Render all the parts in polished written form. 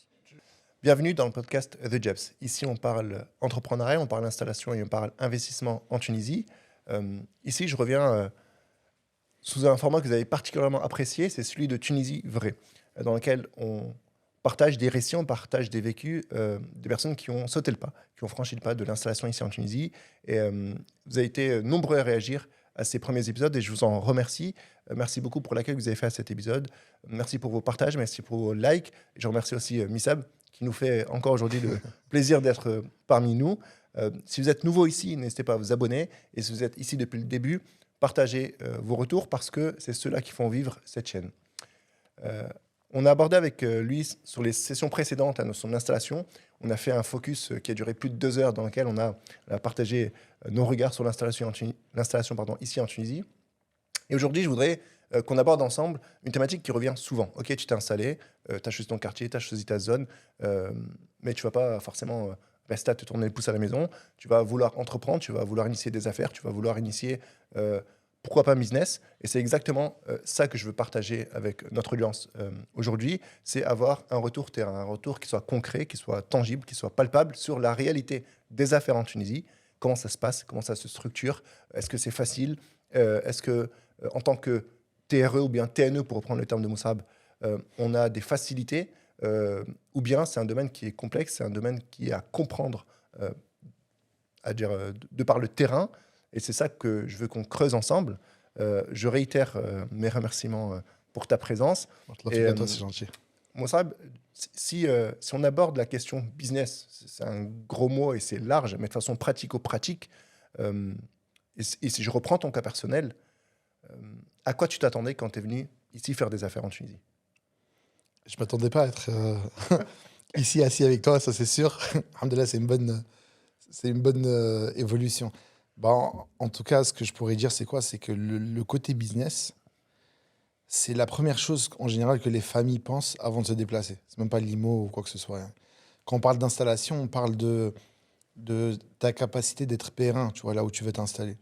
commence. Bienvenue dans le podcast The Jobs. Ici, on parle entrepreneuriat, on parle installation et on parle investissement en Tunisie. Ici, je reviens sous un format que vous avez particulièrement apprécié, c'est celui de Tunisie vraie, dans lequel on partage des récits, on partage des vécus de personnes qui ont sauté le pas, qui ont franchi le pas de l'installation ici en Tunisie. Et vous avez été nombreux à réagir à ces premiers épisodes et je vous en remercie. Merci beaucoup pour l'accueil que vous avez fait à cet épisode. Merci pour vos partages, merci pour vos likes. Et je remercie aussi Missab qui nous fait encore aujourd'hui le plaisir d'être parmi nous. Si vous êtes nouveau ici, n'hésitez pas à vous abonner. Et si vous êtes ici depuis le début, partagez vos retours parce que c'est ceux-là qui font vivre cette chaîne. On a abordé avec lui, sur les sessions précédentes à son installation, on a fait un focus qui a duré plus de 2 heures dans lequel on a partagé nos regards sur l'installation ici en Tunisie. Et aujourd'hui, je voudrais qu'on aborde ensemble une thématique qui revient souvent. Ok, tu t'es installé, tu as choisi ton quartier, tu as choisi ta zone, mais tu ne vas pas forcément rester à te tourner le pouce à la maison. Tu vas vouloir entreprendre, tu vas vouloir initier des affaires, tu vas vouloir initier, pourquoi pas, un business. Et c'est exactement ça que je veux partager avec notre audience aujourd'hui. C'est avoir un retour terrain, un retour qui soit concret, qui soit tangible, qui soit palpable sur la réalité des affaires en Tunisie. Comment ça se passe, comment ça se structure, est-ce que c'est facile, est-ce que en tant que TRE ou bien TNE, pour reprendre le terme de Moussab, on a des facilités, ou bien c'est un domaine qui est complexe, c'est un domaine qui est à comprendre de par le terrain. Et c'est ça que je veux qu'on creuse ensemble. Je réitère mes remerciements pour ta présence. Et toi, c'est gentil. Moussab, si on aborde la question business, c'est un gros mot et c'est large, mais de façon pratico-pratique, et si je reprends ton cas personnel, à quoi tu t'attendais quand tu es venu ici faire des affaires en Tunisie? Je ne m'attendais pas à être ici assis avec toi, ça c'est sûr. Alhamdoulilah, c'est une bonne évolution. En tout cas, ce que je pourrais dire, c'est quoi? C'est que le côté business, c'est la première chose en général que les familles pensent avant de se déplacer. C'est même pas l'IMO ou quoi que ce soit, hein. Quand on parle d'installation, on parle de ta capacité d'être périn, tu vois, là où tu veux t'installer.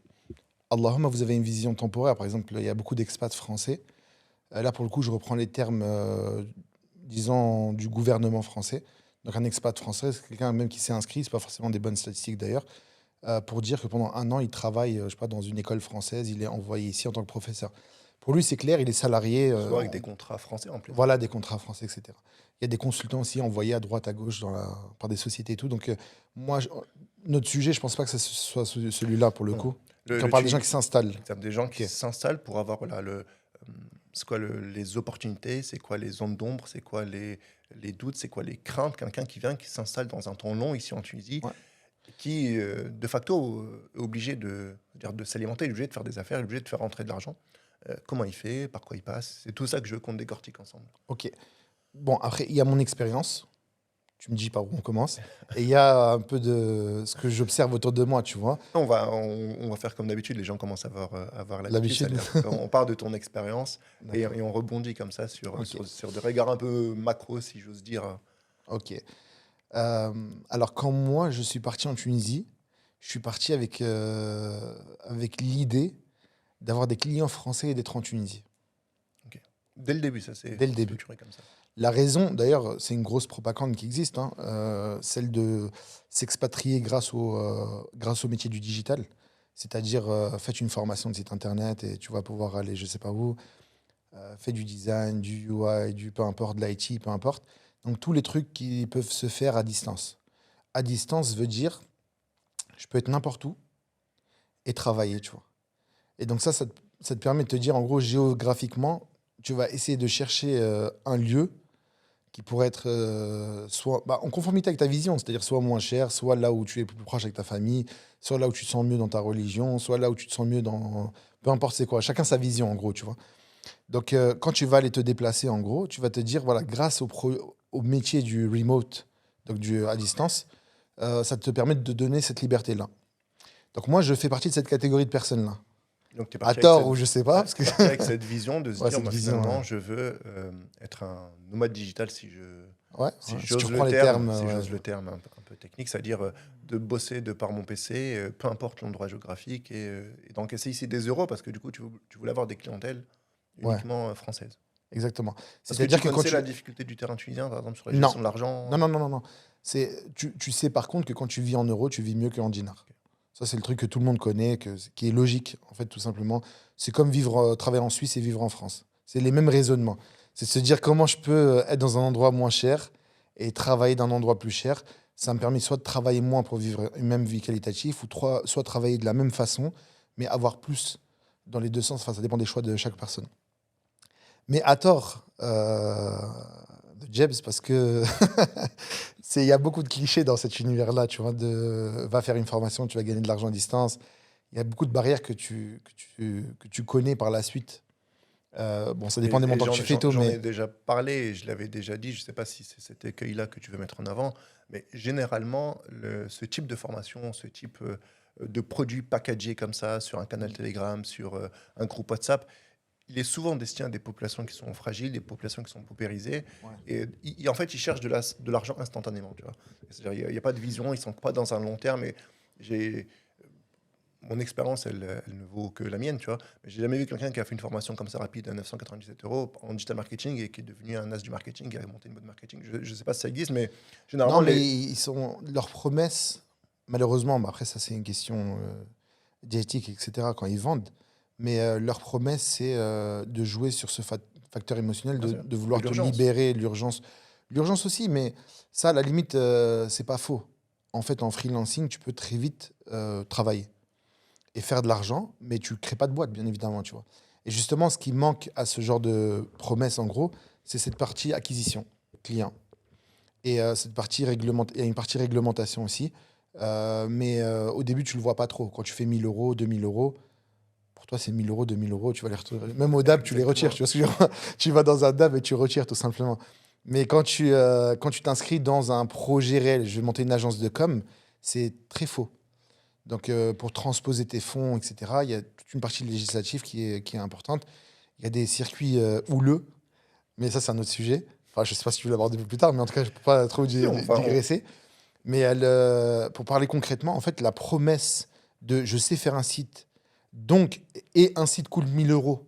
Allahumma, vous avez une vision temporaire. Par exemple, il y a beaucoup d'expats français. Là, pour le coup, je reprends les termes, disons, du gouvernement français. Donc, un expat français, c'est quelqu'un même qui s'est inscrit, c'est pas forcément des bonnes statistiques d'ailleurs, pour dire que pendant 1 an, il travaille, je sais pas, dans une école française, il est envoyé ici en tant que professeur. Pour lui, c'est clair, il est salarié. Souvent avec des contrats français en plus. Voilà, des contrats français, etc. Il y a des consultants aussi envoyés à droite, à gauche par des sociétés et tout. Donc, moi, notre sujet, je pense pas que ce soit celui-là pour le coup. On parle des gens qui s'installent. Des gens qui s'installent pour avoir c'est quoi les opportunités, c'est quoi les zones d'ombre, c'est quoi les doutes, c'est quoi les craintes. Quelqu'un qui vient, qui s'installe dans un temps long ici en Tunisie, qui de facto est obligé de s'alimenter, est obligé de faire des affaires, est obligé de faire rentrer de l'argent. Comment il fait, par quoi il passe, c'est tout ça que je veux qu'on décortique ensemble. Ok. Bon, après, il y a mon expérience. Tu me dis par où on commence. Et il y a un peu de ce que j'observe autour de moi, tu vois. On va faire comme d'habitude, les gens commencent à avoir l'habitude. On part de ton expérience et on rebondit comme ça sur des regards un peu macro, si j'ose dire. Ok. Alors, quand moi, je suis parti en Tunisie, je suis parti avec l'idée d'avoir des clients français et d'être en Tunisie. Okay. Dès le début, ça c'est dès le début. Comme ça. La raison, d'ailleurs, c'est une grosse propagande qui existe, hein, celle de s'expatrier grâce au métier du digital. C'est-à-dire, faites une formation de site internet et tu vas pouvoir aller je sais pas où. Fais du design, du UI, peu importe, de l'IT, peu importe. Donc, tous les trucs qui peuvent se faire à distance. À distance veut dire, je peux être n'importe où et travailler, tu vois. Et donc ça te permet de te dire, en gros, géographiquement, tu vas essayer de chercher un lieu qui pourrait être soit en conformité avec ta vision, c'est-à-dire soit moins cher, soit là où tu es plus proche avec ta famille, soit là où tu te sens mieux dans ta religion, soit là où tu te sens mieux dans... Peu importe c'est quoi, chacun sa vision en gros, tu vois. Donc quand tu vas aller te déplacer en gros, tu vas te dire, voilà, grâce au métier du remote, donc à distance, ça te permet de te donner cette liberté-là. Donc moi, je fais partie de cette catégorie de personnes-là. Donc, à tort ou je sais pas. Parce que avec cette vision de se dire, finalement, je veux être un nomade digital si j'ose le terme un peu technique, c'est-à-dire de bosser de par mon PC, peu importe l'endroit géographique, et d'encaisser ici des euros, parce que du coup, tu voulais avoir des clientèles uniquement françaises. Exactement. Parce que tu C'est-à-dire que quand connaissais tu... la difficulté du terrain tunisien, par exemple, sur la Non, gestion de l'argent. non. Tu sais par contre que quand tu vis en euros, tu vis mieux qu'en dinars. Ça, c'est le truc que tout le monde connaît, qui est logique, en fait, tout simplement. C'est comme travailler en Suisse et vivre en France. C'est les mêmes raisonnements. C'est de se dire comment je peux être dans un endroit moins cher et travailler dans un endroit plus cher. Ça me permet soit de travailler moins pour vivre une même vie qualitative, ou soit travailler de la même façon, mais avoir plus dans les deux sens. Enfin, ça dépend des choix de chaque personne. Mais à tort de Jebs, parce que il y a beaucoup de clichés dans cet univers-là, tu vois, va faire une formation, tu vas gagner de l'argent à distance. Il y a beaucoup de barrières que tu connais par la suite. Bon, ça dépend des montants que tu fais et tout, J'en ai mais déjà parlé, et je l'avais déjà dit, je ne sais pas si c'est cet écueil-là que tu veux mettre en avant, mais généralement, ce type de formation, ce type de produit packagé comme ça, sur un canal Telegram, sur un groupe WhatsApp, il est souvent destiné à des populations qui sont fragiles, des populations qui sont paupérisées. ouais. Et en fait, ils cherchent de l'argent instantanément. Tu vois. C'est-à-dire, il n'y a pas de vision, ils ne sont pas dans un long terme. Et j'ai, mon expérience, elle ne vaut que la mienne. Tu vois. Mais j'ai jamais vu quelqu'un qui a fait une formation comme ça rapide à 997 euros en digital marketing et qui est devenu un as du marketing, qui a monté une boîte marketing. Je ne sais pas si ça existe, mais généralement, Non, mais leurs promesses, malheureusement, bah après, ça, c'est une question d'éthique, etc., quand ils vendent. Mais leur promesse, c'est de jouer sur ce facteur émotionnel, de vouloir te l'urgence. libérer, l'urgence. L'urgence aussi, mais ça, à la limite, c'est pas faux. En fait, en freelancing, tu peux très vite travailler et faire de l'argent, mais tu crées pas de boîte, bien évidemment, tu vois. Et justement, ce qui manque à ce genre de promesse, en gros, c'est cette partie acquisition client. Et cette partie il y a une partie réglementation aussi. Mais au début, tu le vois pas trop. Quand tu fais 1000 euros, 2000 euros, pour toi, c'est 1000 euros, 2000 euros, tu vas les retirer. Même au DAB, tu les retires. Tu vois ce que je veux dire. Tu vas dans un DAB et tu retires tout simplement. Mais quand tu t'inscris dans un projet réel, je vais monter une agence de com, c'est très faux. Donc, pour transposer tes fonds, etc., il y a toute une partie législative qui est importante. Il y a des circuits houleux, mais ça, c'est un autre sujet. Enfin, je ne sais pas si tu veux l'aborder plus tard, mais en tout cas, je ne peux pas trop digresser. Mais pour parler concrètement, en fait, la promesse de je sais faire un site, donc, et un site coûte 1000 euros.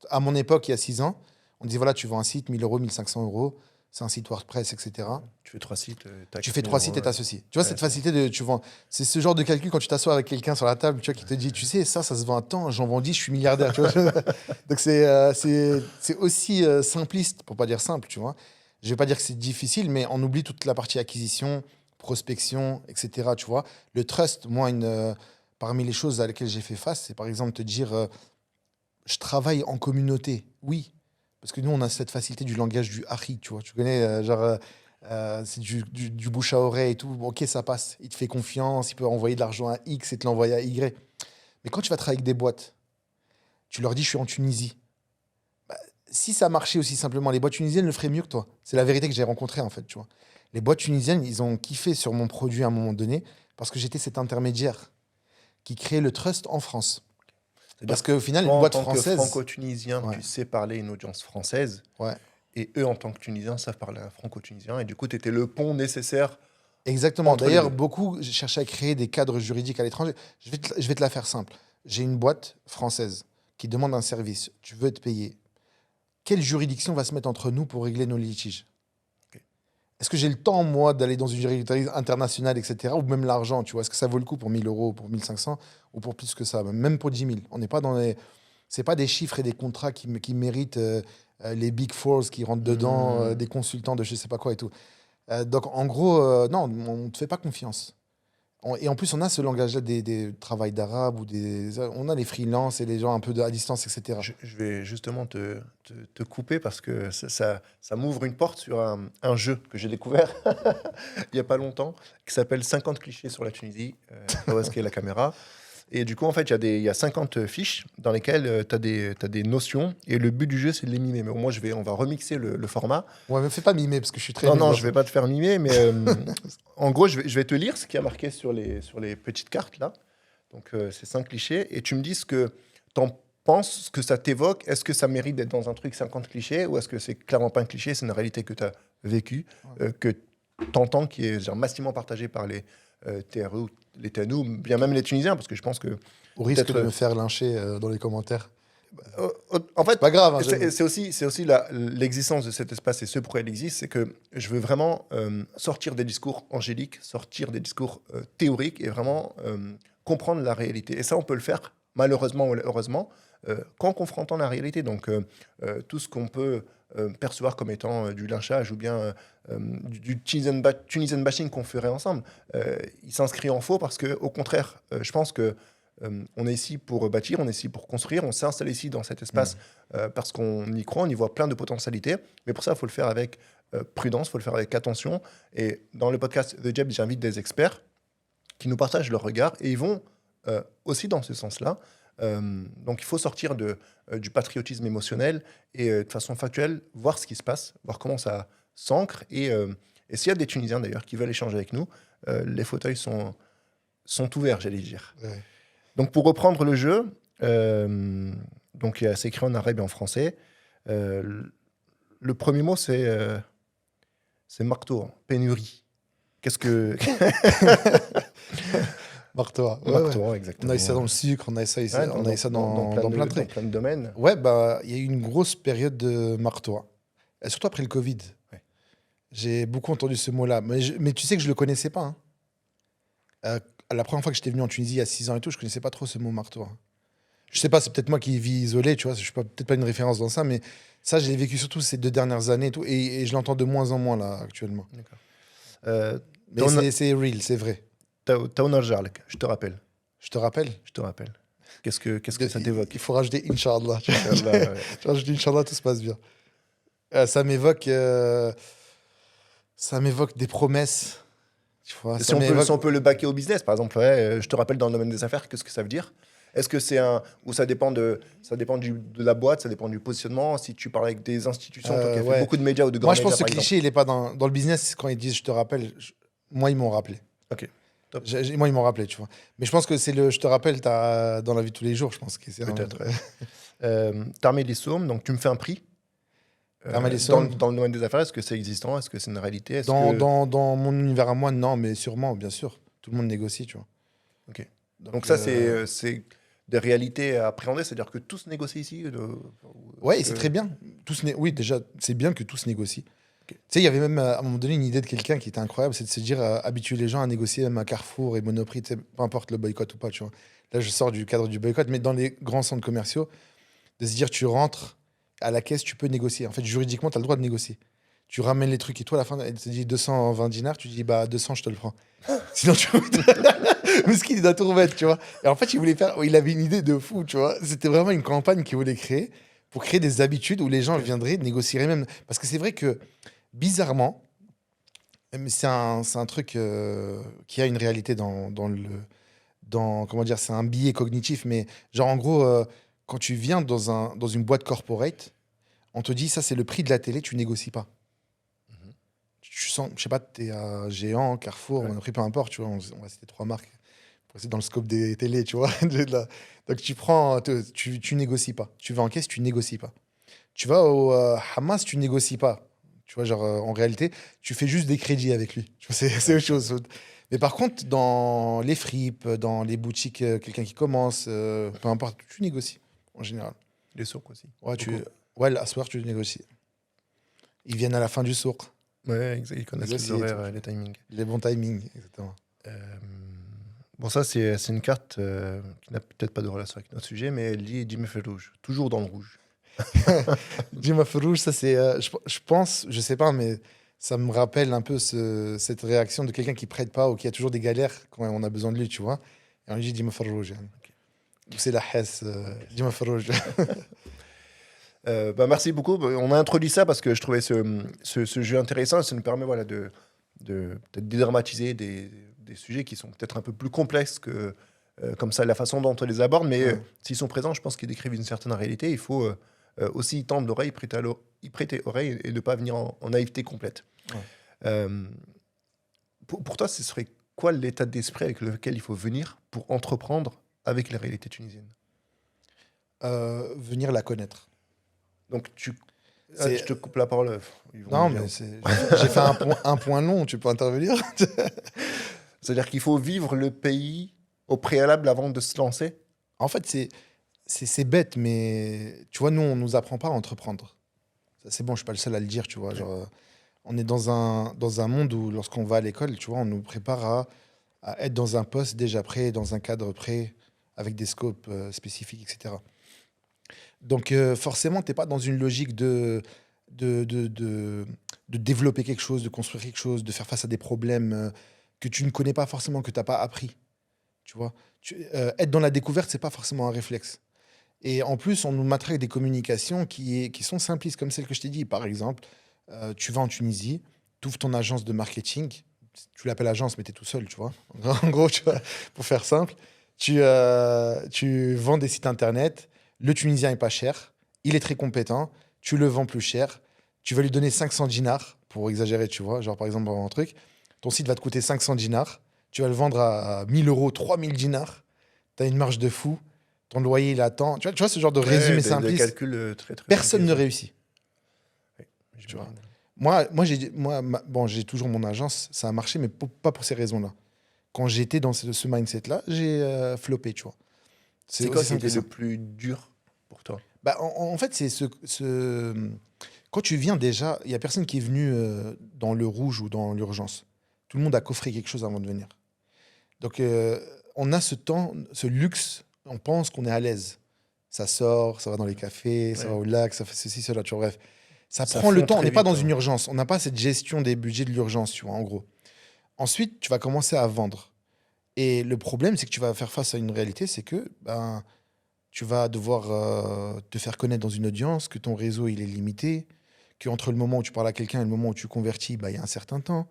À mon époque, il y a 6 ans, on disait voilà, tu vends un site, 1000 euros, 1500 euros, c'est un site WordPress, etc. Tu fais 3 sites, t'as Tu fais 4000 3 sites euros. et t'associes. Tu vois, Ouais, cette c'est facilité de tu vends. C'est ce genre de calcul quand tu t'assois avec quelqu'un sur la table, tu vois, qui te dit, tu sais, ça se vend à temps, j'en vends 10, je suis milliardaire. Tu vois. Donc c'est aussi simpliste, pour pas dire simple, tu vois. Je vais pas dire que c'est difficile, mais on oublie toute la partie acquisition, prospection, etc. Tu vois. Le trust, moi, parmi les choses à lesquelles j'ai fait face, c'est par exemple te dire, je travaille en communauté. Oui, parce que nous, on a cette facilité du langage du hari, tu vois. Tu connais, c'est du bouche à oreille et tout. Bon, ok, ça passe. Il te fait confiance, il peut envoyer de l'argent à X et te l'envoyer à Y. Mais quand tu vas travailler avec des boîtes, tu leur dis, je suis en Tunisie. Bah, si ça marchait aussi simplement, les boîtes tunisiennes le feraient mieux que toi. C'est la vérité que j'ai rencontrée, en fait, tu vois. Les boîtes tunisiennes, ils ont kiffé sur mon produit à un moment donné parce que j'étais cet intermédiaire qui créait le trust en France. Parce qu'au final, toi, une en boîte tant que française... franco-tunisien, Ouais, tu sais parler une audience française, ouais. et eux, en tant que Tunisiens, savent parler un franco-tunisien, et du coup, tu étais le pont nécessaire Exactement. entre les D'ailleurs, deux. beaucoup cherchaient à créer des cadres juridiques à l'étranger. Je vais te la faire simple. J'ai une boîte française qui demande un service. Tu veux être payé. Quelle juridiction va se mettre entre nous pour régler nos litiges? Ok. Est-ce que j'ai le temps, moi, d'aller dans une juridiction internationale, etc. Ou même l'argent, tu vois? Est-ce que ça vaut le coup pour 1000 euros, pour 1500 ou pour plus que ça? Même pour 10 000. On n'est pas dans les... C'est pas des chiffres et des contrats qui méritent les Big Fours qui rentrent dedans, Hmm. des consultants de je sais pas quoi et tout. Donc, en gros, non, on ne te fait pas confiance. Et en plus, on a ce langage-là des travails d'arabe, on a les freelances et les gens un peu à distance, etc. Je vais justement te couper parce que ça m'ouvre une porte sur un jeu que j'ai découvert il n'y a pas longtemps, qui s'appelle 50 clichés sur la Tunisie. Je sais pas où est-ce qu'est la caméra. Et du coup, en fait, il y a 50 fiches dans lesquelles tu as des notions. Et le but du jeu, c'est de les mimer. Mais au moins, on va remixer le format. Ouais, me fais pas mimer parce que je suis très Non, nul non, dans je ça. vais pas te faire mimer. Mais en gros, je vais te lire ce qui a marqué sur les petites cartes, là. Donc, c'est 5 clichés. Et tu me dis ce que tu en penses, ce que ça t'évoque. Est-ce que ça mérite d'être dans un truc 50 clichés ou est-ce que c'est clairement pas un cliché, c'est une réalité que tu as vécue, Ouais. que tu entends, qui est genre, massivement partagée par les TRE, les TNO, bien même les Tunisiens, parce que je pense que Au risque peut-être de me faire lyncher dans les commentaires. En fait, Pas grave. Hein, c'est aussi l'existence de cet espace et ce pourquoi il existe, c'est que je veux vraiment sortir des discours angéliques, sortir des discours théoriques et vraiment comprendre la réalité. Et ça, on peut le faire, malheureusement ou heureusement, qu'en confrontant la réalité. Donc, tout ce qu'on peut percevoir comme étant du lynchage ou bien du Tunisian bashing qu'on ferait ensemble, il s'inscrit en faux parce que, au contraire, je pense que on est ici pour bâtir, on est ici pour construire, on s'est installé ici dans cet espace parce qu'on y croit, on y voit plein de potentialités. Mais pour ça, il faut le faire avec prudence, il faut le faire avec attention. Et dans le podcast The Jab, j'invite des experts qui nous partagent leur regard et ils vont aussi dans ce sens-là. Donc il faut sortir du patriotisme émotionnel et de façon factuelle, voir ce qui se passe, voir comment ça s'ancre. Et s'il y a des Tunisiens d'ailleurs qui veulent échanger avec nous, les fauteuils sont ouverts, j'allais dire. Ouais. Donc, pour reprendre le jeu, donc c'est écrit en arabe et en français. Le premier mot, c'est marteau, pénurie. Qu'est-ce que. Marteau. Marteau, exactement. On a eu ça dans le sucre, on a eu ça, on a eu ça dans plein de trucs. Dans plein de domaines. Ouais, bah, il y a eu une grosse période de marteau. Et surtout après le Covid. Ouais. J'ai beaucoup entendu ce mot-là. Mais tu sais que je ne le connaissais pas. La première fois que j'étais venu en Tunisie il y a 6 ans et tout, je ne connaissais pas trop ce mot marteau. Je sais pas, c'est peut-être moi qui vis isolé, tu vois, je suis peut-être pas une référence dans ça, mais ça, je l'ai vécu surtout ces 2 dernières années et tout, et je l'entends de moins en moins là actuellement. D'accord. Mais c'est real, c'est vrai. Taounar Jarlek, je te rappelle. Je te rappelle. Je te rappelle. Qu'est-ce que ça t'évoque? Il faut rajouter Inch'Allah. Inch'Allah, ouais. Tu rajoutes Inch'Allah, tout se passe bien. Ça m'évoque des promesses. Tu vois, Si on peut le baquer au business, par exemple, je te rappelle dans le domaine des affaires, qu'est-ce que ça veut dire? Est-ce que c'est ou ça dépend de la boîte, ça dépend du positionnement. Si tu parles avec des institutions, toi qui as fait beaucoup de médias ou de grands médias, moi, je pense que ce par cliché, il n'est pas dans le business. Quand ils disent je te rappelle, moi, ils m'ont rappelé. Ok. Top. Moi, ils m'ont rappelé, tu vois. Mais je pense que c'est le je te rappelle dans la vie de tous les jours, je pense. Peut-être. Tarmé Lissoum, donc tu me fais un prix. Dans le domaine des affaires, est-ce que c'est existant? Est-ce que c'est une réalité? Dans mon univers à moi, non, mais sûrement, bien sûr. Tout le monde négocie, tu vois. Ok. Donc ça, c'est des réalités à appréhender, c'est-à-dire que tout se négocie ici. Ouais, et c'est très bien. Oui, déjà, c'est bien que tout se négocie. Okay. Tu sais, il y avait même à un moment donné une idée de quelqu'un qui était incroyable, c'est de se dire habituer les gens à négocier même à Carrefour et Monoprix, peu importe le boycott ou pas, tu vois. Là, je sors du cadre du boycott, mais dans les grands centres commerciaux, de se dire tu rentres à la caisse, tu peux négocier. En fait, juridiquement, tu as le droit de négocier. Tu ramènes les trucs et toi, à la fin, elle te dit 220 dinars, tu dis bah 200, je te le prends. Sinon, tu Mesquine, il doit tout remettre, tu vois. Et en fait, il avait une idée de fou, tu vois. C'était vraiment une campagne qu'il voulait créer pour créer des habitudes où les gens viendraient, négocieraient même. Parce que c'est vrai que, bizarrement, c'est un truc qui a une réalité comment dire, c'est un biais cognitif, mais genre, en gros, quand tu viens dans une boîte corporate, on te dit, ça, c'est le prix de la télé, tu négocies pas. Tu sens, je sais pas, tu es à Géant, Carrefour, Monoprix, peu importe, tu vois, on va citer 3 marques. C'est dans le scope des télés, tu vois. Donc tu prends, tu négocies pas. Tu vas en caisse, tu négocies pas. Tu vas au Hamas, tu négocies pas. Tu vois, genre, en réalité, tu fais juste des crédits avec lui. C'est autre chose. Mais par contre, dans les fripes, dans les boutiques, quelqu'un qui commence, peu importe, tu négocies, en général. Les sourds aussi. Ouais, à soir, tu négocies. Ils viennent à la fin du souk. Ouais, ils connaissent les horaires, les timings. Les bons timings, exactement. Bon, ça, c'est une carte qui n'a peut-être pas de relation avec notre sujet, mais elle dit Jimmy Rouge, toujours dans le rouge. Jimmy Rouge, ça, c'est. Je pense, je sais pas, mais ça me rappelle un peu cette réaction de quelqu'un qui prête pas ou qui a toujours des galères quand on a besoin de lui, tu vois. Et on lui dit Jimmy Rouge. Okay. C'est la Hesse, Jimmy Rouge. Merci beaucoup. On a introduit ça parce que je trouvais ce jeu intéressant. Ça nous permet de peut-être dédramatiser des sujets qui sont peut-être un peu plus complexes que comme ça la façon dont on les aborde. Mais s'ils sont présents, je pense qu'ils décrivent une certaine réalité. Il faut aussi y tendre l'oreille, y prêter oreille et ne pas venir en naïveté complète. Ouais. Pour toi, ce serait quoi l'état d'esprit avec lequel il faut venir pour entreprendre avec la réalité tunisienne? Venir la connaître. Donc, je te coupe la parole. Non, mais j'ai fait un point long, tu peux intervenir. C'est-à-dire qu'il faut vivre le pays au préalable avant de se lancer? En fait, c'est bête, mais tu vois, nous, on nous apprend pas à entreprendre. Ça, c'est bon, je suis pas le seul à le dire, tu vois. Genre, on est dans un monde où, lorsqu'on va à l'école, tu vois, on nous prépare à être dans un poste déjà prêt, dans un cadre prêt, avec des scopes spécifiques, etc. Donc, forcément, tu n'es pas dans une logique de, de, de, de développer quelque chose, de construire quelque chose, de faire face à des problèmes que tu ne connais pas forcément, que tu n'as pas appris. Tu vois. Être dans la découverte, c'est pas forcément un réflexe. Et en plus, on nous matraque des communications qui sont simplistes, comme celle que je t'ai dit. Par exemple, tu vas en Tunisie, tu ouvres ton agence de marketing, tu l'appelles agence, mais tu es tout seul, tu vois. En gros, tu vois, pour faire simple, tu vends des sites internet, le Tunisien est pas cher, il est très compétent, tu le vends plus cher, tu vas lui donner 500 dinars, pour exagérer, tu vois, genre par exemple un truc, ton site va te coûter 500 dinars, tu vas le vendre à 1000 euros, 3000 dinars, tu as une marge de fou, ton loyer il attend. Tu vois ce genre de Ouais, résumé des simpliste, calculs très, très personne simples. ne réussit. Ouais, Tu vois. j'imagine. Moi, j'ai toujours mon agence, ça a marché, mais pas pour ces raisons-là. Quand j'étais dans ce mindset-là, j'ai floppé, tu vois. C'est C'est quoi aussi qui simple que était le ça. plus dur pour toi? Bah, en fait, c'est quand tu viens déjà, il y a personne qui est venu dans le rouge ou dans l'urgence. Tout le monde a coffré quelque chose avant de venir. Donc, on a ce temps, ce luxe, on pense qu'on est à l'aise. Ça sort, ça va dans les cafés, ça va Ouais. au lac, ça fait ceci, cela, tu vois, bref. Ça Ça prend le fond temps, on très n'est pas vite, dans une hein. urgence, on n'a pas cette gestion des budgets de l'urgence, tu vois, en gros. Ensuite, tu vas commencer à vendre. Et le problème, c'est que tu vas faire face à une réalité, c'est que ben, tu vas devoir te faire connaître dans une audience, que ton réseau il est limité, que entre le moment où tu parles à quelqu'un et le moment où tu convertis, bah, il y a un certain temps,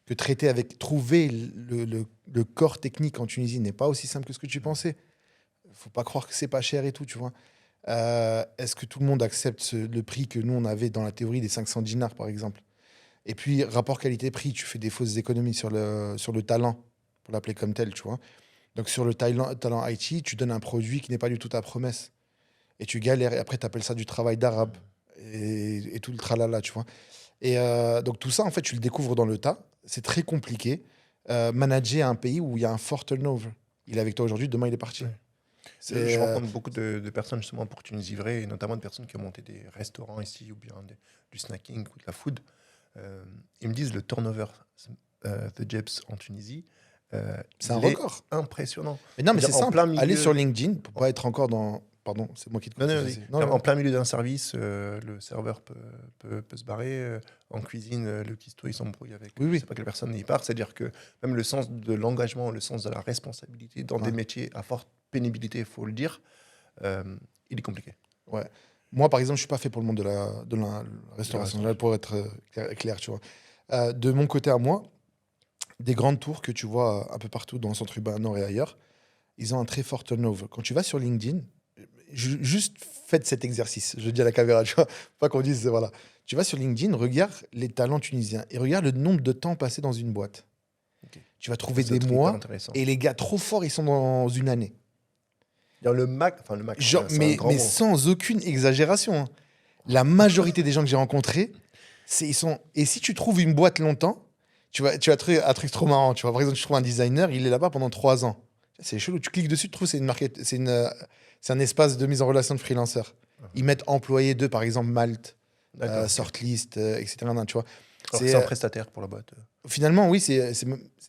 que trouver le corps technique en Tunisie n'est pas aussi simple que ce que tu pensais. Faut pas croire que c'est pas cher et tout, tu vois. Est-ce que tout le monde accepte le prix que nous on avait dans la théorie des 500 dinars par exemple? Et puis rapport qualité-prix, tu fais des fausses économies sur le talent, pour l'appeler comme tel, tu vois. Donc sur le talent IT, tu donnes un produit qui n'est pas du tout ta promesse. Et tu galères, et après tu appelles ça du travail d'arabe et tout le tralala, tu vois. Et donc tout ça, en fait, tu le découvres dans le tas. C'est très compliqué. Manager un pays où il y a un fort turnover. Il est avec toi aujourd'hui, demain il est parti. Ouais. C'est Je rencontre beaucoup de personnes justement pour Tunisie Vrai, et notamment de personnes qui ont monté des restaurants ici ou bien du snacking ou de la food. Euh, Ils me disent le turnover The Jebs en Tunisie, c'est un il est record. impressionnant. Mais non, mais C'est-à-dire c'est en simple. plein Allez sur milieu. LinkedIn pour pas être encore dans. Pardon, c'est moi qui te Non, coupe. non, Vas-y. Non, en non. plein milieu d'un service, le serveur peut se barrer. En cuisine, le cuistot il s'embrouille avec Oui, je oui. sais pas quelle personne il part. C'est-à-dire que même le sens de l'engagement, le sens de la responsabilité dans des Ouais. métiers à forte pénibilité, il faut le dire, euh, il est compliqué. Ouais. Moi, par exemple, je suis pas fait pour le monde de la De la restauration, là, restauration. pour être clair, tu vois. De mon côté à moi, des grandes tours que tu vois un peu partout dans le centre urbain nord et ailleurs, ils ont un très fort turnover. Quand tu vas sur LinkedIn, juste faites cet exercice. Je dis à la caméra, tu vois, pas qu'on dise, voilà. Tu vas sur LinkedIn, regarde les talents tunisiens et regarde le nombre de temps passé dans une boîte. Ok. Tu vas Ça, trouver c'est un des truc hyper mois intéressant. et les gars trop forts, ils sont dans une année. Dans le Mac, Genre, c'est un mais, grand mais mot. sans aucune exagération, hein. La majorité des gens que j'ai rencontrés, ils sont. Et si tu trouves une boîte longtemps, tu vas trouver un truc trop marrant. Tu vois, par exemple, tu trouves un designer, il est là-bas pendant 3 ans. C'est chelou. Tu cliques dessus, tu trouves c'est une market, c'est un espace de mise en relation de freelancers. Ils mettent employé de, par exemple, Malte, D'accord. Ok. Sortlist, etc. Non, tu vois. Alors que C'est c'est un prestataire pour la boîte. finalement, oui, il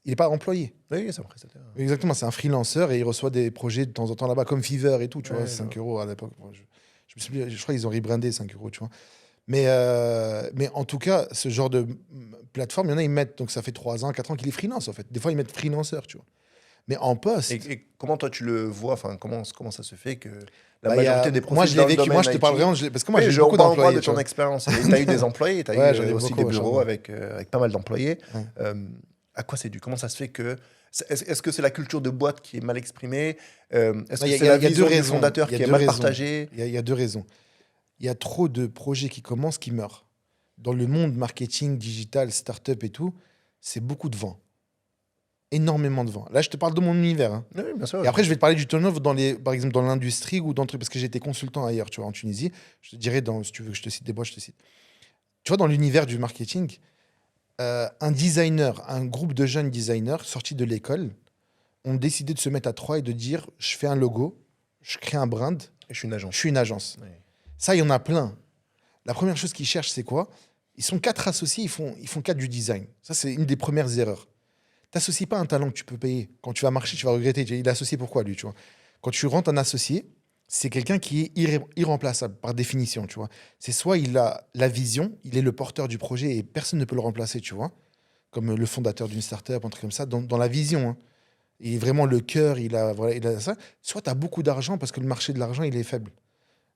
n'est pas employé. Oui, c'est un prestataire. Exactement, c'est un freelancer et il reçoit des projets de temps en temps là-bas, comme Fiverr et tout, tu vois, Ouais, je 5 vois. euros à l'époque. Bon, je crois qu'ils ont rebrandé 5 euros, tu vois. Mais en tout cas, ce genre de plateforme, il y en a, ils mettent, donc ça fait 3 ans, 4 ans qu'il est freelance, en fait. Des fois, ils mettent freelancer, tu vois. Mais en poste, Et comment toi tu le vois, enfin, comment ça se fait que la bah, majorité des moi, profils je l'ai dans le vécu. Moi, domaine je te parle IT. vraiment, parce que moi, Oui, j'ai eu beaucoup on parle d'employés, de tu ton vois. expérience. Et tu as eu des employés, tu as Ouais, eu j'en ai aussi beaucoup, des bureaux machallah. avec pas mal d'employés. Ouais. Euh, à quoi c'est dû? Comment ça se fait que. Est-ce que c'est la culture de boîte qui est mal exprimée? Est-ce Non, que Il y a, c'est il y a- la il y a deux vision du raisons. Il fondateur y a qui est deux mal raisons. partagée? Il y a 2 raisons. Il y a trop de projets qui commencent qui meurent. Dans le monde marketing, digital, start-up et tout, c'est beaucoup de vent. Énormément de vent. Là, je te parle de mon univers, hein. Oui, bien sûr. Et après, je vais te parler du turnover par exemple, dans l'industrie ou dans le truc, parce que j'étais consultant ailleurs, tu vois, en Tunisie. Je te dirais, si tu veux que je te cite des boîtes, je te cite. Tu vois, dans l'univers du marketing, un designer, un groupe de jeunes designers sortis de l'école ont décidé de se mettre à 3 et de dire, je fais un logo, je crée un brand Et je suis une agence. Je suis une agence. Oui. Ça, il y en a plein. La première chose qu'ils cherchent, c'est quoi? Ils sont 4 associés, ils font 4 du design. Ça, c'est une des premières erreurs. T'associes pas un talent que tu peux payer. Quand tu vas marcher, tu vas regretter. Il est associé pourquoi, lui, tu vois? Quand tu rentres un associé, c'est quelqu'un qui est irremplaçable, par définition, tu vois. C'est soit il a la vision, il est le porteur du projet et personne ne peut le remplacer, tu vois. Comme le fondateur d'une startup, un truc comme ça, dans la vision, hein. Il est vraiment le cœur, voilà, il a ça. Soit tu as beaucoup d'argent parce que le marché de l'argent, il est faible.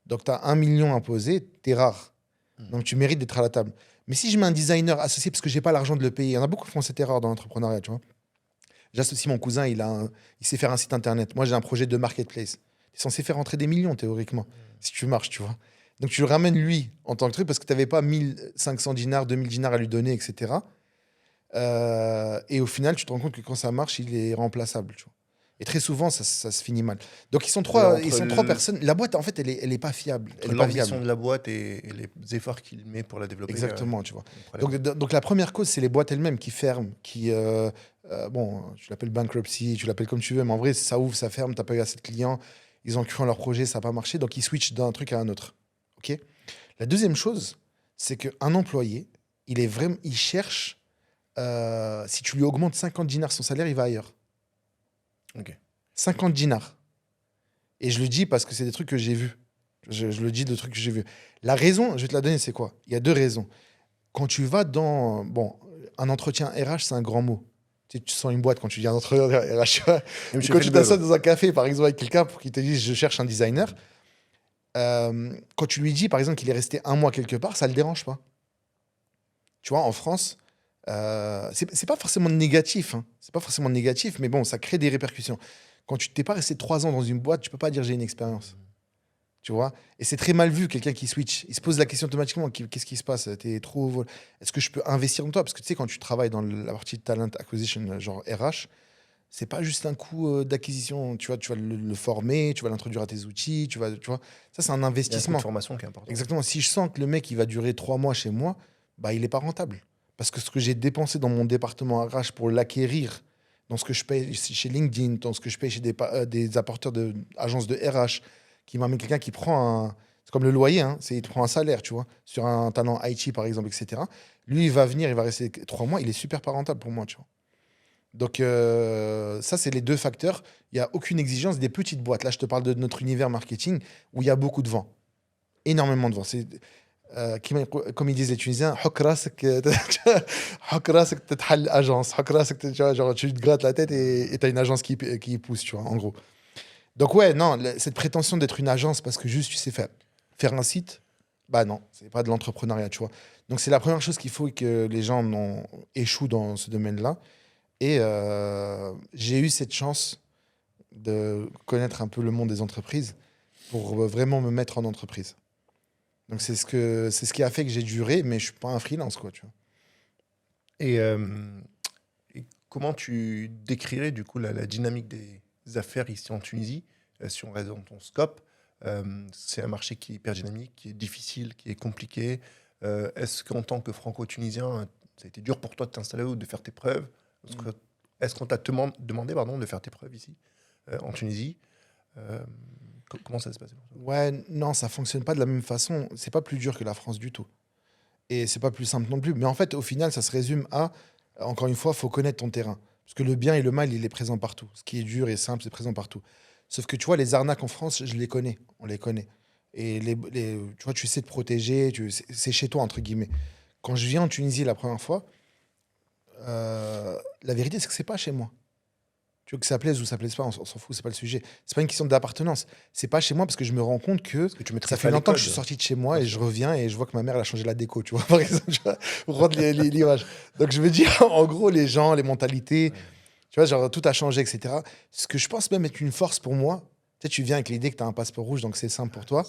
Donc, tu as 1 million imposé, tu es rare. Donc, tu mérites d'être à la table. Mais si je mets un designer associé parce que j'ai pas l'argent de le payer, il y en a beaucoup qui font cette erreur dans l'entrepreneuriat, tu vois. J'associe mon cousin, il sait faire un site internet. Moi, j'ai un projet de marketplace. Tu es censé faire rentrer des millions, théoriquement, si tu marches, tu vois. Donc, tu le ramènes lui en tant que truc parce que tu n'avais pas 1500 dinars, 2000 dinars à lui donner, etc. Et au final, tu te rends compte que quand ça marche, il est remplaçable, tu vois. Et très souvent, ça se finit mal. Donc, ils sont trois personnes. La boîte, en fait, elle est pas fiable. Elle est pas L'ambition viable. de la boîte et les efforts qu'il met pour la développer. Exactement, tu vois. un problème. Donc, la première cause, c'est les boîtes elles-mêmes qui ferment, bon, tu l'appelles bankruptcy, tu l'appelles comme tu veux, mais en vrai, ça ouvre, ça ferme, t'as pas eu assez de clients, ils ont cru en leur projet, ça n'a pas marché, donc ils switchent d'un truc à un autre. Ok. La deuxième chose, c'est qu'un employé, il cherche, si tu lui augmentes 50 dinars son salaire, il va ailleurs. Ok. 50 dinars. Et je le dis parce que c'est des trucs que j'ai vus. Je le dis de trucs que j'ai vus. La raison, je vais te la donner, c'est quoi? Il y a 2 raisons. Quand tu vas dans... Bon, un entretien RH, c'est un grand mot. Tu sens une boîte quand tu dis un entretien RH. Et Quand tu t'assois dans un café, par exemple, avec quelqu'un pour qu'il te dise « je cherche un designer », quand tu lui dis, par exemple, qu'il est resté 1 mois quelque part, ça ne le dérange pas. Tu vois, en France, c'est pas forcément négatif. Hein. C'est pas forcément négatif, mais bon, ça crée des répercussions. Quand tu t'es pas resté 3 ans dans une boîte, tu peux pas dire « j'ai une expérience ». Tu vois. Et c'est très mal vu, quelqu'un qui switch. Il se pose la question automatiquement, qu'est-ce qui se passe? Est-ce que je peux investir dans toi? Parce que tu sais, quand tu travailles dans la partie talent acquisition, genre RH, c'est pas juste un coût d'acquisition. Tu vas le former, tu vas l'introduire à tes outils, tu vois. Ça, c'est un Il y a un coût investissement. de formation qui est important. Exactement. Si je sens que le mec, il va durer 3 mois chez moi, bah, il est pas rentable. Parce que ce que j'ai dépensé dans mon département RH pour l'acquérir, dans ce que je paye chez LinkedIn, dans ce que je paye chez des apporteurs d'agences de RH, qui m'amène quelqu'un qui prend un... C'est comme le loyer, hein, il prend un salaire, tu vois, sur un talent IT, par exemple, etc. Lui, il va venir, il va rester 3 mois, il est super pas rentable pour moi, tu vois. Donc, ça, c'est les 2 facteurs. Il n'y a aucune exigence des petites boîtes. Là, je te parle de notre univers marketing où il y a beaucoup de vent. Énormément de vent. C'est, comme ils disent les Tunisiens, حك راسك حك راسك تتحل agence. حك راسك, tu vois, genre, tu te grattes la tête et tu as une agence qui pousse, tu vois, en gros. Donc ouais, non, cette prétention d'être une agence parce que juste tu sais faire un site, bah non, c'est pas de l'entrepreneuriat, tu vois. Donc c'est la première chose qu'il faut que les gens échouent dans ce domaine-là. Et j'ai eu cette chance de connaître un peu le monde des entreprises pour vraiment me mettre en entreprise. Donc c'est ce qui a fait que j'ai duré, mais je suis pas un freelance, quoi, tu vois. Et comment tu décrirais du coup la dynamique des affaires ici en Tunisie, si on reste dans ton scope? C'est un marché qui est hyper dynamique, qui est difficile, qui est compliqué. Est-ce qu'en tant que franco-tunisien, ça a été dur pour toi de t'installer ou de faire tes preuves? Est-ce qu'on t'a demandé de faire tes preuves ici, en Tunisie? Comment ça se passe pour toi? Ouais, non, ça fonctionne pas de la même façon. C'est pas plus dur que la France du tout. Et c'est pas plus simple non plus. Mais en fait, au final, ça se résume à, encore une fois, faut connaître ton terrain. Parce que le bien et le mal, il est présent partout. Ce qui est dur et simple, c'est présent partout. Sauf que tu vois, les arnaques en France, je les connais. On les connaît. Et tu vois, tu sais te protéger. C'est chez toi, entre guillemets. Quand je viens en Tunisie la première fois, la vérité, c'est que c'est pas chez moi. Tu veux que ça plaise ou ça plaise pas, on s'en fout, c'est pas le sujet. C'est pas une question d'appartenance. C'est pas chez moi parce que je me rends compte que Parce que tu ça fait longtemps que je suis sorti de chez moi et je reviens et je vois que ma mère elle a changé la déco, tu vois, par exemple, tu vois, pour rendre l'image. Donc je veux dire, en gros, les gens, les mentalités, tu vois, genre tout a changé, etc. Ce que je pense même être une force pour moi, tu sais, tu viens avec l'idée que tu as un passeport rouge, donc c'est simple pour toi,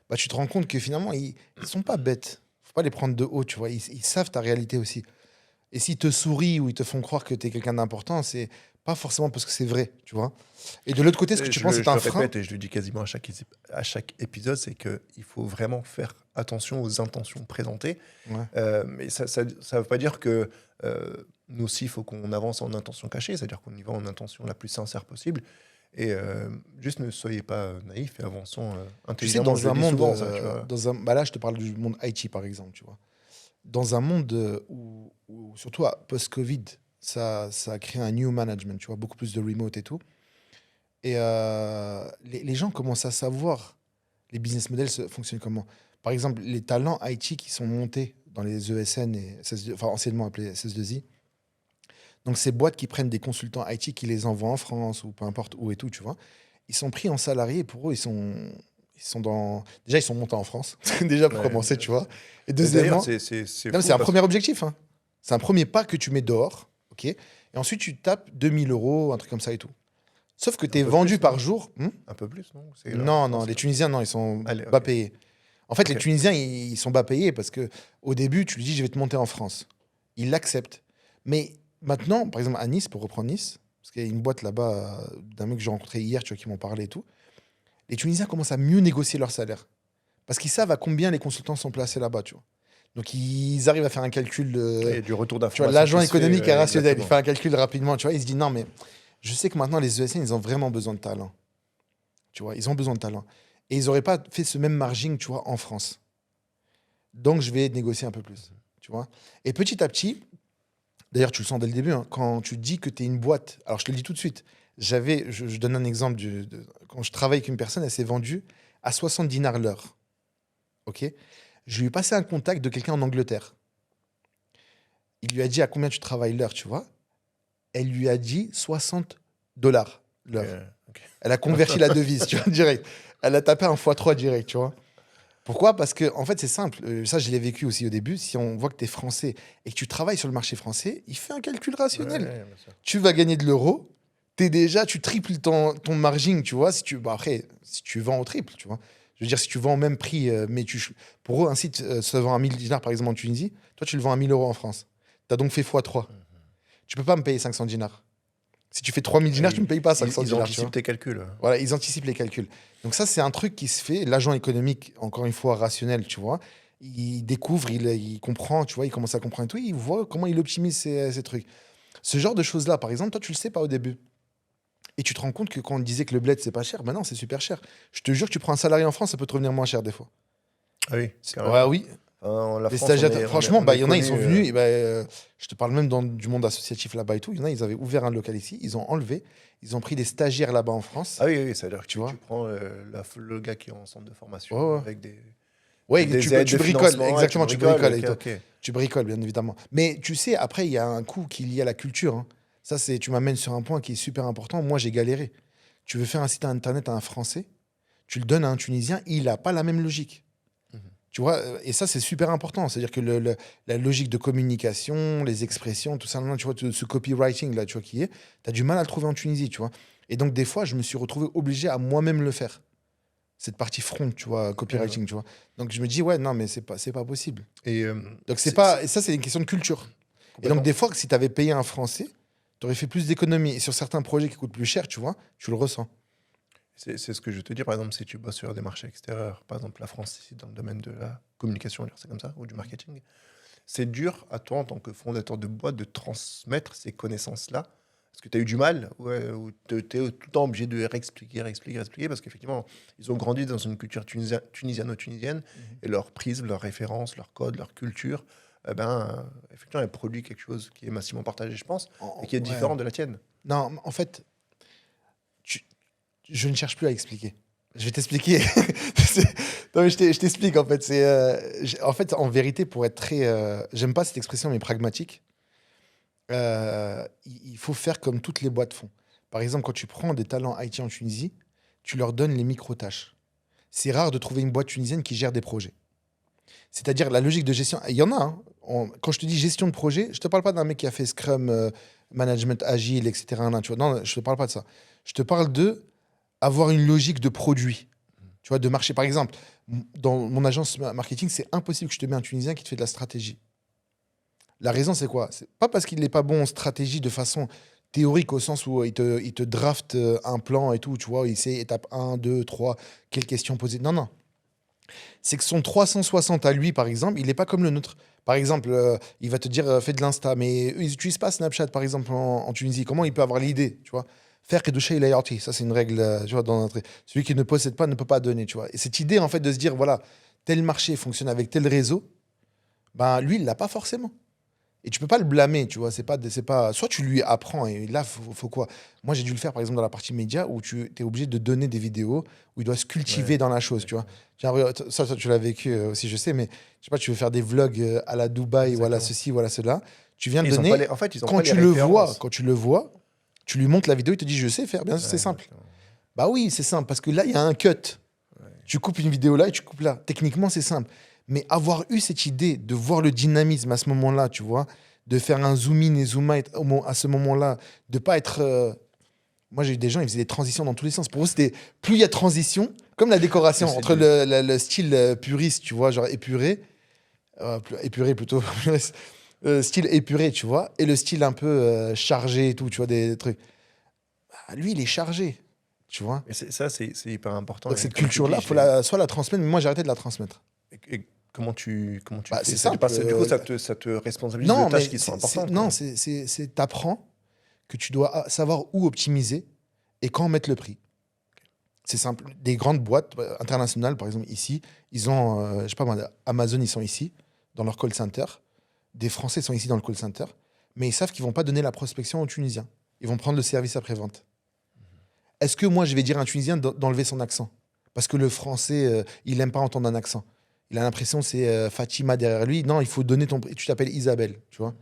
bah tu te rends compte que finalement, ils sont pas bêtes. Faut pas les prendre de haut, tu vois, ils savent ta réalité aussi. Et s'ils te sourient ou ils te font croire que tu es quelqu'un d'important, c'est pas forcément parce que c'est vrai, tu vois. Et de l'autre côté, ce que tu penses, c'est un Je le frein. répète et je le dis quasiment à chaque épisode, c'est qu'il faut vraiment faire attention aux intentions présentées. Ouais. Mais ça ne veut pas dire que nous aussi, il faut qu'on avance en intention cachée, c'est-à-dire qu'on y va en intention la plus sincère possible. Et juste ne soyez pas naïfs et avançons Tu sais, intelligemment. dans Je un le dis monde, souvent, ça, tu vois. là, je te parle du monde IT, par exemple, tu vois. Dans un monde où surtout post-Covid, ça a créé un new management, tu vois, beaucoup plus de remote et tout. Et les gens commencent à savoir les business models fonctionnent comment. Par exemple, les talents IT qui sont montés dans les ESN et enfin anciennement appelés SS2I. Donc, ces boîtes qui prennent des consultants IT qui les envoient en France ou peu importe où et tout, tu vois. Ils sont pris en salarié et pour eux, ils sont dans. Déjà, ils sont montés en France. Déjà, pour Ouais, commencer, tu vois. Et et d'ailleurs, deuxièmement, c'est non, mais fou c'est un parce premier objectif, hein. C'est un premier pas que tu mets dehors. OK. Et ensuite, tu tapes 2000 euros, un truc comme ça et tout. Sauf que tu un es peu vendu plus, par non? jour. Un peu plus, non? C'est là, en Non, non, France, les là. Tunisiens, non, ils sont Allez, bas ok. payés. En fait, les Ok. Tunisiens, ils sont bas payés parce que au début, tu lui dis, je vais te monter en France. Il l'accepte. Mais maintenant, par exemple, à Nice, pour reprendre Nice, parce qu'il y a une boîte là-bas d'un mec que j'ai rencontré hier, tu vois, qui m'en parlait et tout, les Tunisiens commencent à mieux négocier leur salaire. Parce qu'ils savent à combien les consultants sont placés là-bas, tu vois. Donc, ils arrivent à faire un calcul Il y de. a du retour Tu vois, d'information l'agent qui se fait, économique est rationnel. Il exactement. fait un calcul rapidement, tu vois. Il se dit, non, mais je sais que maintenant, les ESN, ils ont vraiment besoin de talent. Tu vois, ils ont besoin de talent. Et ils n'auraient pas fait ce même margin, tu vois, en France. Donc, je vais négocier un peu plus, tu vois. Et petit à petit, d'ailleurs, tu le sens dès le début, hein, quand tu dis que tu es une boîte, alors je te le dis tout de suite, je donne un exemple, quand je travaille avec une personne, elle s'est vendue à 60 dinars l'heure, ok. Je lui ai passé un contact de quelqu'un en Angleterre. Il lui a dit à combien tu travailles l'heure, tu vois. Elle lui a dit 60 $ l'heure. Ok. Elle a converti la devise, tu vois, direct. Elle a tapé un x3 direct, tu vois. Pourquoi? Parce que, en fait, c'est simple. Ça, je l'ai vécu aussi au début. Si on voit que tu es français et que tu travailles sur le marché français, il fait un calcul rationnel. Ouais, bien sûr. Tu vas gagner de l'euro. Tu triples ton margin, tu vois. Après, si tu vends au triple, tu vois. Je veux dire, si tu vends au même prix, pour eux, un site se vend à 1000 dinars, par exemple, en Tunisie. Toi, tu le vends à 1000 euros en France. Tu as donc fait x3. Tu peux pas me payer 500 dinars. Si tu fais 3000 dinars, tu ne me payes pas 500 Ils dinars. Tu vois. anticipent tes calculs. Voilà, ils anticipent les calculs. Donc ça, c'est un truc qui se fait. L'agent économique, encore une fois, rationnel, tu vois, il découvre, il comprend, tu vois, il commence à comprendre et tout, il voit comment il optimise ces trucs. Ce genre de choses-là, par exemple, toi, tu le sais pas au début. Et tu te rends compte que quand on disait que le bled, c'est pas cher, maintenant, c'est super cher. Je te jure que tu prends un salarié en France, ça peut te revenir moins cher des fois. Ah oui, Ouais, carrément. oui. La Les France, stagiaires, franchement, on est il y en a, ils sont connu, venus. Je te parle même du monde associatif là-bas et tout. Il y en a, ils avaient ouvert un local ici, ils ont enlevé, ils ont pris des stagiaires là-bas en France. Ah oui, oui, c'est-à-dire que Tu vois. tu prends le gars qui est en centre de formation Ouais, ouais. avec des Ouais, des aides tu de bricoles, financement, et exactement, tu bricoles et ok, tout. ok. Tu bricoles, bien évidemment. Mais tu sais, après, il y a un coût qui est lié à la culture, hein. Ça, tu m'amènes sur un point qui est super important. Moi, j'ai galéré. Tu veux faire un site internet à un Français, tu le donnes à un Tunisien, il n'a pas la même logique. Mhm. Tu vois, et ça, c'est super important. C'est-à-dire que la logique de communication, les expressions, tout ça, tu vois, ce copywriting, là, tu vois, tu as du mal à le trouver en Tunisie, tu vois. Et donc, des fois, je me suis retrouvé obligé à moi-même le faire. Cette partie front, tu vois, copywriting, tu vois. Donc, je me dis, ouais, non, mais c'est pas possible. Et Donc, et ça, c'est une question de culture. Et donc, complètement. des fois, si tu avais payé un Français, tu aurais fait plus d'économies. Et sur certains projets qui coûtent plus cher, tu vois, tu le ressens. C'est ce que je te dis, par exemple, si tu bosses sur des marchés extérieurs, par exemple la France, ici, dans le domaine de la communication, on va dire c'est comme ça, ou du marketing, c'est dur à toi, en tant que fondateur de boîte, de transmettre ces connaissances-là. Parce que tu as eu du mal, ouais, ou tu es tout le temps obligé de réexpliquer, parce qu'effectivement, ils ont grandi dans une culture tunisiano-tunisienne, et leur prisme, leurs références, leur code, leur culture, effectivement, elle produit quelque chose qui est massivement partagé, je pense, et qui est Ouais. différent de la tienne. Non, en fait, je ne cherche plus à expliquer. Je vais t'expliquer. Non, mais je t'explique, en fait. En fait, en vérité, pour être très... j'aime pas cette expression, mais pragmatique. Il faut faire comme toutes les boîtes font. Par exemple, quand tu prends des talents IT en Tunisie, tu leur donnes les micro-tâches. C'est rare de trouver une boîte tunisienne qui gère des projets. C'est-à-dire la logique de gestion. Il y en a. Hein. Quand je te dis gestion de projet, je te parle pas d'un mec qui a fait Scrum, management agile, etc. Là, tu vois. Non, je te parle pas de ça. Je te parle de avoir une logique de produit. Tu vois, de marché. Par exemple, dans mon agence marketing, c'est impossible que je te mette un Tunisien qui te fait de la stratégie. La raison, c'est quoi? C'est pas parce qu'il n'est pas bon en stratégie de façon théorique, au sens où il te draft un plan et tout, tu vois, il sait étape 1, 2, 3, quelles questions poser. Non, non. C'est que son 360 à lui, par exemple, il n'est pas comme le nôtre. Par exemple, il va te dire fais de l'Insta, mais eux, ils n'utilisent pas Snapchat, par exemple, en Tunisie. Comment il peut avoir l'idée, tu vois? faire kedusha ila ya'ti. Ça, c'est une règle, tu vois, dans notre... Celui qui ne possède pas ne peut pas donner, tu vois. Et cette idée, en fait, de se dire, voilà, tel marché fonctionne avec tel réseau, ben, lui, il l'a pas forcément. Et tu peux pas le blâmer, tu vois. C'est pas... Soit tu lui apprends, et là, faut quoi? Moi, j'ai dû le faire, par exemple, dans la partie média, où tu es obligé de donner des vidéos, où il doit se cultiver Ouais. dans la chose, tu vois. Tiens, ça, tu l'as vécu aussi, je sais, mais je sais pas, tu veux faire des vlogs à la Dubaï, voilà Exactement. ceci, voilà cela. Tu viens de Ils ont pas donner, en fait, ils ont quand pas les tu le vois, références. quand tu le vois, tu lui montres la vidéo, il te dit, je sais faire, bien sûr, c'est Ouais, simple. exactement. Bah oui, c'est simple, parce que là, il y a un cut. Tu coupes une vidéo là et tu coupes là. Techniquement, c'est simple. Mais avoir eu cette idée de voir le dynamisme à ce moment-là, tu vois, de faire un zoom in et zoom out à ce moment-là, de pas être. Moi, j'ai eu des gens, ils faisaient des transitions dans tous les sens. Pour eux, c'était plus il y a transition, comme la décoration, C'est entre du- le style puriste, tu vois, genre épuré, épuré plutôt, style épuré, tu vois, et le style un peu chargé et tout, tu vois, des trucs. Bah, lui, il est chargé, tu vois. Mais c'est hyper important. Donc Et cette comme tu culture-là, dis, faut soit la transmettre, mais moi j'ai arrêté de la transmettre. et comment tu Bah, fais c'est ça? simple. Parce que du coup, ça te responsabilise de Non, tâches mais qui sont importantes, non, quoi. t'apprends que tu dois savoir où optimiser et quand mettre le prix. C'est simple. Des grandes boîtes internationales, par exemple ici, ils ont, je sais pas moi, Amazon, ils sont ici, dans leur call center. Des Français sont ici dans le call center, mais ils savent qu'ils vont pas donner la prospection aux Tunisiens. Ils vont prendre le service après-vente. Est-ce que moi, je vais dire à un Tunisien d'enlever son accent? Parce que le Français, il n'aime pas entendre un accent. Il a l'impression que c'est Fatima derrière lui. Non, il faut donner ton... Tu t'appelles Isabelle, tu vois.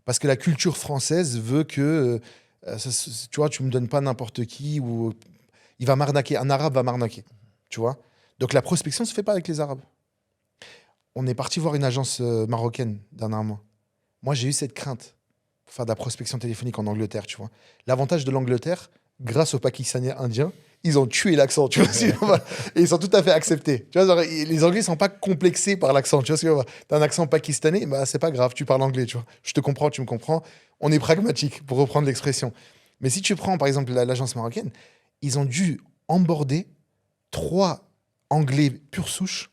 Parce que la culture française veut que, tu vois, tu me donnes pas n'importe qui ou il va m'arnaquer. Un Arabe va m'arnaquer, tu vois. Donc la prospection se fait pas avec les Arabes. On est parti voir une agence marocaine dernièrement. Moi, j'ai eu cette crainte pour faire de la prospection téléphonique en Angleterre, tu vois. L'avantage de l'Angleterre, grâce aux Pakistanais indiens, ils ont tué l'accent, tu vois. Et ils sont tout à fait acceptés. Tu vois, genre, les Anglais sont pas complexés par l'accent. Tu vois ce que je veux dire? T'as un accent pakistanais, bah c'est pas grave, tu parles anglais, tu vois. Je te comprends, tu me comprends. On est pragmatique, pour reprendre l'expression. Mais si tu prends, par exemple, l'agence marocaine, ils ont dû emborder 3 Anglais pure souche.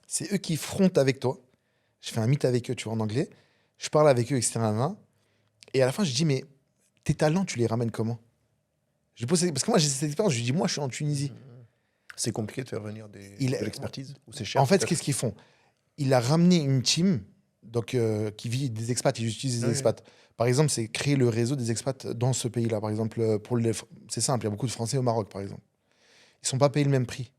C'est eux qui frontent avec toi. Je fais un meet avec eux, tu vois, en anglais. Je parle avec eux, etc. Et à la fin, je dis, mais tes talents, tu les ramènes comment? Je pose, parce que moi, j'ai cette expérience. Je lui dis, moi, je suis en Tunisie. C'est compliqué de faire venir Il de est- l'expertise ou c'est cher En fait, peut-être. qu'est-ce qu'ils font? Il a ramené une team donc, qui vit des expats, ils utilisent des Oui, oui. expats. Par exemple, c'est créer le réseau des expats dans ce pays-là. Par exemple, c'est simple, il y a beaucoup de Français au Maroc, par exemple. Ils ne sont pas payés le même prix.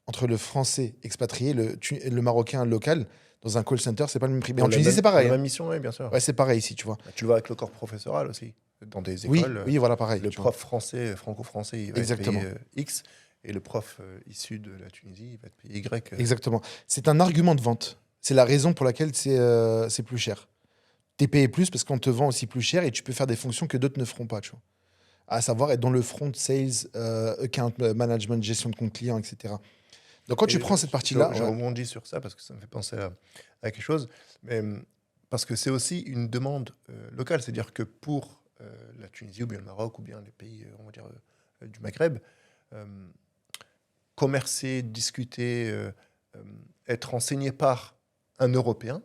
Entre le Français expatrié et le Marocain local, dans un call center, c'est pas le même prix. Mais en Tunisie, c'est Pour pareil. la Hein. même mission, oui, bien sûr. Ouais, c'est pareil ici, tu vois. Bah, tu le vois avec le corps professoral aussi. Dans des Oui, écoles, oui, voilà, pareil. le tu vois. prof français, franco-français, il va être Exactement. payé X, et le prof issu de la Tunisie, il va être payé Y. Exactement. C'est un argument de vente. C'est la raison pour laquelle c'est plus cher. Tu es payé plus parce qu'on te vend aussi plus cher et tu peux faire des fonctions que d'autres ne feront pas, tu vois. À savoir être dans le front sales, account management, gestion de compte client, etc. Donc quand Et tu prends cette partie-là, je ouais. rebondis sur ça parce que ça me fait penser à quelque chose, mais parce que c'est aussi une demande locale, c'est-à-dire que pour la Tunisie ou bien le Maroc ou bien les pays, on va dire, du Maghreb, euh, commercer, discuter, être enseigné par un Européen,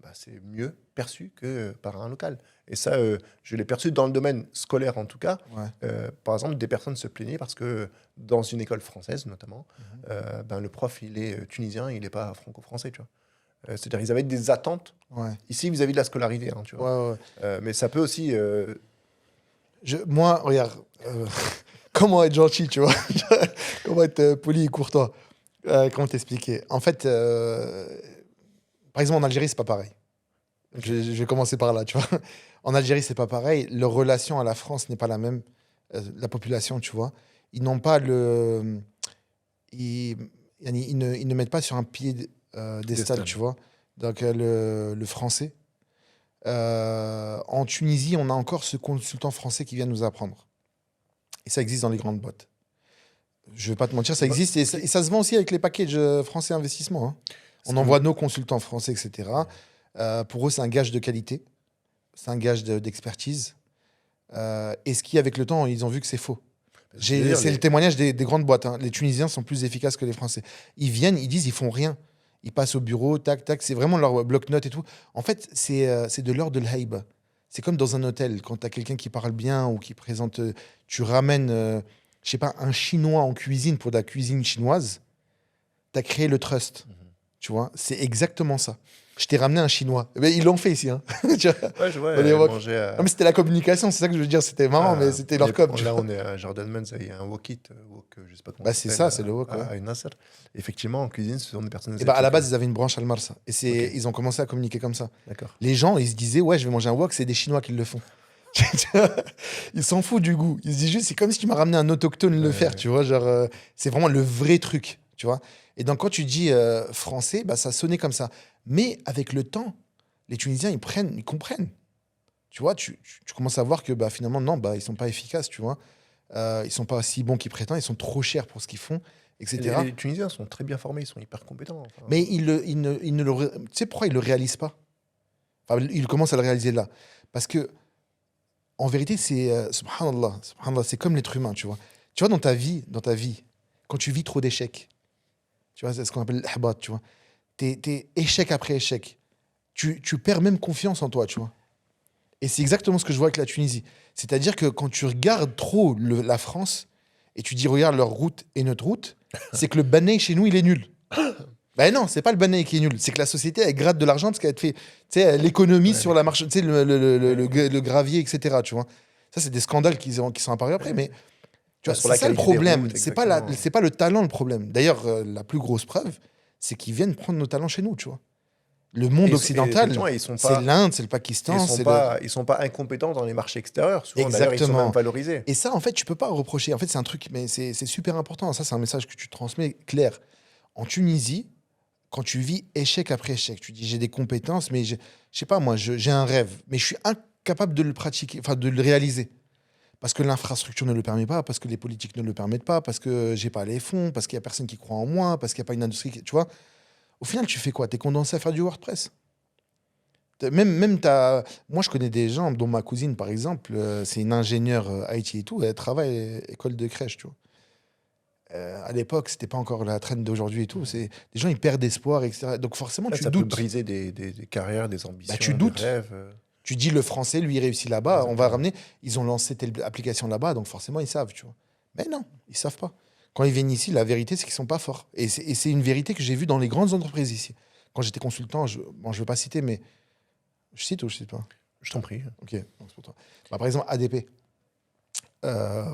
bah, c'est mieux perçu que par un local. Et ça, je l'ai perçu dans le domaine scolaire en tout cas. Ouais. Par exemple, des personnes se plaignaient parce que dans une école française notamment, ben, le prof, il est tunisien, il n'est pas franco-français, tu vois. C'est-à-dire ils avaient des attentes Ouais. ici vis-à-vis de la scolarité, hein, tu vois. Ouais, ouais. Mais ça peut aussi... Moi, regarde, comment être gentil, tu vois. Comment être poli et courtois. Comment t'expliquer? En fait, par exemple, en Algérie, c'est pas pareil. Je vais commencer par là, tu vois. En Algérie, c'est pas pareil. Leur relation à la France n'est pas la même. La population, tu vois. Ils n'ont pas le. Ils, ils ne mettent pas sur un pied d'estal, D'estal. tu vois. Donc, le français. En Tunisie, on a encore ce consultant français qui vient nous apprendre. Et ça existe dans les grandes boîtes. Je vais pas te mentir, ça Bah, existe. Et ça se vend aussi avec les packages français investissement. Hein. On ce envoie nos consultants français, etc. Pour eux, c'est un gage de qualité. C'est un gage d'expertise. Et ce qui, avec le temps, ils ont vu que c'est faux. je veux dire, C'est le témoignage des grandes boîtes. Hein. Les Tunisiens sont plus efficaces que les Français. Ils viennent, ils disent, ils font rien. Ils passent au bureau, tac, tac. C'est vraiment leur bloc-notes et tout. En fait, c'est de l'ordre de l'haïba. C'est comme dans un hôtel, quand tu as quelqu'un qui parle bien ou qui présente, tu ramènes, je sais pas, un Chinois en cuisine pour de la cuisine chinoise, tu as créé le trust. Tu vois, c'est exactement ça. Je t'ai ramené un Chinois. Mais ils l'ont fait ici. Hein. Tu vois, Ouais, je vois, on les voit- manger à... Non, mais c'était la communication, c'est ça que je veux dire. C'était marrant, mais c'était leur com. tu Là, vois. on est à Jordan Men's, il y a un wok-it, je sais pas comment Bah, ça c'est s'appelle, ça, c'est le wok. Ouais. à Nasser. Effectivement, en cuisine, ce sont des personnes Et bah, à la asiatiques. base, ils avaient une branche al Marsa. Et Ok. ils ont commencé à communiquer comme ça. D'accord. Les gens, ils se disaient, ouais, je vais manger un wok, c'est des Chinois qui le font. Ils s'en foutent du goût. Ils se disent juste, c'est comme si tu m'as ramené un autochtone le faire, Ouais. tu vois. Genre, c'est vraiment le vrai truc, tu vois. Et donc, quand tu dis français, bah, ça sonnait comme ça. Mais avec le temps, les Tunisiens, ils comprennent. Tu vois, tu commences à voir que bah, finalement, non, bah, ils sont pas efficaces, tu vois. Ils sont pas si bons qu'ils prétendent, ils sont trop chers pour ce qu'ils font, etc. Les Tunisiens sont très bien formés, ils sont hyper compétents. Enfin, Mais ils ne le... Tu sais pourquoi ils le réalisent pas? Enfin, ils commencent à le réaliser là. Parce que, en vérité, c'est... subhanallah, subhanallah, c'est comme l'être humain, tu vois. Tu vois, dans ta vie, quand tu vis trop d'échecs, tu vois, c'est ce qu'on appelle l'ihbat, tu vois. T'es échec après échec. Tu perds même confiance en toi, tu vois. Et c'est exactement ce que je vois avec la Tunisie. C'est-à-dire que quand tu regardes trop la France et tu dis, regarde leur route et notre route, c'est que le Banay chez nous, il est nul. Ben non, c'est pas le Banay qui est nul. C'est que la société, elle gratte de l'argent parce qu'elle te fait, tu sais, elle économise Ouais, sur la marche, tu sais, le gravier, etc. Tu vois. Ça, c'est des scandales qui sont apparus après. Mais tu vois, sur la c'est ça le qualité des problème. routes, C'est exactement. pas le talent le problème. D'ailleurs, la plus grosse preuve, c'est qu'ils viennent prendre nos talents chez nous, tu vois. Le monde occidental, Effectivement, ils sont c'est pas, l'Inde, c'est le Pakistan, c'est le... ils sont pas incompétents dans les marchés extérieurs. Souvent, d'ailleurs, ils sont Exactement. même valorisés. Et ça, en fait, tu peux pas reprocher. En fait, c'est un truc, mais c'est super important. Ça, c'est un message que tu transmets clair. En Tunisie, quand tu vis échec après échec, tu dis j'ai des compétences, mais je sais pas, moi, j'ai un rêve, mais je suis incapable de le pratiquer, enfin de le réaliser. Parce que l'infrastructure ne le permet pas, parce que les politiques ne le permettent pas, parce que j'ai pas les fonds, parce qu'il y a personne qui croit en moi, parce qu'il n'y a pas une industrie. Tu vois, au final, tu fais quoi? Tu es condensé à faire du WordPress. Moi, je connais des gens, dont ma cousine, par exemple, c'est une ingénieure IT et tout, elle travaille à école de crèche, tu vois. À l'époque, c'était pas encore la traîne d'aujourd'hui et tout. C'est des gens, ils perdent espoir, etc. Donc forcément, Là, tu ça peut doutes. briser des carrières, des Bah, ambitions, tu des doutes. rêves. Tu dis le français, lui, il réussit là-bas, on va Exactement. ramener. Ils ont lancé telle application là-bas, donc forcément, ils savent, tu vois. Mais non, ils savent pas. Quand ils viennent ici, la vérité, c'est qu'ils sont pas forts. Et c'est une vérité que j'ai vue dans les grandes entreprises ici. Quand j'étais consultant, bon, je veux pas citer, mais je cite ou je cite pas? Je t'en prie. Ok, donc c'est pour toi. Bah, par exemple, ADP.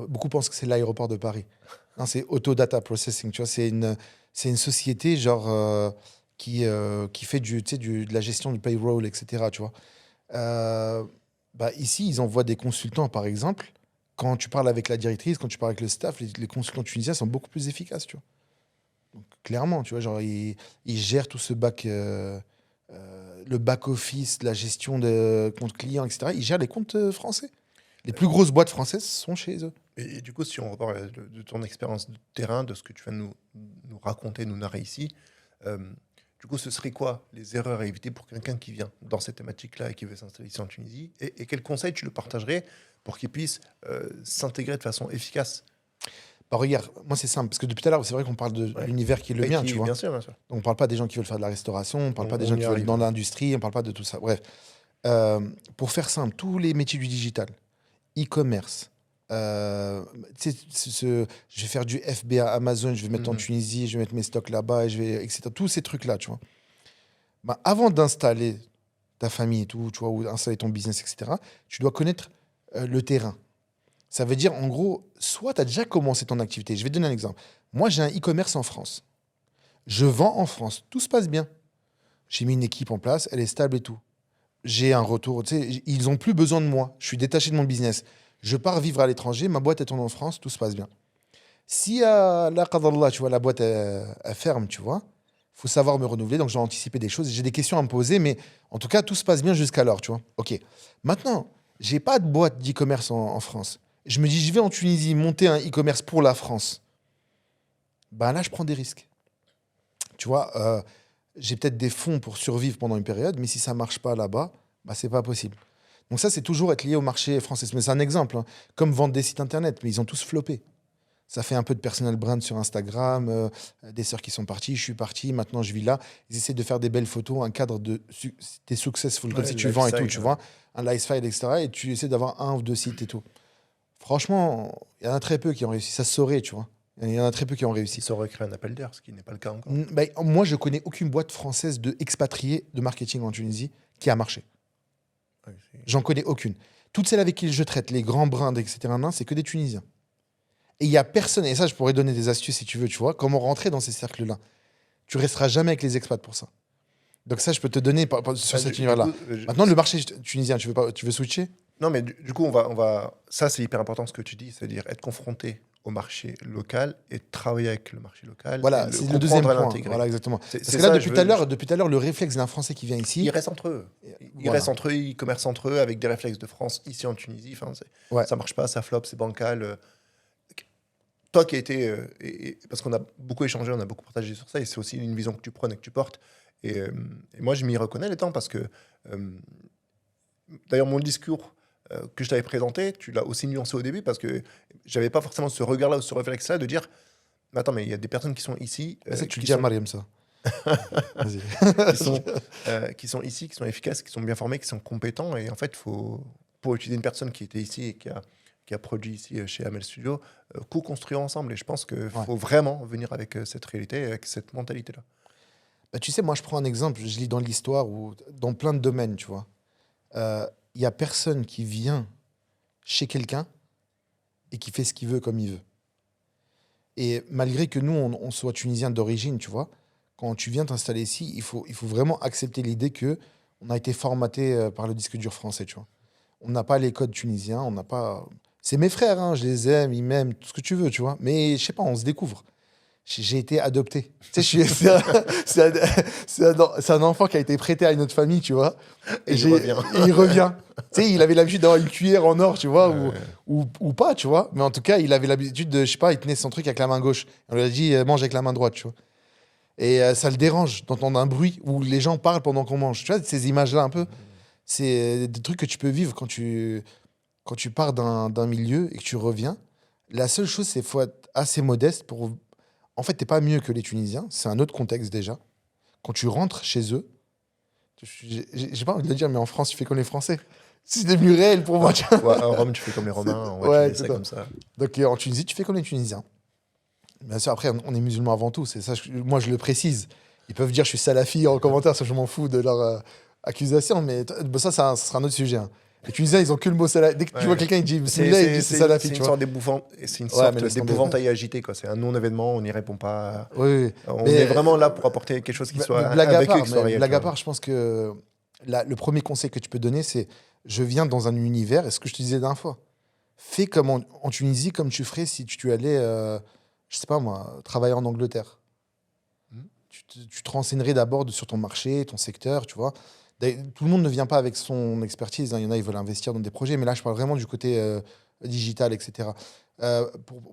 Beaucoup pensent que c'est l'aéroport de Paris. Non, c'est Auto Data Processing. Tu vois, c'est une société genre qui fait tu sais, de la gestion du payroll, etc. Tu vois. Bah, ici, ils envoient des consultants, par exemple. Quand tu parles avec la directrice, quand tu parles avec le staff, les consultants tunisiens sont beaucoup plus efficaces. Tu vois. Donc, clairement, tu vois, genre, ils gèrent tout ce le back-office, la gestion de comptes clients, etc. Ils gèrent les comptes français. Les plus grosses boîtes françaises sont chez eux. Et du coup, si on repart de ton expérience de terrain, de ce que tu viens de nous raconter, nous narrer ici, euh, du coup, ce serait quoi les erreurs à éviter pour quelqu'un qui vient dans cette thématique-là et qui veut s'installer ici en Tunisie? Et quels conseils tu le partagerais pour qu'il puisse s'intégrer de façon efficace? Bah, regarde, moi c'est simple, parce que depuis tout à l'heure, c'est vrai qu'on parle de Ouais. l'univers qui est le mien, tu vois. Bien sûr, bien sûr. Donc on parle pas des gens qui veulent faire de la restauration, on parle pas des gens On y qui veulent arrive. dans l'industrie, on parle pas de tout ça. Bref, Euh, pour faire simple, tous les métiers du digital, e-commerce, tu sais, je vais faire du FBA Amazon, je vais mettre en Mhm. Tunisie, je vais mettre mes stocks là-bas, etc. Tous ces trucs-là, tu vois. Bah, avant d'installer ta famille et tout, tu vois, ou installer ton business, etc., tu dois connaître le terrain. Ça veut dire, en gros, soit tu as déjà commencé ton activité. Je vais te donner un exemple. Moi, j'ai un e-commerce en France. Je vends en France. Tout se passe bien. J'ai mis une équipe en place, elle est stable et tout. J'ai un retour. Tu sais, ils n'ont plus besoin de moi. Je suis détaché de mon business. Je pars vivre à l'étranger, ma boîte elle tourne en France, tout se passe bien. Si la qadallah, tu vois, la boîte elle ferme, tu vois, faut savoir me renouveler. Donc, je dois anticiper des choses. J'ai des questions à me poser, mais en tout cas, tout se passe bien jusqu'alors, tu vois. OK. Maintenant, j'ai pas de boîte d'e-commerce en France. Je me dis, je vais en Tunisie monter un e-commerce pour la France. Ben là, je prends des risques. Tu vois, j'ai peut-être des fonds pour survivre pendant une période, mais si ça marche pas là-bas, bah, c'est pas possible. Donc ça, c'est toujours être lié au marché français. Mais c'est un exemple, hein. Comme vendre des sites internet, mais ils ont tous floppé. Ça fait un peu de personal brand sur Instagram, des sœurs qui sont parties, je suis parti, maintenant je vis là. Ils essaient de faire des belles photos, un cadre des successful, comme Ouais, si le tu vends et tout, lifestyle, tu ouais. vois, un lifestyle, etc. Et tu essaies d'avoir 1 ou 2 sites et tout. Franchement, il y en a très peu qui ont réussi. Ça se saurait, tu vois. Il y en a très peu qui ont réussi. Ils sauraient créer un appel d'air, ce qui n'est pas le cas encore. Ben, moi, je connais aucune boîte française de expatriés de marketing en Tunisie qui a marché. Ouais, J'en connais aucune. Toutes celles avec qui je traite, les grands brands, etc., c'est que des Tunisiens. Et il y a personne, et ça, je pourrais donner des astuces si tu veux, tu vois, comment rentrer dans ces cercles-là. Tu resteras jamais avec les expats pour ça. Donc ça, je peux te donner sur cet univers-là. Maintenant, le marché tunisien, tu veux switcher? Non, mais du coup, ça, c'est hyper important ce que tu dis, c'est-à-dire être confronté au marché local et travailler avec le marché local et Voilà, le c'est le deuxième comprendre et point. l'intégrer. Voilà, exactement. C'est Parce que là, ça, depuis tout à l'heure, le réflexe d'un Français qui vient ici, ils restent entre eux. Ils voilà. restent entre eux, ils commercent entre eux avec des réflexes de France ici en Tunisie. Enfin, Ouais. ça marche pas, ça flop, c'est bancal. Toi qui as été, parce qu'on a beaucoup échangé, on a beaucoup partagé sur ça, et c'est aussi une vision que tu prônes et que tu portes. Et moi, je m'y reconnais les temps parce que, d'ailleurs, mon discours que je t'avais présenté, tu l'as aussi nuancé au début parce que j'avais pas forcément ce regard-là ou ce réflexe-là de dire, mais attends, mais il y a des personnes qui sont ici, C'est ça que tu le qui dis à sont, Mariam, ça. Vas-y. qui sont ici, qui sont efficaces, qui sont bien formés, qui sont compétents. Et en fait, pour utiliser une personne qui était ici et qui a produit ici chez Amel Studio, co-construire ensemble. Et je pense qu'il faut vraiment venir avec cette réalité, avec cette mentalité-là. Bah, tu sais, moi, je prends un exemple, je lis dans l'histoire ou dans plein de domaines, tu vois. Il y a personne qui vient chez quelqu'un et qui fait ce qu'il veut comme il veut. Et malgré que nous, on soit tunisien d'origine, tu vois, quand tu viens t'installer ici, il faut vraiment accepter l'idée que on a été formaté par le disque dur français, tu vois. On n'a pas les codes tunisiens, on n'a pas... C'est mes frères, hein, je les aime, ils m'aiment, tout ce que tu veux, tu vois. Mais je sais pas, on se découvre. J'ai été adopté. Tu sais, c'est un enfant qui a été prêté à une autre famille, tu vois. Et il revient. Et il revient. Tu sais, il avait l'habitude d'avoir une cuillère en or, tu vois, ou pas, tu vois. Mais en tout cas, il avait l'habitude de, je sais pas, il tenait son truc avec la main gauche. On lui a dit, mange avec la main droite, tu vois. Et ça le dérange d'entendre un bruit où les gens parlent pendant qu'on mange. Tu vois, ces images-là, un peu, c'est des trucs que tu peux vivre quand tu pars d'un milieu et que tu reviens. La seule chose, c'est qu'il faut être assez modeste pour... En fait, t'es pas mieux que les Tunisiens. C'est un autre contexte déjà. Quand tu rentres chez eux, j'ai pas envie de le dire, mais en France, tu fais comme les Français. C'est devenu réel pour moi. Ouais, à Rome, tu fais comme les Romains. Ouais, tu fais ça comme ça. Donc en Tunisie, tu fais comme les Tunisiens. Bien sûr, après, on est musulmans avant tout. C'est ça, moi, je le précise. Ils peuvent dire je suis salafi en commentaire, ça, je m'en fous de leur accusation, mais ça sera un autre sujet. Hein. Les Tunisiens, ils ont que le mot salafi. Dès que tu vois quelqu'un, il dit bismillah, il dit c'est salafi. C'est une sorte d'épouvantail agité. C'est un non-événement, on n'y répond pas. Oui. On est vraiment là pour apporter quelque chose qui soit vécu, qui soit réel. Blague à part, je pense que le premier conseil que tu peux donner, c'est je viens dans un univers, et ce que je te disais la dernière fois, fais comme en Tunisie, comme tu ferais si tu allais, je sais pas moi, travailler en Angleterre. Tu te renseignerais d'abord sur ton marché, ton secteur, tu vois. Tout le monde ne vient pas avec son expertise. Hein. Il y en a, ils veulent investir dans des projets, mais là, je parle vraiment du côté digital, etc.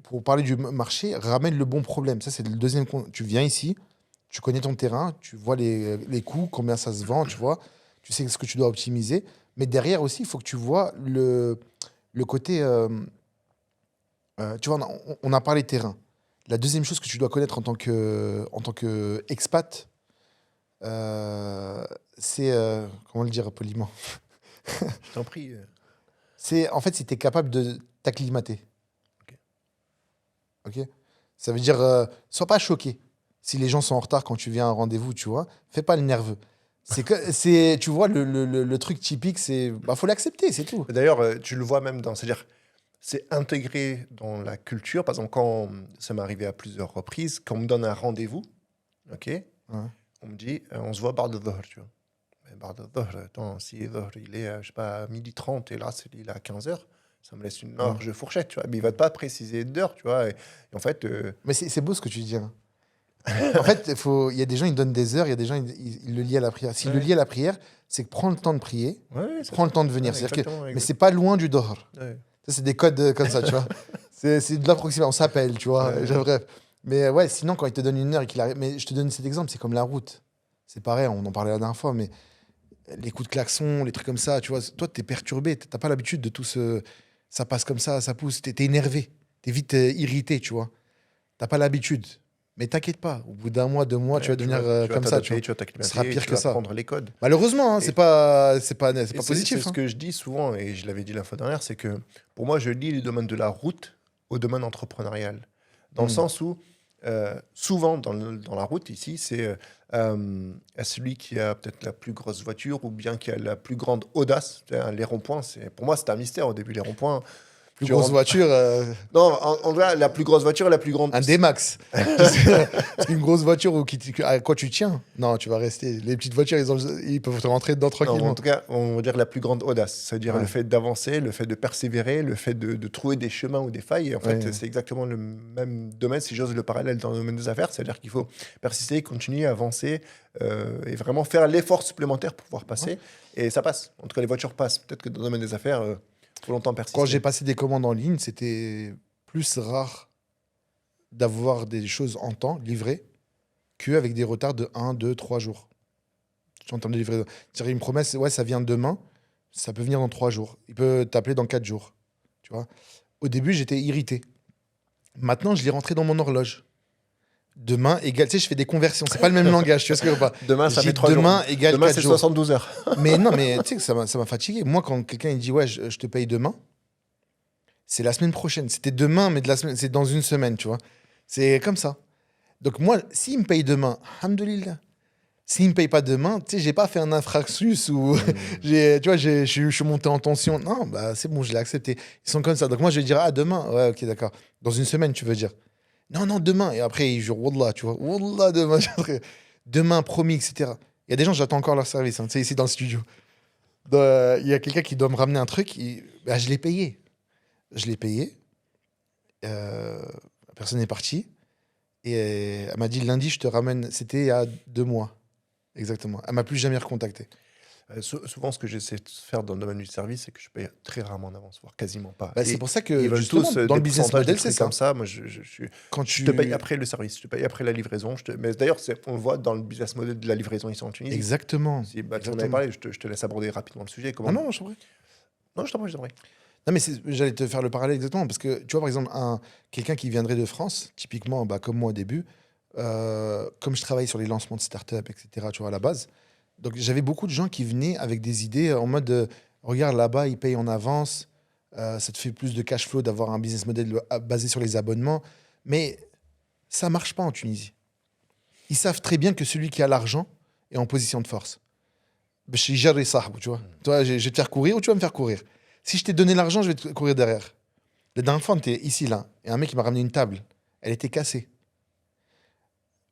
Pour parler du marché, ramène le bon problème. Ça, c'est le deuxième. Tu viens ici, tu connais ton terrain, tu vois les coûts, combien ça se vend, tu vois. Tu sais ce que tu dois optimiser. Mais derrière aussi, il faut que tu vois le côté... tu vois, on a parlé terrain. La deuxième chose que tu dois connaître en tant que expat, c'est... comment le dire poliment? Je t'en prie. C'est, en fait, si tu es capable de t'acclimater. Ok. Ça veut dire, sois pas choqué. Si les gens sont en retard quand tu viens à un rendez-vous, tu vois, fais pas le nerveux. Tu vois, le truc typique, c'est... faut l'accepter, c'est tout. D'ailleurs, tu le vois même c'est-à-dire, c'est intégré dans la culture. Par exemple, quand ça m'est arrivé à plusieurs reprises, quand on me donne un rendez-vous, ok, on me dit, on se voit bar de Dhuhr, tu vois. Mais bar de Dhuhr, attends, si Dhuhr, il est, je sais pas, à 12h30 et là, il est à 15h, ça me laisse une large fourchette, tu vois. Mais il va pas préciser d'heure, tu vois. Et en fait... Mais c'est beau ce que tu dis. Hein. En fait, il y a des gens, ils donnent des heures, il y a des gens, ils le lient à la prière. S'ils le lient à la prière, c'est que prends le temps de prier, prends le temps de venir. Mais c'est pas loin du Dhuhr. Ça, c'est des codes comme ça, tu vois. C'est de l'approximation, on s'appelle, tu vois. Bref. Mais ouais, sinon, quand il te donne une heure et qu'il arrive... Mais je te donne cet exemple, c'est comme la route. C'est pareil, on en parlait la dernière fois, mais les coups de klaxon, les trucs comme ça, tu vois. Toi, t'es perturbé, t'as pas l'habitude de tout ce... Ça passe comme ça pousse, t'es énervé. T'es vite irrité, tu vois. T'as pas l'habitude. Mais t'inquiète pas, au bout d'un mois, 2 mois, tu vas devenir comme ça, tu vois. Tu vas Ce sera t'acclimater, pire tu que vas ça. apprendre les codes. Malheureusement, hein, Et- c'est pas Et positif. c'est ce Hein. que je dis souvent, et je l'avais dit la fois dernière, c'est que pour moi, je lie le domaine de la route au domaine entrepreneurial. Dans le Mm. sens où, souvent, dans la route, ici, c'est celui qui a peut-être la plus grosse voiture ou bien qui a la plus grande audace. Les ronds-points, pour moi, c'était un mystère au début, les ronds-points. Plus Tu grosse rentres- voiture, Non, en vrai, la plus grosse voiture et la plus grande. un D-Max. Tu sais, parce qu'une grosse voiture à quoi tu tiens? Non, tu vas rester. Les petites voitures, ils peuvent te rentrer dedans Non, mais tranquillement. en tout cas, on va dire la plus grande audace. C'est-à-dire Ouais. le fait d'avancer, le fait de persévérer, le fait de trouver des chemins ou des failles. Et en fait, Ouais. c'est exactement le même domaine, si j'ose le parallèle dans le domaine des affaires. C'est-à-dire qu'il faut persister, continuer, avancer et vraiment faire l'effort supplémentaire pour pouvoir passer. Et ça passe. En tout cas, les voitures passent. Peut-être que dans le domaine des affaires, il faut longtemps persister. Quand j'ai passé des commandes en ligne, c'était plus rare d'avoir des choses en temps livrées qu'avec des retards de 1, 2, 3 jours. En termes de livraison. C'est-à-dire une promesse, ouais, ça vient demain, ça peut venir dans 3 jours. Il peut t'appeler dans 4 jours. Tu vois. Au début, j'étais irrité. Maintenant, je l'ai rentré dans mon horloge. Demain égale, tu sais, je fais des conversions. C'est pas le même langage, tu vois ce que je veux pas. Demain, ça Je fait dis 3 jours. demain égale Demain, 4 c'est jours. 72 heures. Mais non, mais tu sais que ça m'a fatigué. Moi, quand quelqu'un il dit ouais, je te paye demain, c'est la semaine prochaine. C'était demain, mais c'est dans une semaine, tu vois. C'est comme ça. Donc moi, s'il me paye demain, alhamdoulilah. S'il me paye pas demain, tu sais, j'ai pas fait un infraxus ou tu vois, je suis monté en tension. Non, bah c'est bon, je l'ai accepté. Ils sont comme ça. Donc moi, je vais dire ah demain, ouais, ok, d'accord. Dans une semaine, tu veux dire. Non, non, demain. Et après, ils jurent wallah, tu vois. Wallah, demain, demain, promis, etc. Il y a des gens, j'attends encore leur service, hein, tu sais, ici dans le studio. Il y a quelqu'un qui doit me ramener un truc, bah, je l'ai payé. Je l'ai payé. La personne est partie. Et elle m'a dit lundi, je te ramène. C'était il y a 2 mois. Exactement. Elle m'a plus jamais recontacté. Souvent, ce que j'essaie de faire dans le domaine du service, c'est que je paye très rarement en avance, voire quasiment pas. Bah, Et c'est pour ça ils que veulent justement, tous dans le des business pourcentages, des model, c'est trucs ça. comme ça. Moi, Quand je te paye après le service, je te paye après la livraison. Mais d'ailleurs, on le voit dans le business model de la livraison ici en Tunisie. Exactement. Si, bah, tu en avais Exactement. parlé, je te laisse aborder rapidement le sujet. Comment... Ah non, je t'en prie. Non, je t'en prie, je t'en prie. Non, mais j'allais te faire le parallèle exactement. Parce que, tu vois, par exemple, quelqu'un qui viendrait de France, typiquement, bah, comme moi au début, comme je travaille sur les lancements de start-up, etc., tu vois, à la base, donc j'avais beaucoup de gens qui venaient avec des idées en mode regarde, là-bas, ils payent en avance, ça te fait plus de cash flow d'avoir un business model basé sur les abonnements. Mais ça marche pas en Tunisie. Ils savent très bien que celui qui a l'argent est en position de force. Tu vois. Toi, je vais te faire courir ou tu vas me faire courir. Si je t'ai donné l'argent, je vais te courir derrière. La dernière fois, on était ici, là, et un mec il m'a ramené une table. Elle était cassée.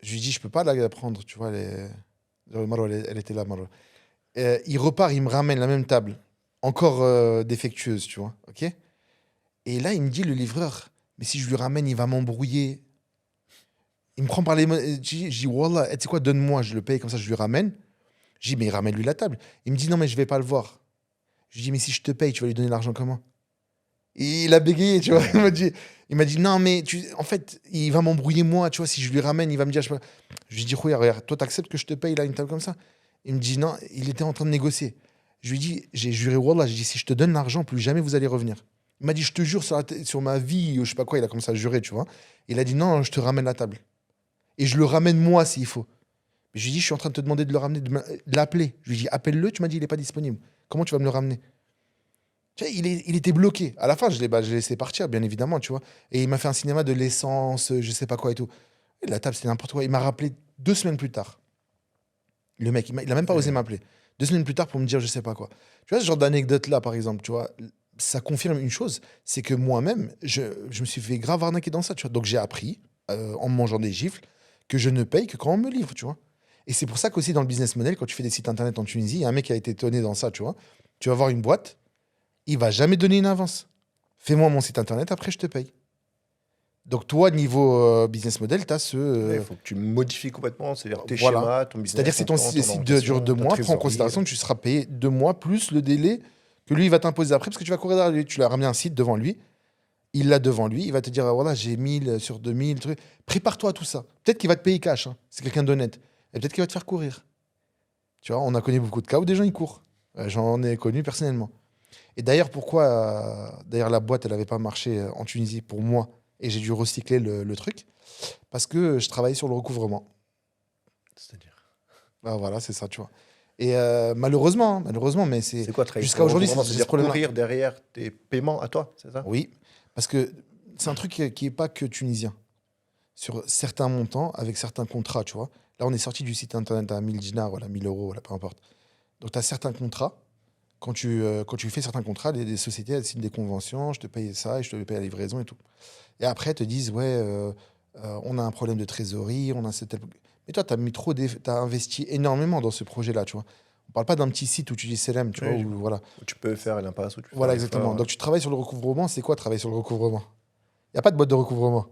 Je lui dis, je peux pas la prendre, tu vois. Elle était là, Marwa. Il repart, il me ramène la même table, encore défectueuse, tu vois. Ok. Et là, il me dit, le livreur, mais si je lui ramène, il va m'embrouiller. Il me prend par les mains. Je dis, Wallah, tu sais quoi, donne-moi, je le paye, comme ça, je lui ramène. Je dis, mais ramène-lui la table. Il me dit, non, mais je vais pas le voir. Je dis, mais si je te paye, tu vas lui donner l'argent comment? Et il a bégayé, tu vois. Il m'a dit, non, mais en fait, il va m'embrouiller moi, tu vois. Si je lui ramène, il va me dire, je lui dis, regarde, toi, t'acceptes que je te paye là une table comme ça? Il me dit, non, il était en train de négocier. Je lui dis, j'ai juré, Wallah, j'ai dit, si je te donne l'argent, plus jamais vous allez revenir. Il m'a dit, je te jure sur ma vie, je sais pas quoi, il a commencé à jurer, tu vois. Il a dit, non, je te ramène la table. Et je le ramène moi s'il faut. Je lui dis, je suis en train de te demander de le ramener, de l'appeler. Je lui dis, appelle-le, tu m'as dit, il n'est pas disponible. Comment tu vas me le ramener? Tu vois, il était bloqué. À la fin, je l'ai laissé partir, bien évidemment, tu vois. Et il m'a fait un cinéma de l'essence, je sais pas quoi et tout. Et la table, c'était n'importe quoi. Il m'a rappelé 2 semaines plus tard. Le mec, il a même pas osé m'appeler. 2 semaines plus tard pour me dire je sais pas quoi. Tu vois, ce genre d'anecdote-là, par exemple, tu vois, ça confirme une chose, c'est que moi-même, je me suis fait grave arnaquer dans ça, tu vois. Donc j'ai appris, en me mangeant des gifles, que je ne paye que quand on me livre, tu vois. Et c'est pour ça qu'aussi dans le business model, quand tu fais des sites internet en Tunisie, il y a un mec qui a été étonné dans ça, tu vois. Tu vas voir une boîte, il va jamais donner une avance. Fais-moi mon site internet, après je te paye. Donc toi, niveau business model, tu as ce... Il faut que tu modifies complètement, c'est-à-dire tes Voilà. schémas, ton business. C'est-à-dire que si ton site dure 2 ta mois, prends en trésorerie. considération que tu seras payé 2 mois plus le délai que lui, il va t'imposer après, parce que tu vas courir derrière lui. Tu lui as ramené un site devant lui, il l'a devant lui, il va te dire, ah, voilà, j'ai 1000 sur 2000, trucs. Prépare-toi à tout ça. Peut-être qu'il va te payer cash, hein. C'est quelqu'un d'honnête. Et peut-être qu'il va te faire courir. Tu vois, on a connu beaucoup de cas où des gens, ils courent. J'en ai connu personnellement. Et d'ailleurs, pourquoi d'ailleurs la boîte, elle n'avait pas marché en Tunisie pour moi? et j'ai dû recycler le truc parce que je travaillais sur le recouvrement. C'est-à-dire. Ah, voilà, c'est ça, tu vois. Et malheureusement, mais C'est quoi travailler jusqu'à sur le aujourd'hui, recouvrement? j'ai ce C'est-à-dire problème-là. courir derrière tes paiements à toi, c'est ça? Oui, parce que c'est un truc qui n'est pas que tunisien. Sur certains montants, avec certains contrats, tu vois. Là, on est sorti du site internet à 1000 dinars, voilà, 1000 euros, voilà, peu importe. Donc, tu as certains contrats. Quand tu fais certains contrats, les sociétés, elles signent des conventions, je te paye ça, et je te paye la livraison et tout. Et après, elles te disent, ouais, on a un problème de trésorerie, on a cette... Mais toi, tu as mis t'as investi énormément dans ce projet-là, tu vois. On parle pas d'un petit site où tu dis CLM, tu vois, Oui, où, voilà. où tu peux faire l'impasse, où tu peux Voilà, faire exactement. l'effort. Donc, tu travailles sur le recouvrement. C'est quoi travailler sur le recouvrement? Il n'y a pas de boîte de recouvrement.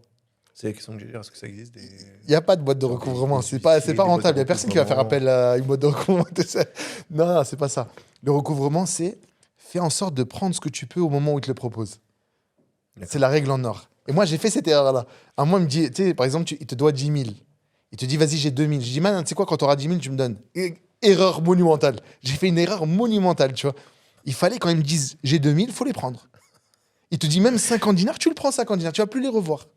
C'est la question que j'ai dit, est-ce que ça existe des, Il n'y a pas de boîte de genre recouvrement. des C'est pas huissiers, des boîtes rentable. de Il n'y a personne qui va faire recouvrement? appel à une boîte de recouvrement. Tu sais. Non, non, c'est pas ça. Le recouvrement, c'est faire en sorte de prendre ce que tu peux au moment où il te le propose. D'accord. C'est la règle en or. Et moi, j'ai fait cette erreur-là. Un mois, il me dit, tu sais, par exemple, il te doit 10 000. Il te dit, vas-y, j'ai 2 000. Je dis, man, tu sais quoi, quand tu auras 10 000, tu me donnes. Erreur monumentale. J'ai fait une erreur monumentale, tu vois. Il fallait, quand ils me disent, j'ai 2 000, il faut les prendre. Il te dit, même 50 dinars, tu le prends 50 dinars. Tu vas plus les revoir.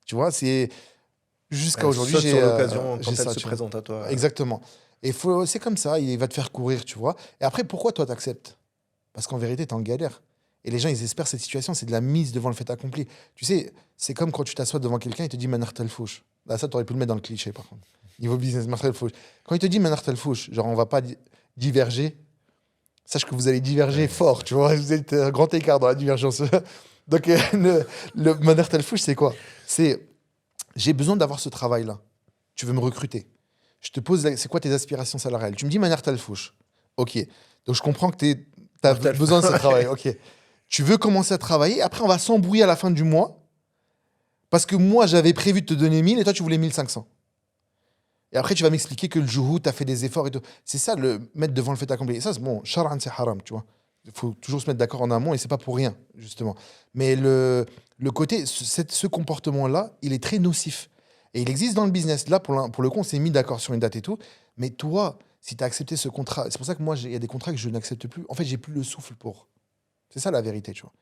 Tu vois, c'est. Jusqu'à aujourd'hui, Saute sur l'occasion quand j'ai elle ça, se tu vois. présente à toi. Exactement. Et c'est comme ça, il va te faire courir, tu vois. Et après, pourquoi toi, t'acceptes? Parce qu'en vérité, t'es en galère. Et les gens, ils espèrent cette situation, c'est de la mise devant le fait accompli. Tu sais, c'est comme quand tu t'assois devant quelqu'un, il te dit Manar Telfouche. Là, ça, t'aurais pu le mettre dans le cliché, par contre. Niveau business, Manar Telfouche. Quand il te dit Manar Telfouche, genre, on va pas diverger, sache que vous allez diverger Ouais. fort, tu vois. Vous êtes un grand écart dans la divergence. Donc, le Manar Telfouche, c'est quoi? C'est j'ai besoin d'avoir ce travail-là. Tu veux me recruter. Je te pose, c'est quoi tes aspirations salariales? Tu me dis Manar Telfouche. Ok. Donc, je comprends que tu as Martel. besoin de ce travail. Ok. Tu veux commencer à travailler. Après, on va s'embrouiller à la fin du mois. Parce que moi, j'avais prévu de te donner 1000 et toi, tu voulais 1500. Et après, tu vas m'expliquer que le jouhou, tu as fait des efforts et tout. C'est ça, le mettre devant le fait accompli. Et ça, c'est bon, charan, c'est haram, tu vois. Il faut toujours se mettre d'accord en amont et c'est pas pour rien, justement. Mais le côté, ce comportement-là, il est très nocif. Et il existe dans le business. Là, pour le coup, on s'est mis d'accord sur une date et tout. Mais toi, si tu as accepté ce contrat, c'est pour ça que moi, il y a des contrats que je n'accepte plus. En fait, j'ai plus le souffle pour. C'est ça la vérité, tu vois.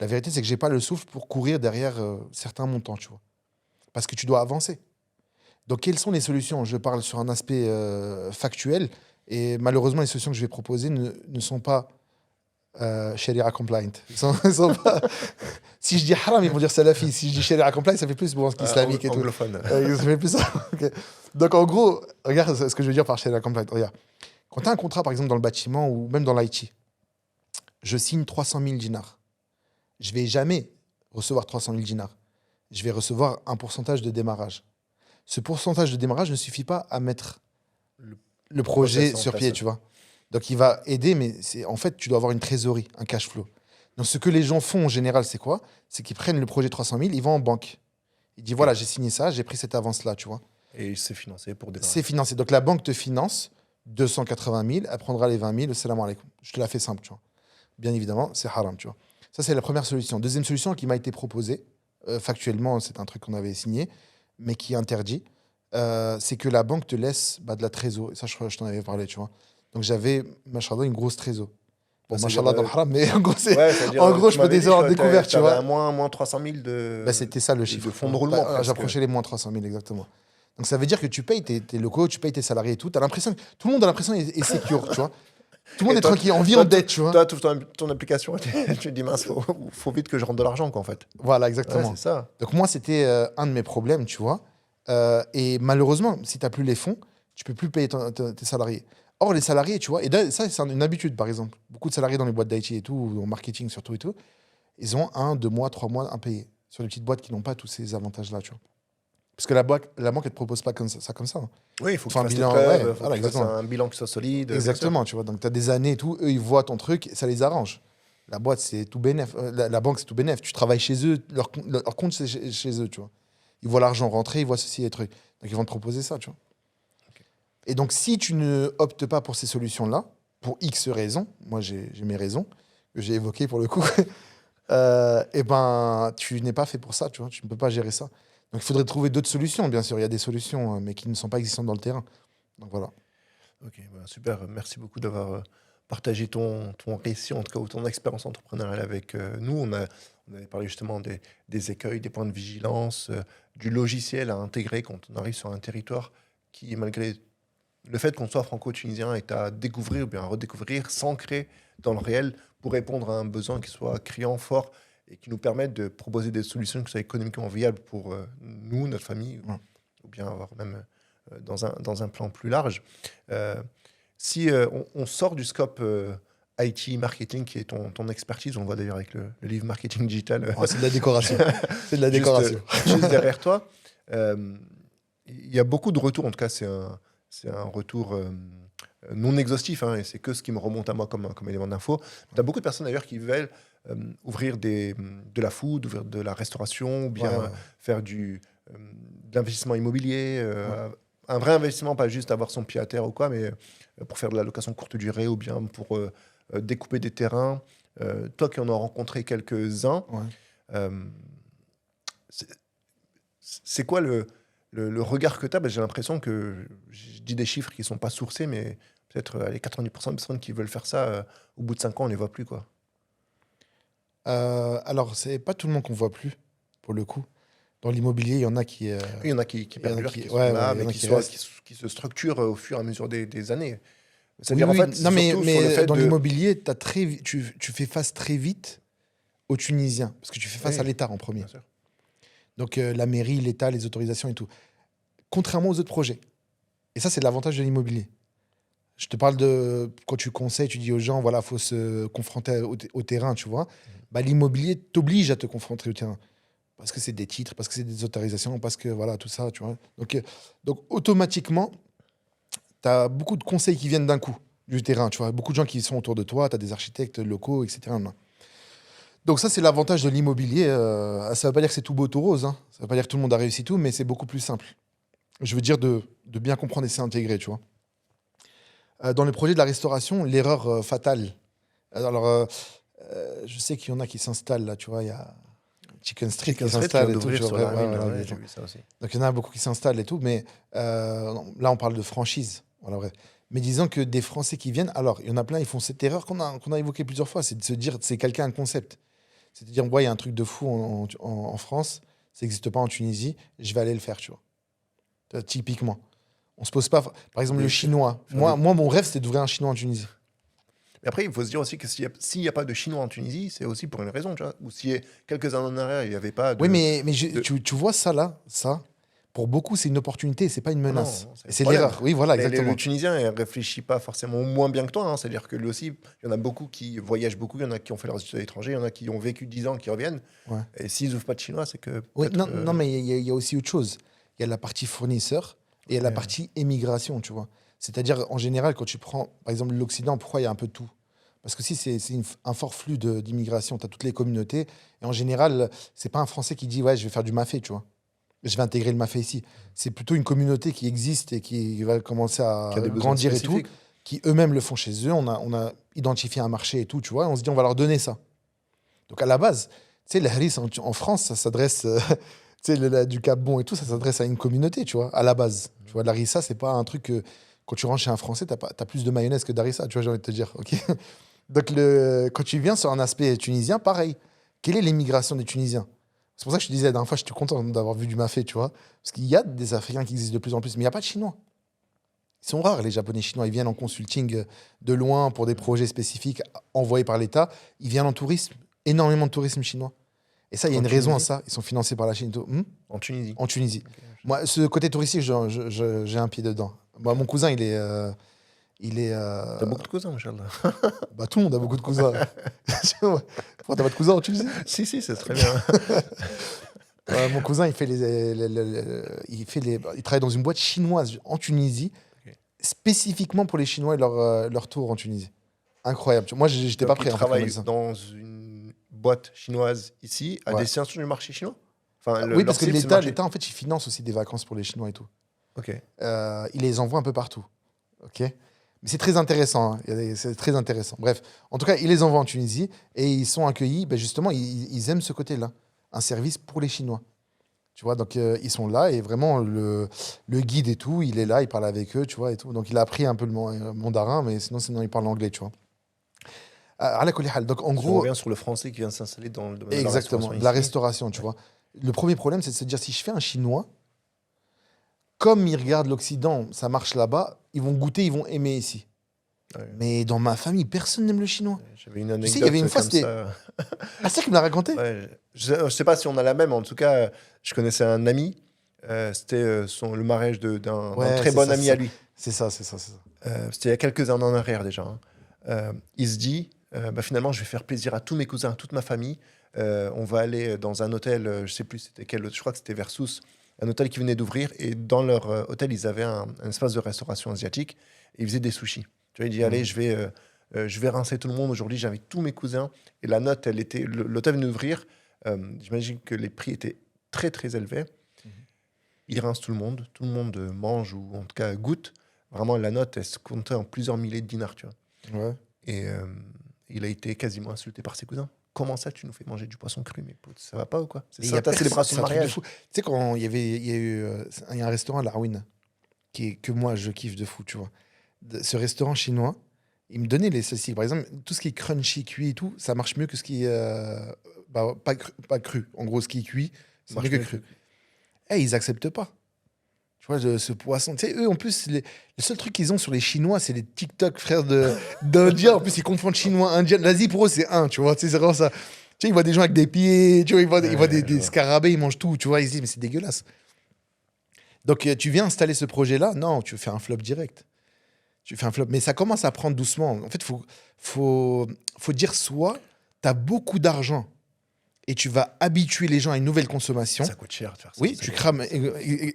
La vérité, c'est que j'ai pas le souffle pour courir derrière certains montants, tu vois. Parce que tu dois avancer. Donc, quelles sont les solutions? Je parle sur un aspect factuel. Et malheureusement, les solutions que je vais proposer ne sont pas Sharia compliant. Ils sont pas... Si je dis haram, ils vont dire salafi. Si je dis Sharia compliant, ça fait plus bon, islamique et tout. Anglophone. Ça fait plus ça. Ok. Donc, en gros, regarde ce que je veux dire par Sharia compliant. Regarde. Quand tu as un contrat, par exemple, dans le bâtiment ou même dans l'IT, je signe 300 000 dinars. Je vais jamais recevoir 300 000 dinars. Je vais recevoir un pourcentage de démarrage. Ce pourcentage de démarrage ne suffit pas à mettre le projet process en sur place, pied, ouais. tu vois. Donc, il va aider, mais en fait, tu dois avoir une trésorerie, un cash flow. Donc, ce que les gens font en général, c'est quoi? C'est qu'ils prennent le projet 300 000, ils vont en banque. Ils disent, voilà, j'ai signé ça, j'ai pris cette avance-là, tu vois. Et c'est financé pour démarrer. C'est financé. Donc, la banque te finance 280 000, elle prendra les 20 000, salam alaikum. Je te la fais simple, tu vois. Bien évidemment, c'est haram, tu vois. Ça, c'est la première solution. Deuxième solution qui m'a été proposée, factuellement, c'est un truc qu'on avait signé, mais qui est interdit, c'est que la banque te laisse de la trésor. Ça, je t'en avais parlé, tu vois. Donc, j'avais, machallah, une grosse trésor. Bon, Bah, machallah dans le haram, mais en gros, Ouais, c'est-à-dire, en gros tu je peux m'avais dit décevoir en que découverte, tu t'avais vois. un moins 300 000 de, Bah, c'était ça le de chiffre. fonds de roulement. presque. J'approchais les moins 300 000, exactement. Donc, ça veut dire que tu payes tes locaux, tu payes tes salariés et tout. T'as l'impression tout le monde a l'impression est secure, tu vois. Tout le monde Et est toi, tranquille, on vit toi, en dette, tu vois. Toi, toute ton application, tu te dis, mince, faut vite que je rentre de l'argent, quoi, en fait. Voilà, Ouais, exactement. c'est ça. Donc moi, c'était un de mes problèmes, tu vois. Et malheureusement, si tu n'as plus les fonds, tu peux plus payer tes salariés. Or, les salariés, tu vois, et ça, c'est une habitude, par exemple. Beaucoup de salariés dans les boîtes d'IT et tout, ou en marketing surtout et tout, ils ont 1, 2 mois, 3 mois impayés sur les petites boîtes qui n'ont pas tous ces avantages-là, tu vois. Parce que la banque, elle ne te propose pas comme ça comme ça. Hein. Oui, il faut que Faut tu un fasses tes bilan, preuves, ouais, il faut voilà, que tu fasses exactement. un bilan qui soit solide. Exactement, tu vois. Donc, tu as des années et tout, eux, ils voient ton truc, ça les arrange. La boîte, c'est tout bénef. La banque, c'est tout bénef. Tu travailles chez eux, leur compte, c'est chez eux, tu vois. Ils voient l'argent rentrer, ils voient ceci et trucs. Donc, ils vont te proposer ça, tu vois. Ok. Et donc, si tu ne optes pas pour ces solutions-là, pour X raisons, moi, j'ai mes raisons, que j'ai évoquées pour le coup, et ben, tu n'es pas fait pour ça, tu vois. Tu ne peux pas gérer ça. Donc, il faudrait trouver d'autres solutions, bien sûr. Il y a des solutions, mais qui ne sont pas existantes dans le terrain. Donc, voilà. Ok, bah, super. Merci beaucoup d'avoir partagé ton récit, en tout cas, ou ton expérience entrepreneuriale avec nous. On On avait parlé justement des écueils, des points de vigilance, du logiciel à intégrer quand on arrive sur un territoire qui, malgré le fait qu'on soit franco-tunisien, est à découvrir ou bien à redécouvrir, s'ancrer dans le réel pour répondre à un besoin qui soit criant, fort et qui nous permette de proposer des solutions qui soient économiquement viables pour nous, notre famille, Ouais. ou bien avoir même dans un plan plus large. Si on sort du scope IT, marketing, qui est ton expertise, on le voit d'ailleurs avec le livre Marketing Digital, Ouais, c'est de la décoration. C'est de la juste, décoration. juste derrière toi, il y a beaucoup de retours, en tout cas c'est un retour non exhaustif, hein, et c'est que ce qui me remonte à moi comme élément d'info. Tu as beaucoup de personnes d'ailleurs qui veulent ouvrir de la food, ouvrir de la restauration, ou bien Ouais, ouais. faire de l'investissement immobilier, un vrai investissement, pas juste avoir son pied à terre ou quoi, mais pour faire de la location courte durée ou bien pour découper des terrains. Toi qui en as rencontré quelques-uns, Ouais. euh, c'est c'est quoi le regard que tu as? J'ai l'impression que je dis des chiffres qui ne sont pas sourcés, mais peut-être les 90% de personnes qui veulent faire ça, au bout de 5 ans, on ne les voit plus, quoi. Alors, c'est pas tout le monde qu'on voit plus, pour le coup. Dans l'immobilier, il y en a qui. Il y en a qui Il y en a perdurent, qui. qui Ouais, sont là, ouais, il y mais en a qui, qui soient, restent. qui se structurent au fur et à mesure des années. Oui, C'est-à-dire, en oui. fait, c'est Non, surtout sur le mais fait de... l'immobilier, tu fais face très vite aux Tunisiens, parce que tu fais face à Oui, l'État en premier. bien sûr. Donc, la mairie, l'État, les autorisations et tout. Contrairement aux autres projets. Et ça, c'est l'avantage de l'immobilier. Je te parle de quand tu conseilles, tu dis aux gens, voilà, faut se confronter au terrain, tu vois. Bah, l'immobilier t'oblige à te confronter au terrain. Parce que c'est des titres, parce que c'est des autorisations, parce que voilà, tout ça, tu vois. Donc automatiquement, tu as beaucoup de conseils qui viennent d'un coup du terrain, tu vois. Beaucoup de gens qui sont autour de toi, tu as des architectes locaux, etc. Donc ça, c'est l'avantage de l'immobilier. Ça ne veut pas dire que c'est tout beau, tout rose, hein. Ça ne veut pas dire que tout le monde a réussi tout, mais c'est beaucoup plus simple. Je veux dire de bien comprendre et s'intégrer, tu vois. Dans le projet de la restauration, l'erreur fatale. Alors, je sais qu'il y en a qui s'installent là, tu vois. Il y a Chicken Street Chicken qui Street qui s'installe vient et tout. d'ouvrir Tu vois, sur la ouais, mine, voilà, ouais, j'ai exactement. vu ça aussi. Donc, il y en a beaucoup qui s'installent et tout. Mais là, on parle de franchise. Voilà, bref. Mais disons que des Français qui viennent, alors, il y en a plein, ils font cette erreur qu'on a évoquée plusieurs fois, c'est de se dire, c'est quelqu'un un concept. C'est de dire, ouais, il y a un truc de fou en France, ça n'existe pas en Tunisie, je vais aller le faire, tu vois. Typiquement. On se pose pas. Par exemple, le chinois. Moi, mon rêve, c'était d'ouvrir un chinois en Tunisie. Mais après, il faut se dire aussi que s'il n'y a pas de Chinois en Tunisie, c'est aussi pour une raison, tu vois. Ou si quelques années en arrière, il n'y avait pas de... Oui, mais de- tu vois ça là, ça, pour beaucoup, c'est une opportunité, c'est pas une Non, menace. non, c'est Et le c'est problème. l'erreur. Oui, voilà, Mais exactement. le Tunisien, il ne réfléchit pas forcément moins bien que toi, hein. C'est-à-dire que lui aussi, il y en a beaucoup qui voyagent beaucoup, il y en a qui ont fait leurs études à l'étranger, il y en a qui ont vécu 10 ans, qui reviennent. Ouais. Et s'ils n'ouvrent pas de Chinois, c'est que Oui, peut-être... non, mais il y a aussi autre chose. Il y a la partie fournisseur et il y a la Ouais. partie émigration, tu vois. C'est-à-dire, en général, quand tu prends, par exemple, l'Occident, pourquoi il y a un peu de tout? Parce que si c'est un fort flux d'immigration, tu as toutes les communautés. Et en général, c'est pas un Français qui dit, ouais, je vais faire du mafé, tu vois. Je vais intégrer le mafé ici. C'est plutôt une communauté qui existe et qui va commencer à qui a des besoins grandir et tout, spécifiques. qui eux-mêmes le font chez eux. On a identifié un marché et tout, tu vois. Et on se dit, on va leur donner ça. Donc à la base, tu sais, les haris en France, ça s'adresse, tu sais, du Cap Bon et tout, ça s'adresse à une communauté, tu vois, à la base. Tu vois, l'harissa, c'est pas un truc que quand tu rentres chez un Français, t'as plus de mayonnaise que d'harissa, tu vois, j'ai envie de te dire. Ok. Donc quand tu viens sur un aspect tunisien, pareil. Quelle est l'émigration des Tunisiens? C'est pour ça que je te disais la dernière fois, j'étais content d'avoir vu du mafé, tu vois. Parce qu'il y a des Africains qui existent de plus en plus, mais il n'y a pas de Chinois. Ils sont rares, les Japonais chinois. Ils viennent en consulting de loin pour des projets spécifiques envoyés par l'État. Ils viennent en tourisme, énormément de tourisme chinois. Et ça, il y a En une raison à Tunisie ça. Ils sont financés par la Chine. En Tunisie. En Tunisie. Ok. Moi, ce côté touristique, j'ai un pied dedans. Moi, mon cousin, il est. T'as beaucoup de cousins, Inch'Allah. Bah, tout le monde a beaucoup de cousins. Pourquoi t'as pas de cousins en Tunisie? Si, c'est très bien. Mon cousin, il fait il travaille dans une boîte chinoise en Tunisie, Ok. spécifiquement pour les Chinois et leur tour en Tunisie. Incroyable. Moi, j'étais pas Donc, prêt il en fait, quand il m'a travaille dit ça. dans une boîte chinoise ici, à Ouais. destination du marché chinois. Enfin, Oui, parce leur que cible, c'est le marché. l'État, en fait, il finance aussi des vacances pour les Chinois et tout. Ok. Il les envoie un peu partout. Ok. Mais c'est très intéressant. Hein. C'est très intéressant. Bref, en tout cas, il les envoie en Tunisie et ils sont accueillis. Ben justement, ils aiment ce côté-là. Un service pour les Chinois. Tu vois, donc ils sont là et vraiment le guide et tout, il est là, il parle avec eux, tu vois, et tout. Donc il a appris un peu le mandarin, mais sinon il parle anglais, tu vois. ala kulli hal. Donc, en Si on gros, revient sur le français qui vient s'installer dans le domaine de la exactement, restauration de la ici. restauration, tu vois. Le premier problème, c'est de se dire, si je fais un chinois, comme ils regardent l'Occident, ça marche là-bas, ils vont goûter, ils vont aimer ici. Ouais. Mais dans ma famille, personne n'aime le chinois. J'avais une Tu sais, il y avait une anecdote fois, comme c'était. ça. Ah, c'est ça qu'il me l'a raconté? Ouais, je sais pas si on a la même, en tout cas, je connaissais un ami. C'était le mariage d'un Ouais, très c'est bon ça, c'est ami à ça. lui. C'est ça, c'est ça, c'est ça. C'était il y a quelques années en arrière déjà. Hein. Il se dit, bah, finalement, je vais faire plaisir à tous mes cousins, à toute ma famille. On va aller dans un hôtel, je sais plus c'était quel, je crois que c'était Versus, un hôtel qui venait d'ouvrir. Et dans leur hôtel, ils avaient un espace de restauration asiatique. Et ils faisaient des sushis. Tu vois, il dit, allez, je vais rincer tout le monde. Aujourd'hui, j'invite tous mes cousins. Et la note, elle était, l'hôtel venait d'ouvrir. J'imagine que les prix étaient très, très élevés. Mhm. Il rince tout le monde mange ou en tout cas goûte. Vraiment, la note, elle se comptait en plusieurs milliers de dinars, tu vois. Ouais. Et il a été quasiment insulté par ses cousins. Comment ça, tu nous fais manger du poisson cru, mais pote, ça va pas ou quoi? C'est Mais il y ça a ta personne- célébration c'est de un truc de mariage? fou. Tu sais, quand il y a eu il y a un restaurant à Larwin que moi je kiffe de fou, tu vois. Ce restaurant chinois, il me donnait les statistiques. Par exemple, tout ce qui est crunchy, cuit et tout, ça marche mieux que ce qui est pas cru. En gros, ce qui est cuit, c'est Marche mieux que mieux cru. Eh, ils acceptent pas. Tu vois, ce poisson. Tu sais, eux, en plus, le seul truc qu'ils ont sur les Chinois, c'est les TikTok frères d'Indiens. En plus, ils confondent chinois, indien. L'Asie, pour eux, c'est un, tu vois. Tu sais, c'est vraiment ça. Tu sais, ils voient des gens avec des pieds, tu vois, ils voient Je des vois. scarabées, ils mangent tout, tu vois. Ils se disent, mais c'est dégueulasse. Donc, tu viens installer ce projet-là. Non, tu fais un flop direct. Tu fais un flop. Mais ça commence à prendre doucement. En fait, faut dire soit tu as beaucoup d'argent et tu vas habituer les gens à une nouvelle consommation. Ça coûte cher de faire ça. Oui, Ça tu coûte crames.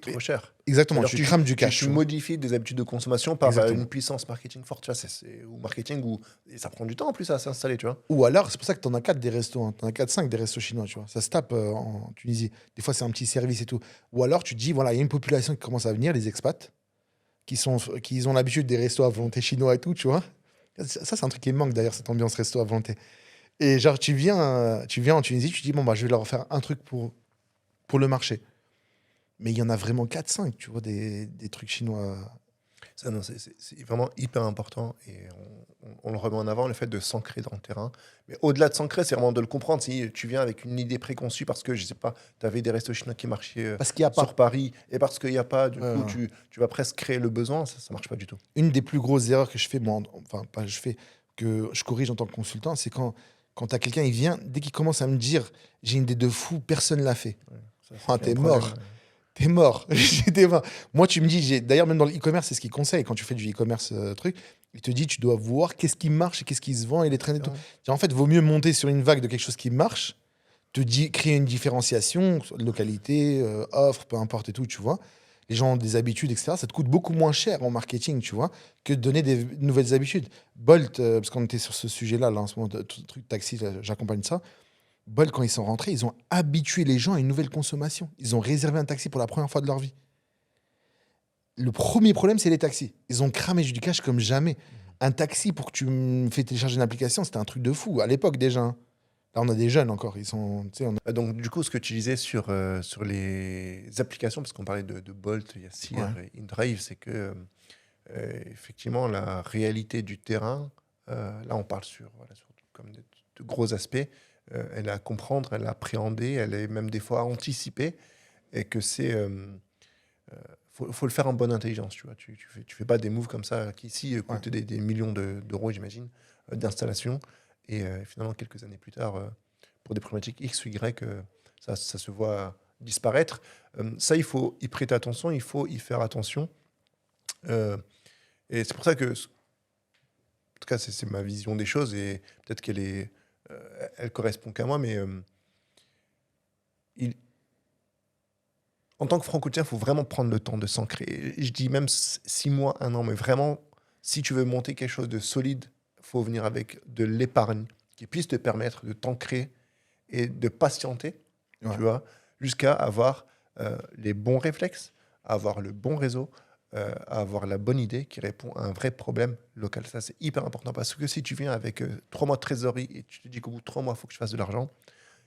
trop cher. Exactement, Alors, tu crames du tu cash. tu vois. modifies des habitudes de consommation par Exactement. une puissance marketing forte, tu vois, ou marketing, et ça prend du temps en plus à s'installer, tu vois. Ou alors, c'est pour ça que tu en as 4 des restos. Tu en as 4, 5 des restos chinois, tu vois. Ça se tape en Tunisie. Des fois, c'est un petit service et tout. Ou alors, tu te dis, voilà, il y a une population qui commence à venir, les expats, qui ont l'habitude des restos à volonté chinois et tout, tu vois. Ça, c'est un truc qui me manque d'ailleurs, cette ambiance resto à volonté. Et genre, tu viens en Tunisie, tu te dis, bon, bah, je vais leur faire un truc pour le marché. Mais il y en a vraiment 4, 5, tu vois, des trucs chinois. Ça, non, c'est vraiment hyper important et on le remet en avant, le fait de s'ancrer dans le terrain. Mais au-delà de s'ancrer, c'est vraiment de le comprendre. Si tu viens avec une idée préconçue parce que, je sais pas, tu avais des restos chinois qui marchaient Parce qu'il n'y a pas. sur Paris et parce qu'il n'y a pas, du Ouais, coup, ouais. tu vas presque créer le besoin, ça marche pas du tout. Une des plus grosses erreurs que je fais, moi, enfin, pas je fais, que je corrige en tant que consultant, c'est quand tu as quelqu'un, il vient, dès qu'il commence à me dire, j'ai une idée de fou, personne ne l'a fait. Ouais, ça, Ah, c'est un t'es problème. mort. T'es mort. J'étais mort. Moi, tu me dis, d'ailleurs, même dans le e-commerce, c'est ce qu'il conseille. Quand tu fais du e-commerce, truc, il te dit, tu dois voir qu'est-ce qui marche et qu'est-ce qui se vend et les trends et tout. Ouais. En fait, vaut mieux monter sur une vague de quelque chose qui marche, créer une différenciation, localité, offre, peu importe et tout, tu vois. Les gens ont des habitudes, etc. Ça te coûte beaucoup moins cher en marketing, tu vois, que de donner des nouvelles habitudes. Bolt, parce qu'on était sur ce sujet-là, là, en ce moment, truc taxi, là, j'accompagne ça. Bolt, quand ils sont rentrés, ils ont habitué les gens à une nouvelle consommation. Ils ont réservé un taxi pour la première fois de leur vie. Le premier problème, c'est les taxis. Ils ont cramé du cash comme jamais. Un taxi, pour que tu me fais télécharger une application, c'était un truc de fou. À l'époque, déjà. Hein. Là, on a des jeunes encore. Ils sont, tu sais, Donc, du coup, ce que tu disais sur les applications, parce qu'on parlait de Bolt, Yassir Ouais. et InDrive, c'est que, effectivement, la réalité du terrain, là, on parle voilà, sur comme de gros aspects, elle est à comprendre, elle est à appréhender, elle est même des fois à anticiper, et que faut le faire en bonne intelligence, tu vois. Tu fais pas des moves comme ça qui ici Ouais. coûtent des millions d'euros, j'imagine, d'installation, et finalement, quelques années plus tard, pour des problématiques X ou Y, ça se voit disparaître. Ça, il faut y prêter attention, il faut y faire attention. Euh, et c'est pour ça que, en tout cas, c'est ma vision des choses, et peut-être elle correspond qu'à moi, mais il, en tant que franco-tien, il faut vraiment prendre le temps de s'ancrer. Et je dis même 6 mois, 1 an, mais vraiment, si tu veux monter quelque chose de solide, il faut venir avec de l'épargne qui puisse te permettre de t'ancrer et de patienter, Ouais. tu vois, jusqu'à avoir les bons réflexes, avoir le bon réseau, avoir la bonne idée qui répond à un vrai problème local. Ça, c'est hyper important parce que si tu viens avec 3 mois de trésorerie et tu te dis qu'au bout de 3 mois, il faut que je fasse de l'argent,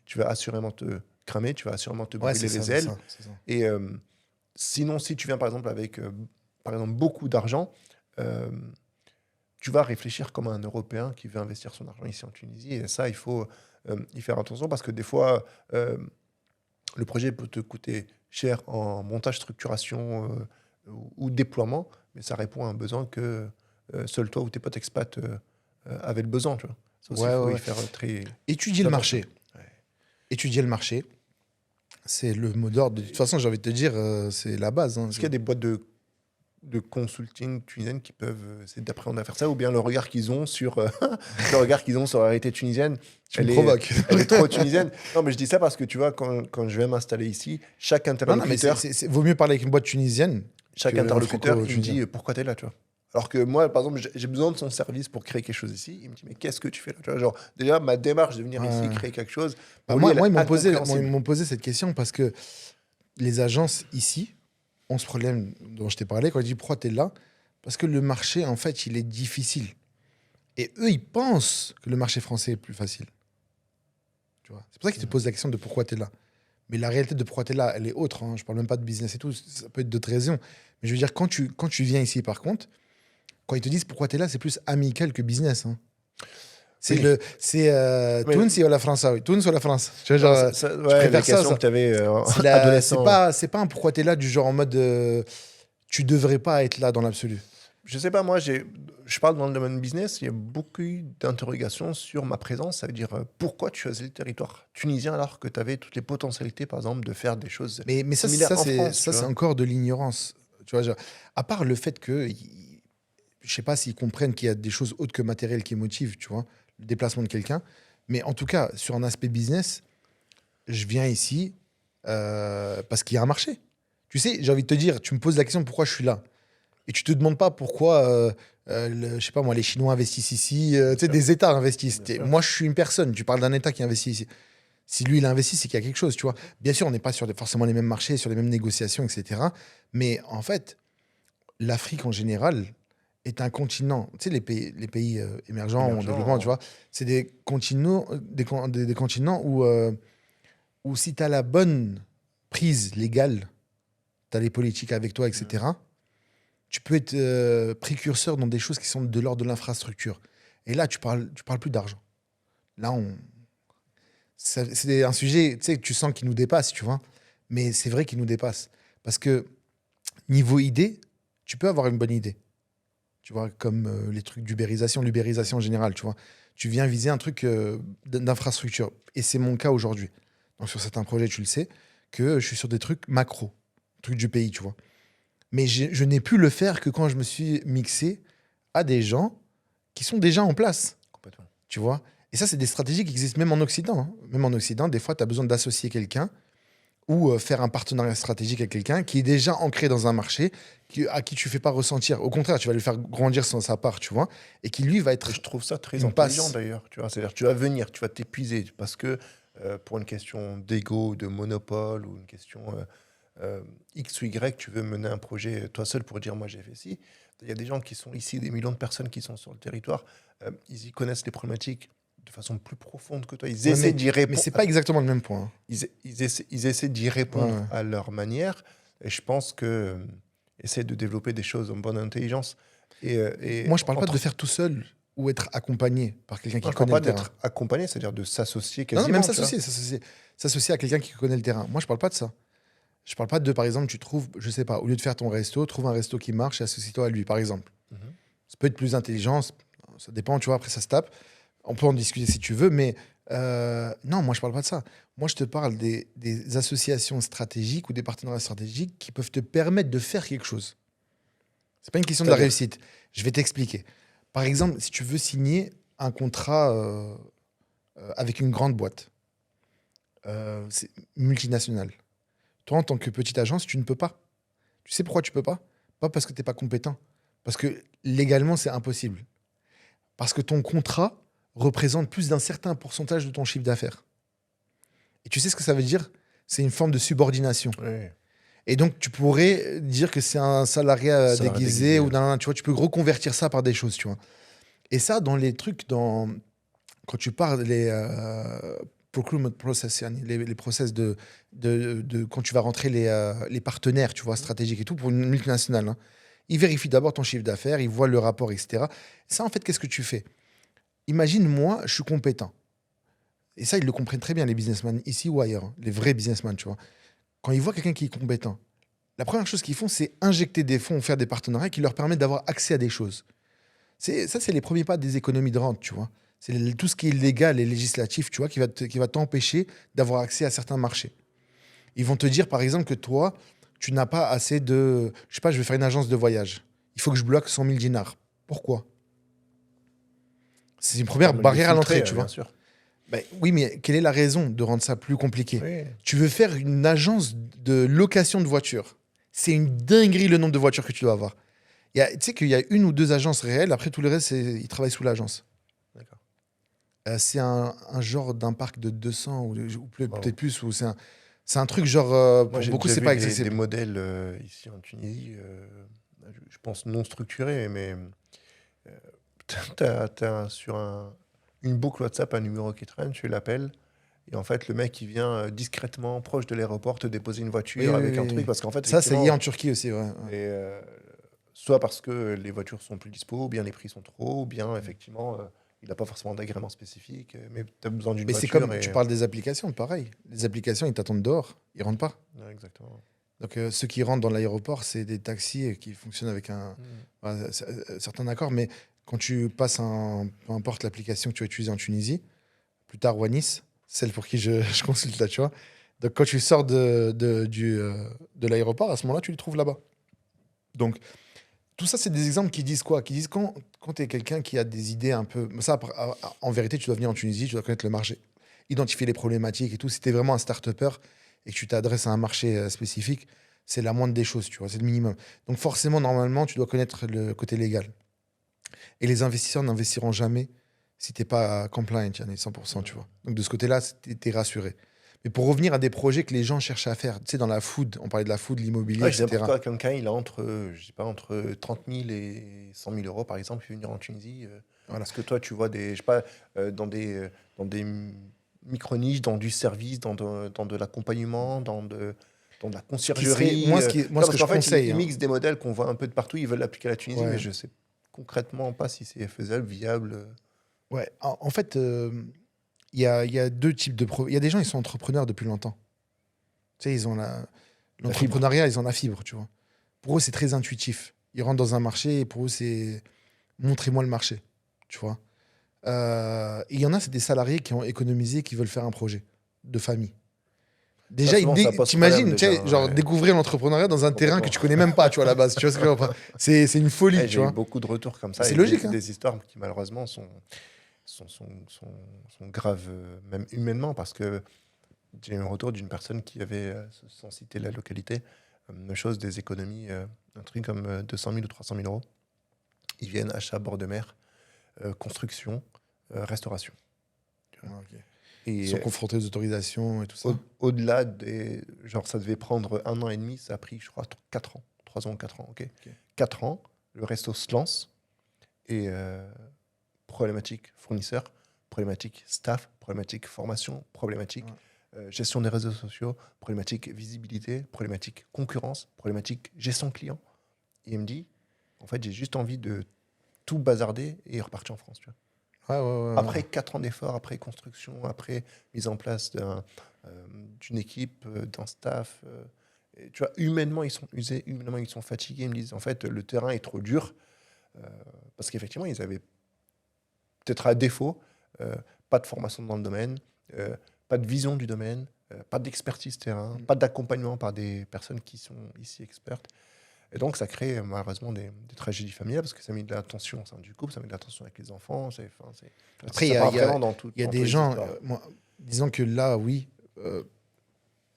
tu vas assurément te cramer, tu vas assurément te Ouais, brûler c'est ça, les c'est ailes. ça, c'est ça. Et sinon, si tu viens par exemple avec par exemple, beaucoup d'argent, euh, tu vas réfléchir comme un Européen qui veut investir son argent ici en Tunisie. Et ça, il faut y faire attention parce que des fois, le projet peut te coûter cher en montage, structuration ou déploiement, mais ça répond à un besoin que seul toi ou tes potes expats avaient le besoin. Tu vois. Ça aussi, il Ouais, faut ouais, y ouais. faire très Étudier le attention. marché. Ouais. Étudier le marché, c'est le mot d'ordre. De toute façon, j'ai envie de te dire, c'est la base. Hein. Est-ce qu'il y a des boîtes de consulting tunisiennes qui peuvent essayer d'appréhender à faire ça, ou bien le regard qu'ils ont sur le regard qu'ils ont sur la réalité tunisienne, Tu me elle est, provoques. elle est trop tunisienne. Non, mais je dis ça parce que tu vois, quand je vais m'installer ici, chaque Non, non, mais interlocuteur, vaut mieux parler avec une boîte tunisienne chaque qu'un interlocuteur, il me franco-tunisien. dit pourquoi t'es là, tu vois. Alors que moi, par exemple, j'ai besoin de son service pour créer quelque chose ici. Il me dit mais qu'est-ce que tu fais là, tu vois, genre déjà ma démarche de venir ici Ouais. créer quelque chose. Bah, Pour moi, lui, elle moi, est ils incompréhensible. m'ont posé cette question parce que les agences ici ont ce problème dont je t'ai parlé quand je dis pourquoi tu es là. Parce que le marché, en fait, il est difficile. Et eux, ils pensent que le marché français est plus facile. Tu vois. C'est pour ça qu'ils te posent la question de pourquoi tu es là. Mais la réalité de pourquoi tu es là, elle est autre. Hein. Je parle même pas de business et tout. Ça peut être d'autres raisons. Mais je veux dire, quand tu viens ici, par contre, quand ils te disent pourquoi tu es là, c'est plus amical que business. Hein. C'est Oui. Mais Tunis ou la France, oui. Tunis ou la France. Tu vois, non, genre, je ouais, les préfère ça. questions que tu avais C'est adolescent. pas un pourquoi tu es là du genre en mode tu devrais pas être là dans l'absolu. Je sais pas, moi, je parle dans le domaine business, il y a beaucoup d'interrogations sur ma présence. Ça veut dire, pourquoi tu choisis le territoire tunisien alors que tu avais toutes les potentialités, par exemple, de faire des choses Mais similaires en France, tu ça, c'est vois. encore de l'ignorance. Tu vois, genre, à part le fait que, je sais pas s'ils comprennent qu'il y a des choses autres que matérielles qui motivent, tu vois, le déplacement de quelqu'un. Mais en tout cas, sur un aspect business, je viens ici parce qu'il y a un marché. Tu sais, j'ai envie de te dire, tu me poses la question pourquoi je suis là. Et tu te demandes pas pourquoi, je sais pas moi, les Chinois investissent ici, tu sais, sûr. des États investissent. Bien sûr. Moi, je suis une personne. Tu parles d'un État qui investit ici. Si lui, il investit, c'est qu'il y a quelque chose, tu vois. Bien sûr, on n'est pas sur forcément les mêmes marchés, sur les mêmes négociations, etc. Mais en fait, l'Afrique en général est un continent. Tu sais, les pays émergents ou en développement, tu Émergent. vois, c'est des continents, des continents où si tu as la bonne prise légale, tu as les politiques avec toi, etc., tu peux être précurseur dans des choses qui sont de l'ordre de l'infrastructure. Et là, tu parles plus d'argent. Là, c'est un sujet, tu sais, que tu sens qu'il nous dépasse, tu vois. Mais c'est vrai qu'il nous dépasse. Parce que niveau idée, tu peux avoir une bonne idée. Tu vois, comme les trucs d'ubérisation, l'ubérisation en général, tu vois. Tu viens viser un truc d'infrastructure. Et c'est mon cas aujourd'hui. Donc sur certains projets, tu le sais, que je suis sur des trucs macro, trucs du pays, tu vois. Mais je n'ai pu le faire que quand je me suis mixé à des gens qui sont déjà en place, Complètement. tu vois. Et ça, c'est des stratégies qui existent même en Occident. Hein. Même en Occident, des fois, tu as besoin d'associer quelqu'un ou faire un partenariat stratégique avec quelqu'un qui est déjà ancré dans un marché, à qui tu fais pas ressentir. Au contraire, tu vas lui faire grandir sans sa part, tu vois. Et qui, lui, va Et être je trouve ça très une intelligent passe. d'ailleurs, tu vois. C'est-à-dire, tu vas venir, tu vas t'épuiser parce que pour une question d'ego, de monopole ou une question X ou Y, tu veux mener un projet toi seul pour dire moi j'ai fait ci. Il y a des gens qui sont ici, des millions de personnes qui sont sur le territoire, ils y connaissent les problématiques de façon plus profonde que toi. Ils Ouais, essaient d'y mais répondre. c'est pas exactement le même point. Hein. Ils essaient d'y Ouais, répondre ouais. à leur manière. Et je pense que essayer de développer des choses en bonne intelligence et Moi, je parle pas de entre. faire tout seul ou être accompagné par quelqu'un Non, qui je parle connaît pas le terrain. d'être accompagné, c'est-à-dire de s'associer Non, non, même quasiment, tu vois. s'associer à quelqu'un qui connaît le terrain. Moi, je parle pas de ça. Je parle pas de, par exemple, tu trouves, je sais pas, au lieu de faire ton resto, trouve un resto qui marche et associe-toi à lui, par exemple. Mhm. Ça peut être plus intelligent, ça dépend, tu vois, après ça se tape. On peut en discuter si tu veux, mais non, moi je parle pas de ça. Moi je te parle des associations stratégiques ou des partenariats stratégiques qui peuvent te permettre de faire quelque chose. C'est pas une question de la C'est-à-dire, réussite. Je vais t'expliquer. Par exemple, si tu veux signer un contrat avec une grande boîte, c'est multinationale. Toi, en tant que petite agence, tu ne peux pas. Tu sais pourquoi tu peux pas? Pas parce que tu n'es pas compétent. Parce que légalement, c'est impossible. Parce que ton contrat représente plus d'un certain pourcentage de ton chiffre d'affaires. Et tu sais ce que ça veut dire? C'est une forme de subordination. oui, Et donc, tu pourrais dire que c'est un salariat ça a déguisé déguisé. ou tu vois, tu peux reconvertir ça par des choses, tu vois. Et ça, dans les trucs, quand tu parles les procurement process, yani les process quand tu vas rentrer les partenaires, tu vois, stratégiques et tout, pour une multinationale, hein, Ils vérifient d'abord ton chiffre d'affaires, ils voient le rapport, etc. Ça, en fait, qu'est-ce que tu fais? Imagine, moi, je suis compétent. Et ça, ils le comprennent très bien, les businessmen, ici ou ailleurs, hein, les vrais businessmen, tu vois. Quand ils voient quelqu'un qui est compétent, la première chose qu'ils font, c'est injecter des fonds, faire des partenariats qui leur permettent d'avoir accès à des choses. Ça, c'est les premiers pas des économies de rente, tu vois. C'est tout ce qui est légal et législatif, tu vois, qui va t'empêcher d'avoir accès à certains marchés. Ils vont te dire, par exemple, que toi, tu n'as pas assez de... Je sais pas, je vais faire une agence de voyage. Il faut que je bloque 100 000 dinars. Pourquoi? C'est une première Comme barrière à filtrer, l'entrée, tu vois. bien sûr. Ben, oui, mais quelle est la raison de rendre ça plus compliqué? Oui. Tu veux faire une agence de location de voitures. C'est une dinguerie le nombre de voitures que tu dois avoir. Tu sais qu'il y a une ou deux agences réelles, après tout le reste, ils travaillent sous l'agence. D'accord. C'est un genre d'un parc de 200 ou Wow. peut-être plus. Ou c'est un truc genre, Moi, pour j'ai beaucoup, déjà c'est vu pas des accessible. modèles ici en Tunisie, je pense non structurés, mais sur une boucle WhatsApp un numéro qui traîne, tu l'appelles, et en fait, le mec, il vient discrètement, proche de l'aéroport, te déposer une Oui, voiture oui, avec un oui, truc, oui. parce qu'en fait, Ça, ça y est effectivement, en Turquie aussi, ouais. et, soit parce que les voitures sont plus dispo, ou bien les prix sont trop, ou bien, effectivement, il n'a pas forcément d'agrément spécifique, mais tu as besoin d'une Mais c'est voiture. comme, tu parles des applications, pareil. Les applications, ils t'attendent dehors, ils rentrent pas. Ouais, exactement. Donc, ceux qui rentrent dans l'aéroport, c'est des taxis qui fonctionnent avec certains accords. Mais quand tu passes peu importe l'application que tu vas utiliser en Tunisie, plus tard ou à Nice, celle pour qui je consulte là, tu vois. Donc, quand tu sors de l'aéroport, à ce moment-là, tu les trouves là-bas. Donc, tout ça, c'est des exemples qui disent quoi? Qui disent quand tu es quelqu'un qui a des idées un peu... Ça, en vérité, tu dois venir en Tunisie, tu dois connaître le marché, identifier les problématiques et tout. Si tu es vraiment un start-upper et que tu t'adresses à un marché spécifique, c'est la moindre des choses, tu vois, c'est le minimum. Donc forcément, normalement, tu dois connaître le côté légal. Et les investisseurs n'investiront jamais si tu n'es pas compliant, Yann, 100%, tu vois. Donc de ce côté-là, tu es rassuré. Mais pour revenir à des projets que les gens cherchent à faire, tu sais, dans la food, on parlait de la food, l'immobilier, Ouais, je dis etc. n'importe quoi, quelqu'un, il a je sais pas, entre 30 000 et 100 000 euros, par exemple, il veut venir en Tunisie. Voilà. Parce que toi, tu vois je sais pas, dans des micro-niches, dans du service, dans de l'accompagnement, dans de la conciergerie. Moi, ce Parce que je qu'en fait, conseille, ils hein, mixent des modèles qu'on voit un peu de partout, ils veulent l'appliquer à la Tunisie, mais ouais, je sais concrètement pas si c'est faisable, viable. ouais. En fait, il y a deux types de... Il y a des gens, ils sont entrepreneurs depuis longtemps. Tu sais, ils ont l'entrepreneuriat, ils ont la fibre, tu vois. Pour eux, c'est très intuitif. Ils rentrent dans un marché et pour eux, c'est montrez-moi le marché, tu vois. Et il y en a, c'est des salariés qui ont économisé, qui veulent faire un projet de famille. Ça, Déjà, souvent, ça pose t'imagines, problème tu sais, déjà. genre Ouais, découvrir l'entrepreneuriat dans un terrain que complètement. tu connais même pas, tu vois, à la base. Tu vois ce que je veux dire? C'est une folie, Ouais, tu j'ai eu vois. beaucoup de retours comme Mais ça c'est et logique, hein. des histoires qui malheureusement sont graves, même humainement, parce que j'ai eu un retour d'une personne qui avait, sans citer la localité, même chose, des économies, un truc comme 200 000 ou 300 000 euros. Ils viennent achat bord de mer, construction, restauration. Ouais, ok. Ils Et sont confrontés aux autorisations et tout ça. au-delà des... Genre, ça devait prendre 1 an et demi, ça a pris, je crois, 4 ans. 3 ans ou 4 ans, ok. Ok. 4 ans, le resto se lance et problématique fournisseur, problématique staff, problématique formation, problématique gestion des réseaux sociaux, problématique visibilité, problématique concurrence, problématique gestion client. Et il me dit, en fait, j'ai juste envie de tout bazarder et repartir en France. Tu vois. Ouais, ouais, ouais, Après ouais. 4 ans d'efforts, après construction, après mise en place d'une équipe, d'un staff, et tu vois, humainement, ils sont usés, humainement, ils sont fatigués. Ils me disent, en fait, le terrain est trop dur. euh, Parce qu'effectivement, ils avaient peut-être à défaut, pas de formation dans le domaine, pas de vision du domaine, pas d'expertise terrain, pas d'accompagnement par des personnes qui sont ici expertes. Et donc, ça crée malheureusement des tragédies familiales parce que ça met de la tension au sein du couple, ça met de la tension avec les enfants. Après, Ça part vraiment dans tout. il y a Dans des toutes les gens, histoires. disons que là, oui,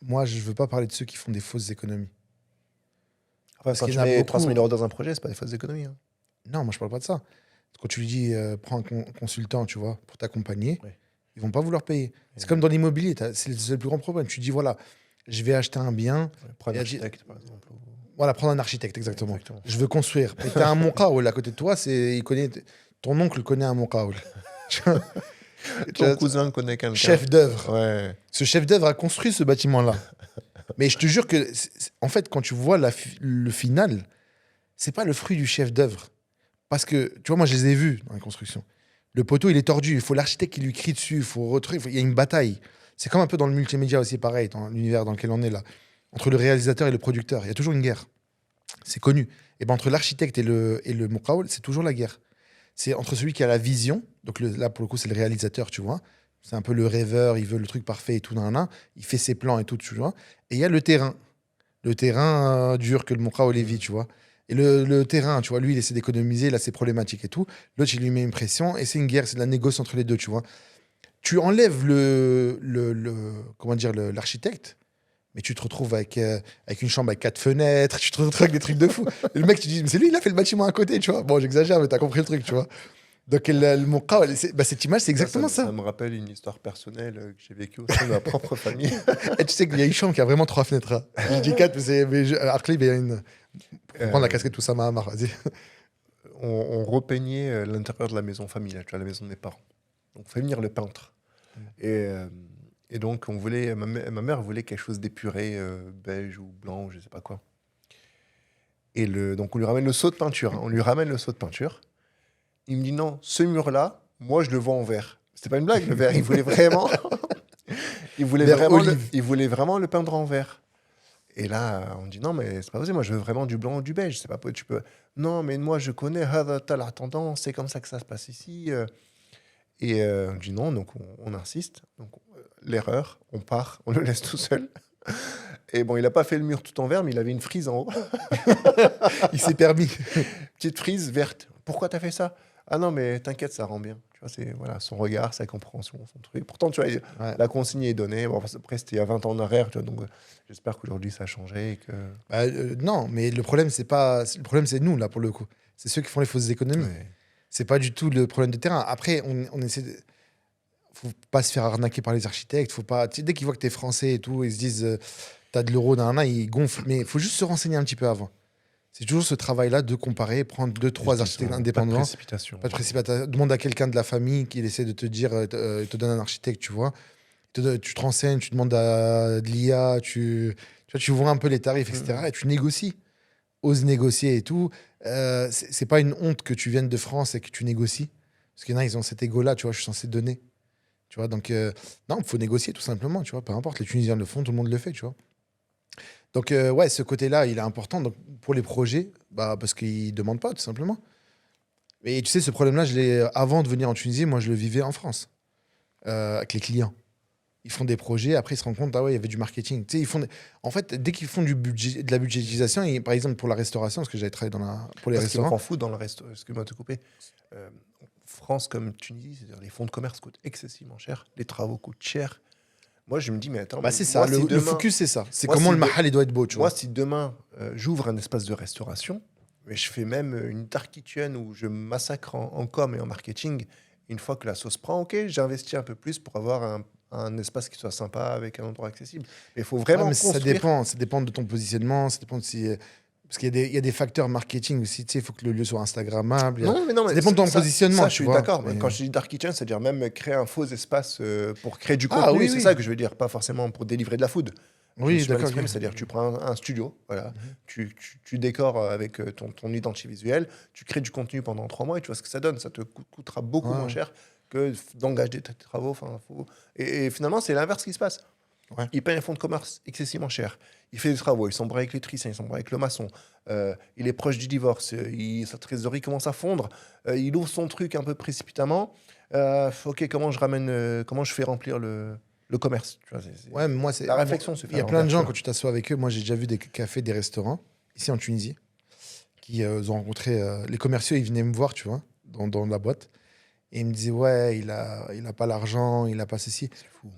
moi, je veux pas parler de ceux qui font des fausses économies. Enfin, Parce quand qu'il y tu en a mets beaucoup. 300 000 euros dans un projet, c'est pas des fausses économies. Hein. Non, moi, je parle pas de ça. Quand tu lui dis, prends un consultant, tu vois, pour t'accompagner, Oui. ils vont pas vouloir payer. C'est Et- comme dans l'immobilier, c'est le plus grand problème. Tu dis, voilà, je vais acheter un bien. Ouais, prends un Et elle dit- architecte, par exemple. Voilà, prendre un architecte, exactement. Exactement. Je veux construire. Mais tu as un Monkaoul à côté de toi, ton oncle connaît un Monkaoul. Ton cousin connaît quelqu'un. Chef d'œuvre. Ouais. Ce chef d'œuvre a construit ce bâtiment-là. Mais je te jure que, en fait, quand tu vois le final, c'est pas le fruit du chef d'œuvre. Parce que, tu vois, moi, je les ai vus dans la construction. Le poteau, il est tordu. Il faut l'architecte qui lui crie dessus. Il faut retrouver. Il y a une bataille. C'est comme un peu dans le multimédia aussi, pareil, dans l'univers dans lequel on est là. Entre le réalisateur et le producteur, il y a toujours une guerre. C'est connu. Et ben entre l'architecte et le muqawwal, c'est toujours la guerre. C'est entre celui qui a la vision, donc là, pour le coup, c'est le réalisateur, tu vois. C'est un peu le rêveur, il veut le truc parfait et tout, il fait ses plans et tout, tu vois. Et il y a le terrain. Le terrain dur que le muqawwal vit, tu vois. Et le terrain, tu vois, lui, il essaie d'économiser, là, c'est problématique et tout. L'autre, il lui met une pression et c'est une guerre, c'est de la négoce entre les deux, tu vois. Tu enlèves comment dire, l'architecte, mais tu te retrouves avec une chambre avec 4 fenêtres, tu te retrouves avec des trucs de fou. Et le mec, tu dis, mais c'est lui, il a fait le bâtiment à côté, tu vois. Bon, j'exagère, mais t'as compris le truc, tu vois. Donc, le muqawwal, cette image, c'est exactement ça. Ça me rappelle une histoire personnelle que j'ai vécue au sein de ma propre famille. Et tu sais qu'il y a une chambre qui a vraiment 3 fenêtres. Hein. Je dis 4, mais après, il y a une. Prendre la casquette, tout ça, Mahamar, vas-y. On repeignait l'intérieur de la maison familiale, tu vois, la maison de mes parents. Donc, on fait venir le peintre. Et donc, ma mère voulait quelque chose d'épuré, beige ou blanc, ou je sais pas quoi. Et donc, on lui ramène le seau de peinture. Hein. On lui ramène le seau de peinture. Il me dit non, ce mur-là, moi, je le vois en vert. C'était pas une blague, le vert. Il voulait vraiment, il voulait vraiment le peindre en vert. Et là, on dit non, mais c'est pas possible. Moi, je veux vraiment du blanc ou du beige. C'est pas possible. Tu peux. Non, mais moi, je connais. T'as la tendance. C'est comme ça que ça se passe ici. Et on dit non, donc on insiste. Donc l'erreur, on part, on le laisse tout seul. Et bon, il n'a pas fait le mur tout en vert, mais il avait une frise en haut. Il s'est permis. Petite frise verte. Pourquoi t'as fait ça? Ah non, mais t'inquiète, ça rend bien. Tu vois, c'est voilà, son regard, sa compréhension, son truc. Pourtant, tu vois, la consigne est donnée. Bon, après, c'était il y a 20 ans en arrière, tu vois, donc j'espère qu'aujourd'hui, ça a changé. Et que... non, mais le problème, c'est nous, là, pour le coup. C'est ceux qui font les fausses économies. Ouais. C'est pas du tout le problème de terrain. Après, on essaie de... Faut pas se faire arnaquer par les architectes. Faut pas... Tu sais, dès qu'ils voient que t'es français et tout, ils se disent t'as de l'euro, ils gonflent. Mais il faut juste se renseigner un petit peu avant. C'est toujours ce travail-là de comparer, prendre 2-3 architectes indépendants. Pas de précipitation. Pas de précipitation. Demande à quelqu'un de la famille qu'il essaie de te dire, il te donne un architecte, tu vois. Tu te renseignes, tu demandes à de l'IA, tu vois un peu les tarifs, etc. Et tu négocies. Ose négocier et tout. C'est pas une honte que tu viennes de France et que tu négocies. Parce qu'il y en a, ils ont cet ego-là, tu vois, je suis censé donner. Tu vois, donc, non, il faut négocier tout simplement, tu vois. Peu importe, les Tunisiens le font, tout le monde le fait, tu vois. Donc, ouais, ce côté-là, il est important donc, pour les projets, parce qu'ils ne demandent pas, tout simplement. Et tu sais, ce problème-là, avant de venir en Tunisie, moi, je le vivais en France, avec les clients. Ils font des projets, après ils se rendent compte, ah ouais, il y avait du marketing. Tu sais, en fait, dès qu'ils font de la budgétisation, par exemple pour la restauration, parce que j'avais travaillé pour les restaurants. Ce qui me rend fou dans le restaurant, excuse-moi de te couper, France comme Tunisie, c'est-à-dire les fonds de commerce coûtent excessivement cher, les travaux coûtent cher. Moi, je me dis, mais attends. C'est ça, le focus, c'est ça. C'est comment le mahal, il doit être beau, tu vois. Moi, si demain, j'ouvre un espace de restauration, mais je fais même une dark kitchen où je massacre en com et en marketing, une fois que la sauce prend, ok, j'investis un peu plus pour avoir un espace qui soit sympa avec un endroit accessible. Mais il faut vraiment construire. Ça dépend de ton positionnement, ça dépend de si... Parce qu'il y a des facteurs marketing aussi, tu sais, il faut que le lieu soit instagrammable. Non, mais ça dépend de ton positionnement. Ça, je suis d'accord. Mais... Quand je dis dark kitchen, c'est-à-dire même créer un faux espace pour créer du contenu. C'est ça que je veux dire, pas forcément pour délivrer de la food. Oui, d'accord. C'est-à-dire tu prends un studio, voilà, tu décores avec ton identité visuelle, tu crées du contenu pendant 3 mois et tu vois ce que ça donne. Ça te coûtera beaucoup moins cher que d'engager des travaux. Et finalement, c'est l'inverse qui se passe. Ouais. Il paye un fonds de commerce excessivement cher. Il fait des travaux, il s'embrouille avec l'électricien, il s'embrouille avec le maçon. Il est proche du divorce, sa trésorerie commence à fondre. Il ouvre son truc un peu précipitamment. Ok, comment je fais remplir le commerce, tu vois, ouais, mais moi, la réflexion se fait. Il y a plein de gens, quand tu t'assois avec eux, moi j'ai déjà vu des cafés, des restaurants, ici en Tunisie, qui ont rencontré les commerciaux, ils venaient me voir, tu vois, dans la boîte. Et ils me disaient, ouais, il a pas l'argent, il a pas ceci. C'est fou.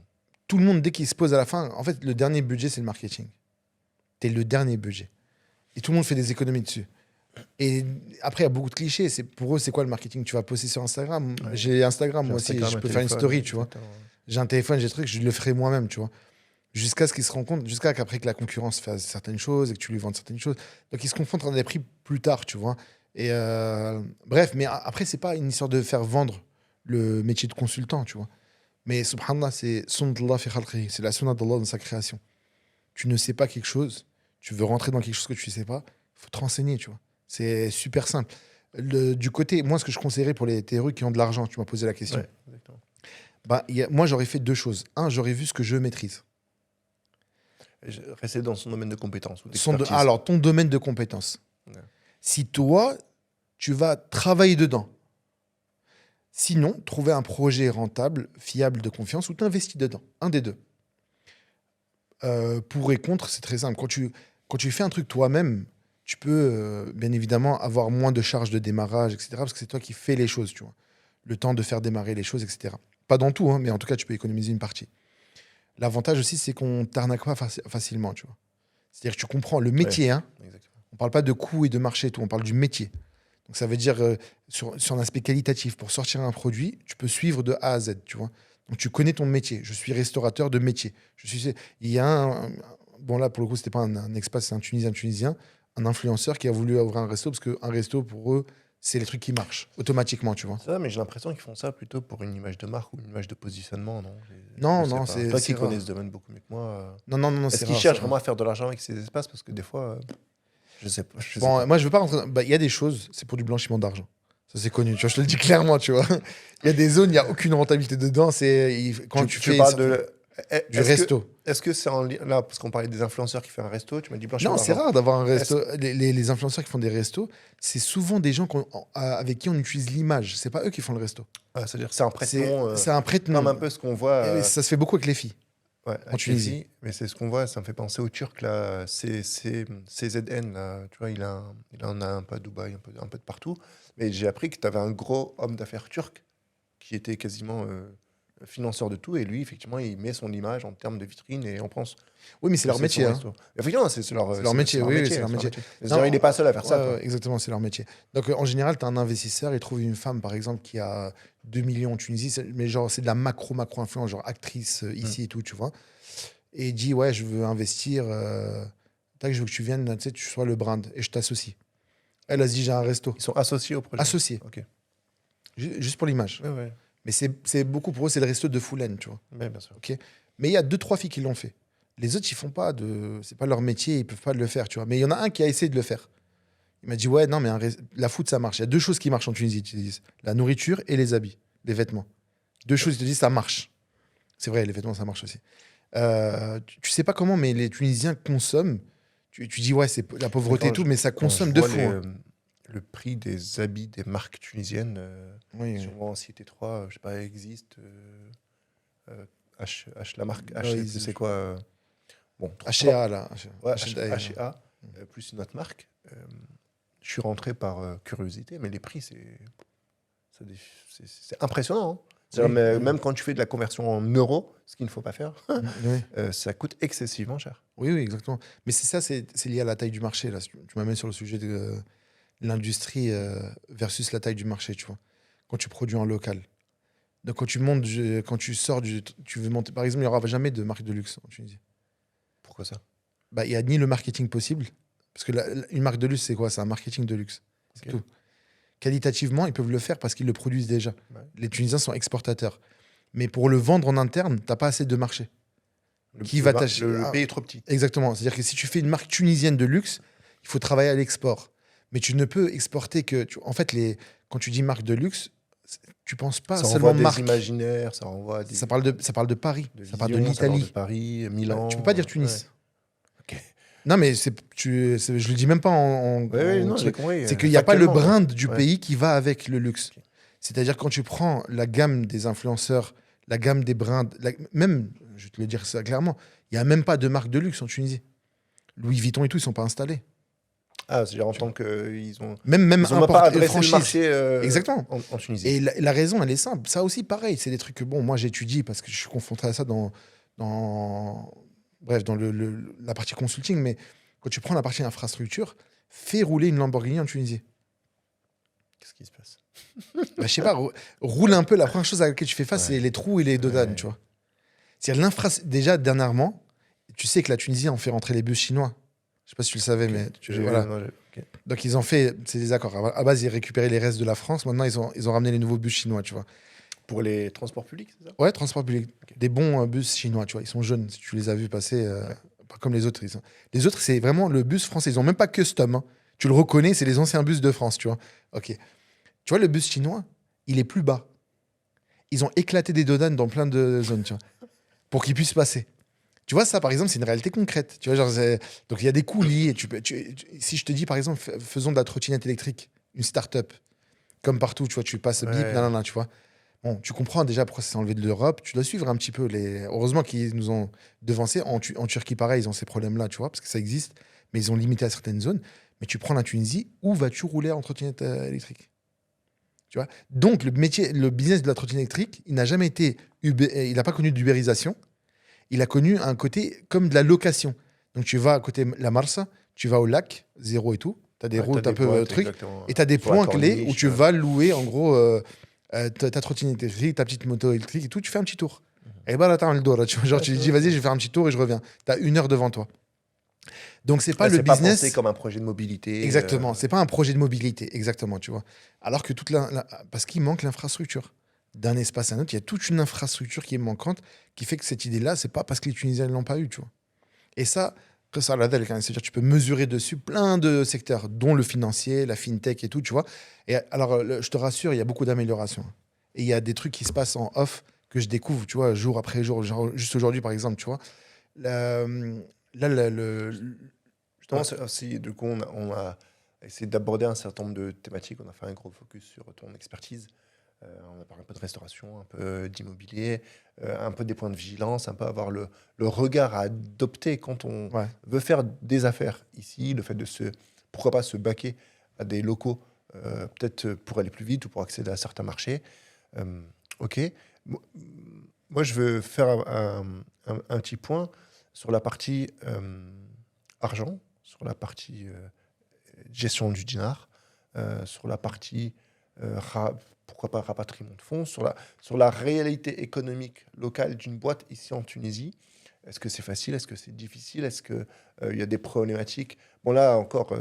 Tout le monde, dès qu'il se pose à la fin, en fait, le dernier budget, c'est le marketing. T'es le dernier budget. Et tout le monde fait des économies dessus. Et après, il y a beaucoup de clichés. Pour eux, c'est quoi le marketing? Tu vas poster sur Instagram. Ouais. J'ai Instagram, moi aussi. Je peux faire une story, tu vois. J'ai un téléphone, j'ai des trucs, je le ferai moi-même, tu vois. Jusqu'à ce qu'ils se rendent compte, jusqu'à qu'après que la concurrence fasse certaines choses et que tu lui vendes certaines choses. Donc, ils se confrontent à des prix plus tard, tu vois. Et bref, mais après, c'est pas une histoire de faire vendre le métier de consultant, tu vois. Mais subhanallah, c'est la sunna d'Allah dans sa création. Tu ne sais pas quelque chose, tu veux rentrer dans quelque chose que tu ne sais pas, il faut te renseigner, tu vois. C'est super simple. Du côté, moi, ce que je conseillerais pour les TRE qui ont de l'argent, tu m'as posé la question. Ouais, exactement. Moi, j'aurais fait 2 choses. Un, j'aurais vu ce que je maîtrise. Rester dans son domaine de compétences ou Son d'expertise. Alors, ton domaine de compétences. Ouais. Si toi, tu vas travailler dedans. Sinon, trouver un projet rentable, fiable, de confiance, où tu investis dedans. Un des deux. Pour et contre, c'est très simple. Quand tu fais un truc toi-même, tu peux bien évidemment avoir moins de charges de démarrage, etc. Parce que c'est toi qui fais les choses, tu vois. Le temps de faire démarrer les choses, etc. Pas dans tout, hein, mais en tout cas, tu peux économiser une partie. L'avantage aussi, c'est qu'on t'arnaque pas facilement, tu vois. C'est-à-dire que tu comprends le métier, hein. Exactement. On parle pas de coûts et de marché et tout, on parle du métier. Donc ça veut dire, sur un aspect qualitatif, pour sortir un produit, tu peux suivre de A à Z, tu vois. Donc tu connais ton métier. Je suis restaurateur de métier. Il y a bon là, pour le coup, c'était pas un expat, c'est un Tunisien, un influenceur qui a voulu ouvrir un resto, parce qu'un resto, pour eux, c'est les trucs qui marchent automatiquement, tu vois. Ça, mais j'ai l'impression qu'ils font ça plutôt pour une image de marque ou une image de positionnement, non? Non, Je sais non, pas. c'est Toi qui rare. connais ce domaine beaucoup mieux que moi, Non, est-ce c'est qu'ils rare. cherchent c'est vraiment rare. à faire de l'argent avec ces espaces? Parce que des fois, je sais pas. Je sais Bon, pas. moi, je veux pas rentrer. Il y a des choses, c'est pour du blanchiment d'argent. Ça, c'est connu. Tu vois, je te le dis clairement, tu vois. Il y a des zones, il n'y a aucune rentabilité dedans. Quand tu fais parles de. du Est-ce resto. Est-ce que c'est en lien. Là, parce qu'on parlait des influenceurs qui font un resto, tu m'as dit blanchiment Non, c'est d'argent. rare d'avoir un resto. Les influenceurs qui font des restos, c'est souvent des gens avec qui on utilise l'image. C'est pas eux qui font le resto. Ah, c'est-à-dire que c'est un prête-nom. C'est un prête-nom. Comme un peu ce qu'on voit. Et ça se fait beaucoup avec les filles. Ouais, en avec les Tunisie. filles, mais c'est ce qu'on voit, ça me fait penser aux Turcs, là, CZN, là, tu vois, il en a un peu à Dubaï, un peu de partout. Mais j'ai appris que tu avais un gros homme d'affaires turc qui était quasiment financeur de tout, et lui, effectivement, il met son image en termes de vitrine, et on pense Oui, mais c'est que leur son métier. Hein. resto. Effectivement, c'est leur, C'est leur métier, oui, c'est leur c'est métier. C'est-à-dire, il n'est pas seul à faire ça, Ouais, quoi. ouais, exactement, c'est leur métier. Donc, en général, tu as un investisseur, il trouve une femme, par exemple, qui a 2 millions en Tunisie, mais genre, c'est de la macro-influence, genre actrice ici et tout, tu vois. Et il dit, ouais, je veux investir, tac, je veux que tu viennes, tu sais, tu sois le brand, et je t'associe. Elle a dit, j'ai un resto. Ils sont associés au projet. Associé, Ok. juste pour l'image. Ouais, ouais. Mais c'est beaucoup pour eux, c'est le resto de Foulaine, tu vois. Ouais, bien sûr. Ok. Mais il y a 2-3 filles qui l'ont fait. Les autres, ils font pas c'est pas leur métier, ils peuvent pas le faire, tu vois. Mais il y en a un qui a essayé de le faire. Il m'a dit, ouais, non, mais la food, ça marche. Il y a 2 choses qui marchent en Tunisie, ils te disent. La nourriture et les habits, les vêtements. 2 choses, ils te disent, ça marche. C'est vrai, les vêtements, ça marche aussi. Tu sais pas comment, mais les Tunisiens consomment. Tu dis, ouais, c'est la pauvreté et tout, mais ça Quand consomme je de vois fou. Hein. le prix des habits des marques tunisiennes, Oui, oui. sûrement en citer 3, je sais pas, existe, la marque Ouais, H, je sais quoi. Bon, H&A, là. ouais, H&A. H&A, plus une autre marque. Je suis rentré par curiosité, mais les prix, c'est impressionnant. Hein. C'est-à-dire, Oui. même quand tu fais de la conversion en euros, ce qu'il ne faut pas faire, Oui. ça coûte excessivement cher. Oui, exactement. Mais c'est ça, c'est lié à la taille du marché. Là. Tu m'amènes sur le sujet de l'industrie versus la taille du marché, tu vois. Quand tu produis en local. Donc quand tu sors tu veux monter. Par exemple, il n'y aura jamais de marque de luxe en Tunisie. Pourquoi ça? Bah, il n'y a ni le marketing possible. Parce que une marque de luxe, c'est quoi? C'est un marketing de luxe. C'est Ok. tout. Qualitativement, ils peuvent le faire parce qu'ils le produisent déjà. Ouais. Les Tunisiens sont exportateurs. Mais pour le vendre en interne, tu n'as pas assez de marché. Qui va t'acheter Le pays est trop petit. Exactement. C'est-à-dire que si tu fais une marque tunisienne de luxe, il faut travailler à l'export. Mais tu ne peux exporter que. En fait, quand tu dis marque de luxe, tu penses pas Ça seulement renvoie des marque. imaginaires, ça renvoie à des, Ça parle de Paris, ça parle de visions, ça parle l'Italie. de Paris, Milan. Tu peux pas dire Tunis. Ouais. Ok. Non, mais je le dis même pas en. Ouais, non, truc. j'ai compris. C'est qu'il n'y a pas le Factuellement, brand du ouais. pays qui va avec le luxe. Ok. C'est-à-dire quand tu prends la gamme des influenceurs, la gamme des brands, même, je vais te le dire ça clairement, il n'y a même pas de marque de luxe en Tunisie. Louis Vuitton et tout, ils ne sont pas installés. Ah, c'est-à-dire en tant qu'ils ont. Même Ils ont pas adressé le franchise. marché Exactement. en Tunisie. Et la raison, elle est simple. Ça aussi, pareil, c'est des trucs que, bon, moi, j'étudie parce que je suis confronté à ça dans la partie consulting. Mais quand tu prends la partie infrastructure, fais rouler une Lamborghini en Tunisie. Qu'est-ce qui se passe? Bah, je sais pas, roule un peu. La première chose à laquelle tu fais face, Ouais. c'est les trous et les dodanes, Ouais. tu vois. Déjà, dernièrement, tu sais que la Tunisie en fait rentrer les bus chinois. Je sais pas si tu le savais, mais voilà. Ok. Donc, ils ont fait, c'est des accords. À base, ils récupéraient les restes de la France. Maintenant, ils ont ramené les nouveaux bus chinois, tu vois. Pour les transports publics, c'est ça? Ouais, transport public. Ok. Des bons bus chinois, tu vois. Ils sont jeunes, si tu les as vus passer. Pas comme les autres. Les autres, c'est vraiment le bus français. Ils ont même pas custom. Hein. Tu le reconnais, c'est les anciens bus de France, tu vois. Ok. Tu vois, le bus chinois, il est plus bas. Ils ont éclaté des dodanes dans plein de zones, tu vois, pour qu'ils puissent passer. Tu vois, ça, par exemple, c'est une réalité concrète. Tu vois, donc, il y a des coulis. Et si je te dis, par exemple, faisons de la trottinette électrique, une start-up, comme partout, tu vois, tu passes bip, nanana, tu vois. Bon, tu comprends déjà pourquoi ça s'est enlevé de l'Europe. Tu dois suivre un petit peu les. Heureusement qu'ils nous ont devancés. En Turquie, pareil, ils ont ces problèmes-là, tu vois, parce que ça existe, mais ils ont limité à certaines zones. Mais tu prends la Tunisie, où vas-tu rouler en trottinette électrique? Tu vois. Donc, le business de la trottinette électrique, il n'a jamais été. Il n'a pas connu d'ubérisation. Il a connu un côté comme de la location. Donc, tu vas à côté de la Marsa, tu vas au lac, zéro et tout. Tu as des routes un peu trucs. Et tu as des points clés où tu vas louer, en gros, ta trottinette électrique, ta petite moto électrique et tout. Tu fais un petit tour. Et bah là, tu as le dos. Tu vois, genre, tu dis, vas-y, je vais faire un petit tour et je reviens. Tu as 1 heure devant toi. Donc, c'est pas le c'est business. pas pensé comme un projet de mobilité. Exactement. C'est pas un projet de mobilité. Exactement, tu vois. Alors que parce qu'il manque l'infrastructure. D'un espace à un autre, il y a toute une infrastructure qui est manquante, qui fait que cette idée-là, c'est pas parce que les Tunisiens ne l'ont pas eu, tu vois. Et ça, c'est-à-dire tu peux mesurer dessus plein de secteurs, dont le financier, la fintech et tout, tu vois. Et alors, je te rassure, il y a beaucoup d'améliorations. Et il y a des trucs qui se passent en off que je découvre, tu vois, jour après jour. Genre, juste aujourd'hui, par exemple, tu vois. Là, Justement, du coup, on a essayé d'aborder un certain nombre de thématiques. On a fait un gros focus sur ton expertise. On a parlé un peu de restauration, un peu d'immobilier, un peu des points de vigilance, un peu avoir le regard à adopter quand on ouais. veut faire des affaires ici, le fait de pourquoi pas se baquer à des locaux, peut-être pour aller plus vite ou pour accéder à certains marchés. Ok. Moi, je veux faire un petit point sur la partie argent, sur la partie gestion du dinar, sur la partie pourquoi pas rapatriement de fonds, sur la réalité économique locale d'une boîte ici en Tunisie. Est-ce que c'est facile? Est-ce que c'est difficile? Est-ce qu'il y a des problématiques? Bon, là encore,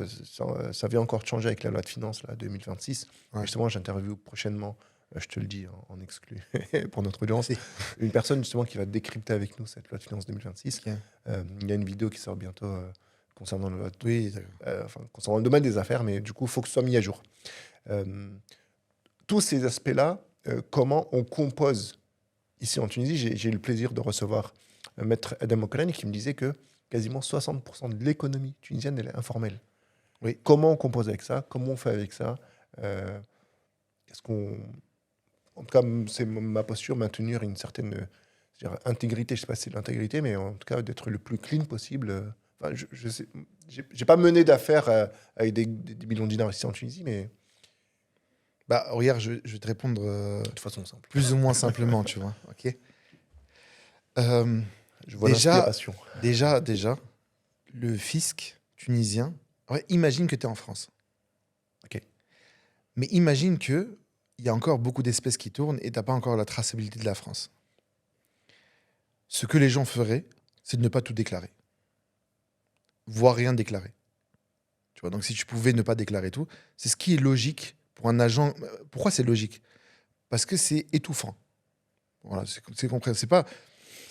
ça vient encore de changer avec la loi de finances là, 2026. Ouais. Justement, j'interviewe prochainement, je te le dis en exclu pour notre audience, Si. une personne justement qui va décrypter avec nous cette loi de finances 2026. Ok. Il y a une vidéo qui sort bientôt concernant Oui, concernant le domaine des affaires, mais du coup, il faut que ce soit mis à jour. Tous ces aspects-là, comment on compose ici en Tunisie, j'ai eu le plaisir de recevoir Maître Adam Okrani qui me disait que quasiment 60% de l'économie tunisienne, elle est informelle. Oui. Comment on compose avec ça? Comment on fait avec ça? Est-ce qu'on... En tout cas, c'est ma posture, maintenir une certaine intégrité, je ne sais pas si c'est l'intégrité, mais en tout cas d'être le plus clean possible. Enfin, je sais, j'ai pas mené d'affaires avec des millions de dinars ici en Tunisie, mais... Bah, regarde, je vais te répondre de façon simple. plus ou moins simplement, tu vois. Ok. Je vois l'inspiration. Déjà, le fisc tunisien. Ouais, imagine que tu es en France. Ok. Mais imagine qu'il y a encore beaucoup d'espèces qui tournent et tu n'as pas encore la traçabilité de la France. Ce que les gens feraient, c'est de ne pas tout déclarer. Voire rien déclarer. Tu vois, donc si tu pouvais ne pas déclarer tout, c'est ce qui est logique pour un agent. Pourquoi c'est logique? Parce que c'est étouffant. Voilà, c'est compris. C'est pas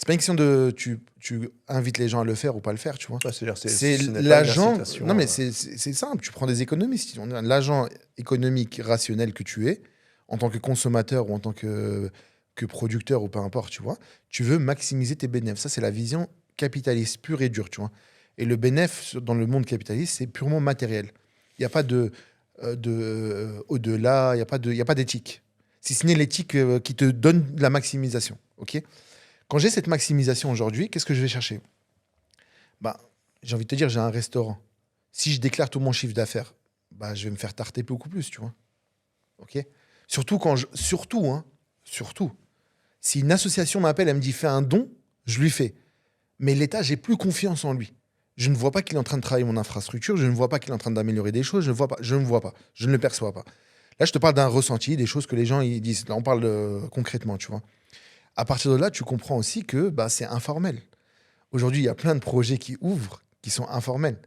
une question de tu invites les gens à le faire ou pas le faire, tu vois. Ouais, c'est l'agent. Non, mais c'est simple. Tu prends des économistes. L'agent économique rationnel que tu es, en tant que consommateur ou en tant que producteur ou peu importe, tu vois, tu veux maximiser tes bénéfices. Ça, c'est la vision capitaliste pure et dure, tu vois. Et le bénéfice dans le monde capitaliste, c'est purement matériel. Il n'y a pas au-delà, il n'y a pas d'éthique. Si ce n'est l'éthique qui te donne la maximisation. Ok. Quand j'ai cette maximisation aujourd'hui, qu'est-ce que je vais chercher? Bah, j'ai envie de te dire, j'ai un restaurant. Si je déclare tout mon chiffre d'affaires, bah, je vais me faire tarter beaucoup plus, tu vois. Ok. Surtout surtout. Si une association m'appelle, elle me dit fais un don, je lui fais. Mais l'État, j'ai plus confiance en lui. Je ne vois pas qu'il est en train de travailler mon infrastructure, je ne vois pas qu'il est en train d'améliorer des choses, je ne vois pas, je ne le perçois pas. Là, je te parle d'un ressenti, des choses que les gens ils disent. Là, on parle concrètement, tu vois. À partir de là, tu comprends aussi que bah, c'est informel. Aujourd'hui, il y a plein de projets qui ouvrent, qui sont informels.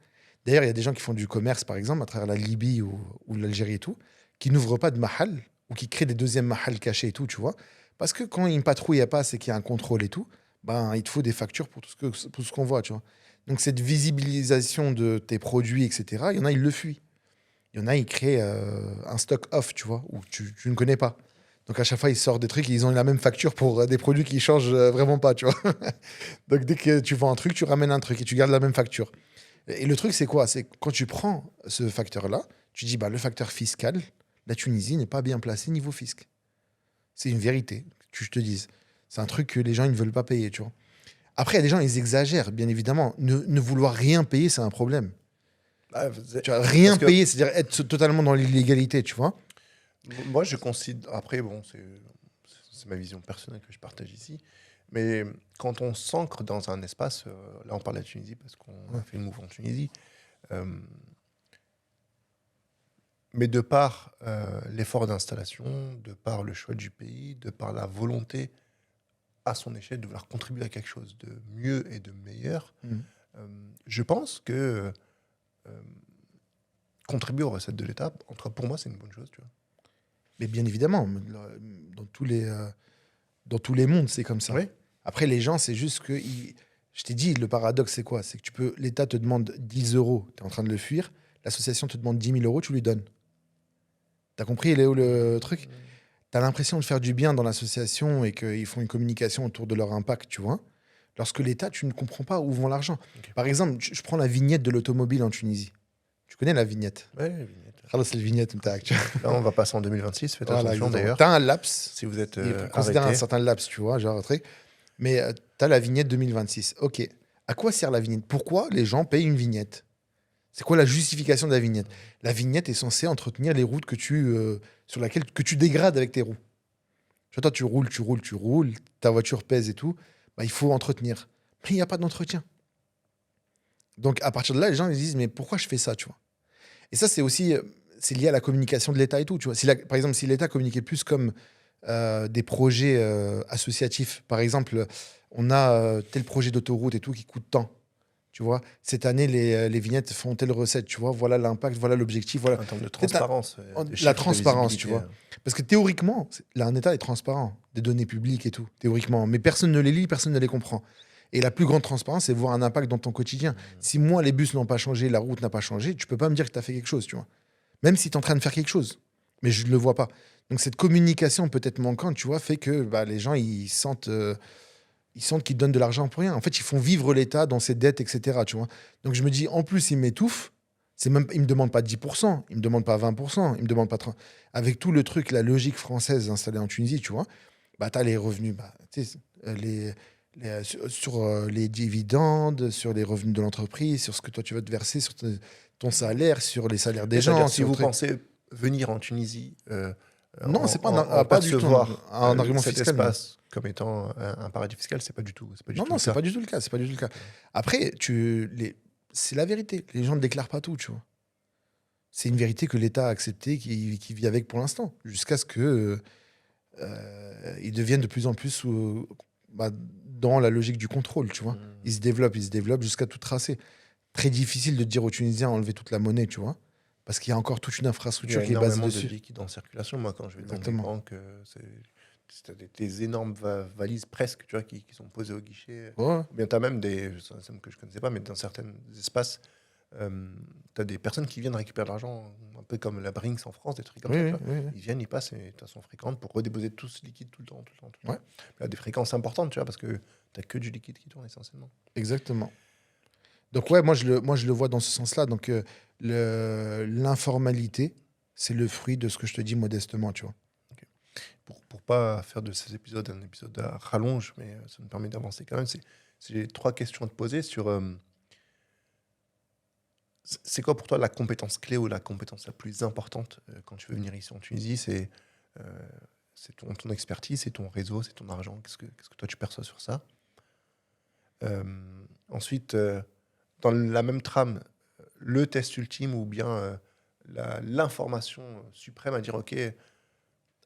D'ailleurs, il y a des gens qui font du commerce, par exemple, à travers la Libye ou l'Algérie et tout, qui n'ouvrent pas de mahal ou qui créent des deuxièmes mahal cachés et tout, tu vois. Parce que quand une patrouille passe et qu'il y a un contrôle et tout, ben, il te faut des factures pour tout ce qu'on voit, tu vois. Donc, cette visibilisation de tes produits, etc., il y en a, ils le fuient. Il y en a, ils créent un stock off, tu vois, où tu ne connais pas. Donc à chaque fois, ils sortent des trucs, ils ont la même facture pour des produits qui changent vraiment pas, tu vois. Donc dès que tu vends un truc, tu ramènes un truc et tu gardes la même facture. Et le truc, c'est quoi? C'est que quand tu prends ce facteur-là, tu dis, bah, le facteur fiscal, la Tunisie n'est pas bien placée niveau fisc. C'est une vérité, que je te dise. C'est un truc que les gens ils ne veulent pas payer, tu vois. Après, il y a des gens, ils exagèrent, bien évidemment. Ne vouloir rien payer, c'est un problème. Ah, Tu vois, rien parce que payer, c'est-à-dire être totalement dans l'illégalité, tu vois. moi, je considère. Après, bon, c'est ma vision personnelle que je partage ici. Mais quand on s'ancre dans un espace, là, on parle de la Tunisie parce qu'on a Ouais. fait le move en Tunisie. euh, mais de par l'effort d'installation, de par le choix du pays, de par la volonté à son échelle de vouloir contribuer à quelque chose de mieux et de meilleur, Mhm. je pense que contribuer aux recettes de l'État, en tout cas pour moi, c'est une bonne chose. Tu vois. Mais bien évidemment, dans tous les mondes, c'est comme ça. Oui, Après, les gens, c'est juste que. Je t'ai dit, le paradoxe, c'est quoi? C'est que l'État te demande 10 euros, tu es en train de le fuir. L'association te demande 10 000 euros, tu lui donnes. T'as compris, il est où le truc? T'as l'impression de faire du bien dans l'association et qu'ils font une communication autour de leur impact, tu vois. Lorsque l'État, tu ne comprends pas où vont l'argent. Ok. Par exemple, je prends la vignette de l'automobile en Tunisie. Tu connais la vignette? Ouais, vignette. Ah, c'est la vignette, tu vois. Là, on va passer en 2026. Faites Voilà, attention exactement. d'ailleurs. T'as un laps, Si vous êtes il considère un arrêté, certain laps, tu vois, genre un truc. Mais t'as la vignette 2026. Ok. À quoi sert la vignette? Pourquoi les gens payent une vignette? C'est quoi la justification de la vignette? La vignette est censée entretenir les routes sur laquelle que tu dégrades avec tes roues. Tu vois, toi, tu roules, ta voiture pèse et tout. Bah, il faut entretenir. Mais il n'y a pas d'entretien. Donc, à partir de là, les gens ils disent, mais pourquoi je fais ça, tu vois? Et ça, c'est aussi c'est lié à la communication de l'État et tout, tu vois. Par exemple, si l'État communiquait plus comme des projets associatifs, par exemple, on a tel projet d'autoroute et tout qui coûte tant, tu vois. Cette année, les vignettes font telle recette, tu vois. Voilà l'impact, voilà l'objectif, voilà. en termes de Peut-être transparence, de la chiffres, de transparence, tu visibilité. vois. Parce que théoriquement, là, un État est transparent, des données publiques et tout, théoriquement. Mais personne ne les lit, personne ne les comprend. Et la plus grande transparence, c'est voir un impact dans ton quotidien. Si moi, les bus n'ont pas changé, la route n'a pas changé, tu peux pas me dire que tu as fait quelque chose, tu vois. Même si tu es en train de faire quelque chose. Mais je ne le vois pas. Donc cette communication peut-être manquante, tu vois, fait que bah, les gens, ils sentent qu'ils donnent de l'argent pour rien. En fait, ils font vivre l'État dans ses dettes, etc. Tu vois. Donc je me dis, en plus, ils m'étouffent. Ils ne me demandent pas 10%, ils ne me demandent pas 20%, ils ne me demandent pas 30%. Avec tout le truc, la logique française installée en Tunisie, tu vois, bah, tu as les revenus, bah, tu sais, sur les dividendes, sur les revenus de l'entreprise, sur ce que toi tu vas te verser, sur ton salaire, sur les salaires des Mais gens. c'est-à-dire, si Sur le vous truc. pensez venir en Tunisie, Non, c'est pas, en pas du tout percevoir un argument cet fiscal, non. espace comme étant un paradis fiscal, c'est pas du Non, tout non, le c'est cas. pas du tout le cas. C'est pas du tout le cas. Après, c'est la vérité. Les gens ne déclarent pas tout, tu vois. C'est une vérité que l'État a acceptée, qui vit avec pour l'instant, jusqu'à ce que ils deviennent de plus en plus bah, dans la logique du contrôle, tu vois. Ils se développent jusqu'à tout tracer. Très difficile de dire aux Tunisiens enlever toute la monnaie, tu vois, parce qu'il y a encore toute une Il y infrastructure a qui est basée énormément de dessus. liquide en circulation. Moi, quand je vais dans des Exactement. banques, c'est des énormes valises presque, tu vois, qui sont posées au guichet. Ouais, Ou bien tu as même c'est un système que je connaissais pas, mais dans certains espaces, tu as des personnes qui viennent récupérer de l'argent, un peu comme la Brinks en France, des trucs comme oui, ça, tu oui, vois. oui, oui. Ils viennent, ils passent et, de façon fréquente pour redéposer tout ce liquide tout le temps, tout le temps, tout le Ouais, temps. Mais à des fréquences importantes, tu vois, parce que tu n'as que du liquide qui tourne essentiellement. exactement. Donc Ok. ouais, moi je le vois dans ce sens-là. Donc l'informalité, c'est le fruit de ce que je te dis modestement, tu vois. Pour pas faire de ces épisodes un épisode à rallonge, mais ça me permet d'avancer quand même, j'ai trois questions à te poser sur c'est quoi pour toi la compétence clé ou la compétence la plus importante quand tu veux venir ici en Tunisie? Euh, c'est ton expertise, c'est ton réseau, c'est ton argent. Qu'est-ce que toi tu perçois sur ça? Euh, Ensuite, dans la même trame, le test ultime ou bien l'information suprême à dire, OK,